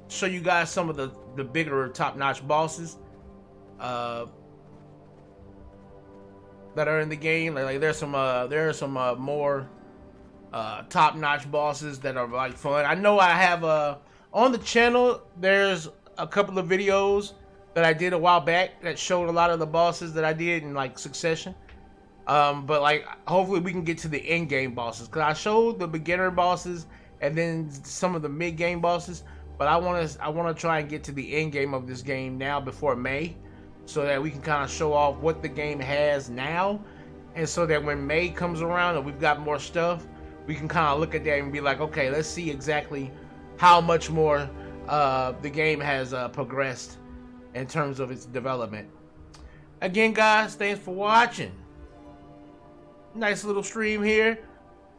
Speaker 5: show you guys some of the bigger top-notch bosses that are in the game. Like there are some more top-notch bosses that are like fun. I know I have on the channel. There's a couple of videos that I did a while back that showed a lot of the bosses that I did in like succession. But like hopefully we can get to the end game bosses, because I showed the beginner bosses and then some of the mid game bosses. But I want to try and get to the end game of this game now before May, so that we can kind of show off what the game has now, and so that when May comes around and we've got more stuff, we can kind of look at that and be like, okay, let's see exactly how much more the game has progressed in terms of its development. Again, guys, thanks for watching. Nice little stream here.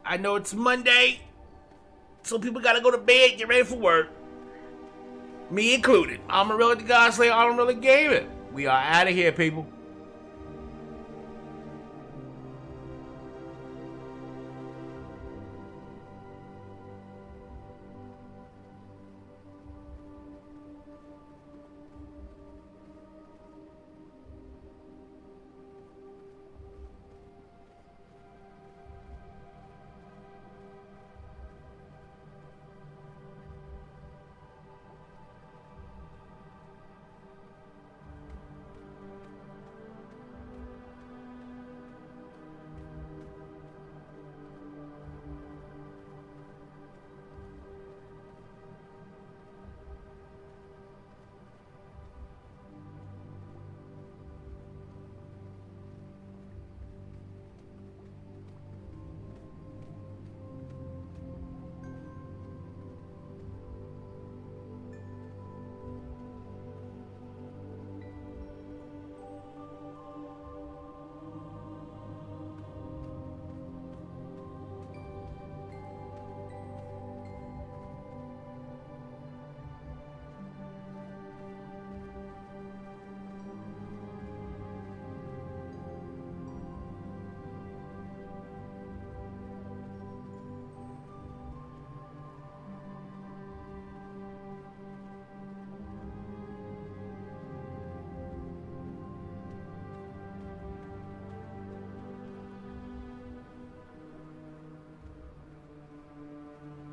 Speaker 5: I know it's Monday, so people gotta go to bed, get ready for work. Me included. Amon-Rellik the God Slayer, Amon-Rellik Gaming. We are out of here, people.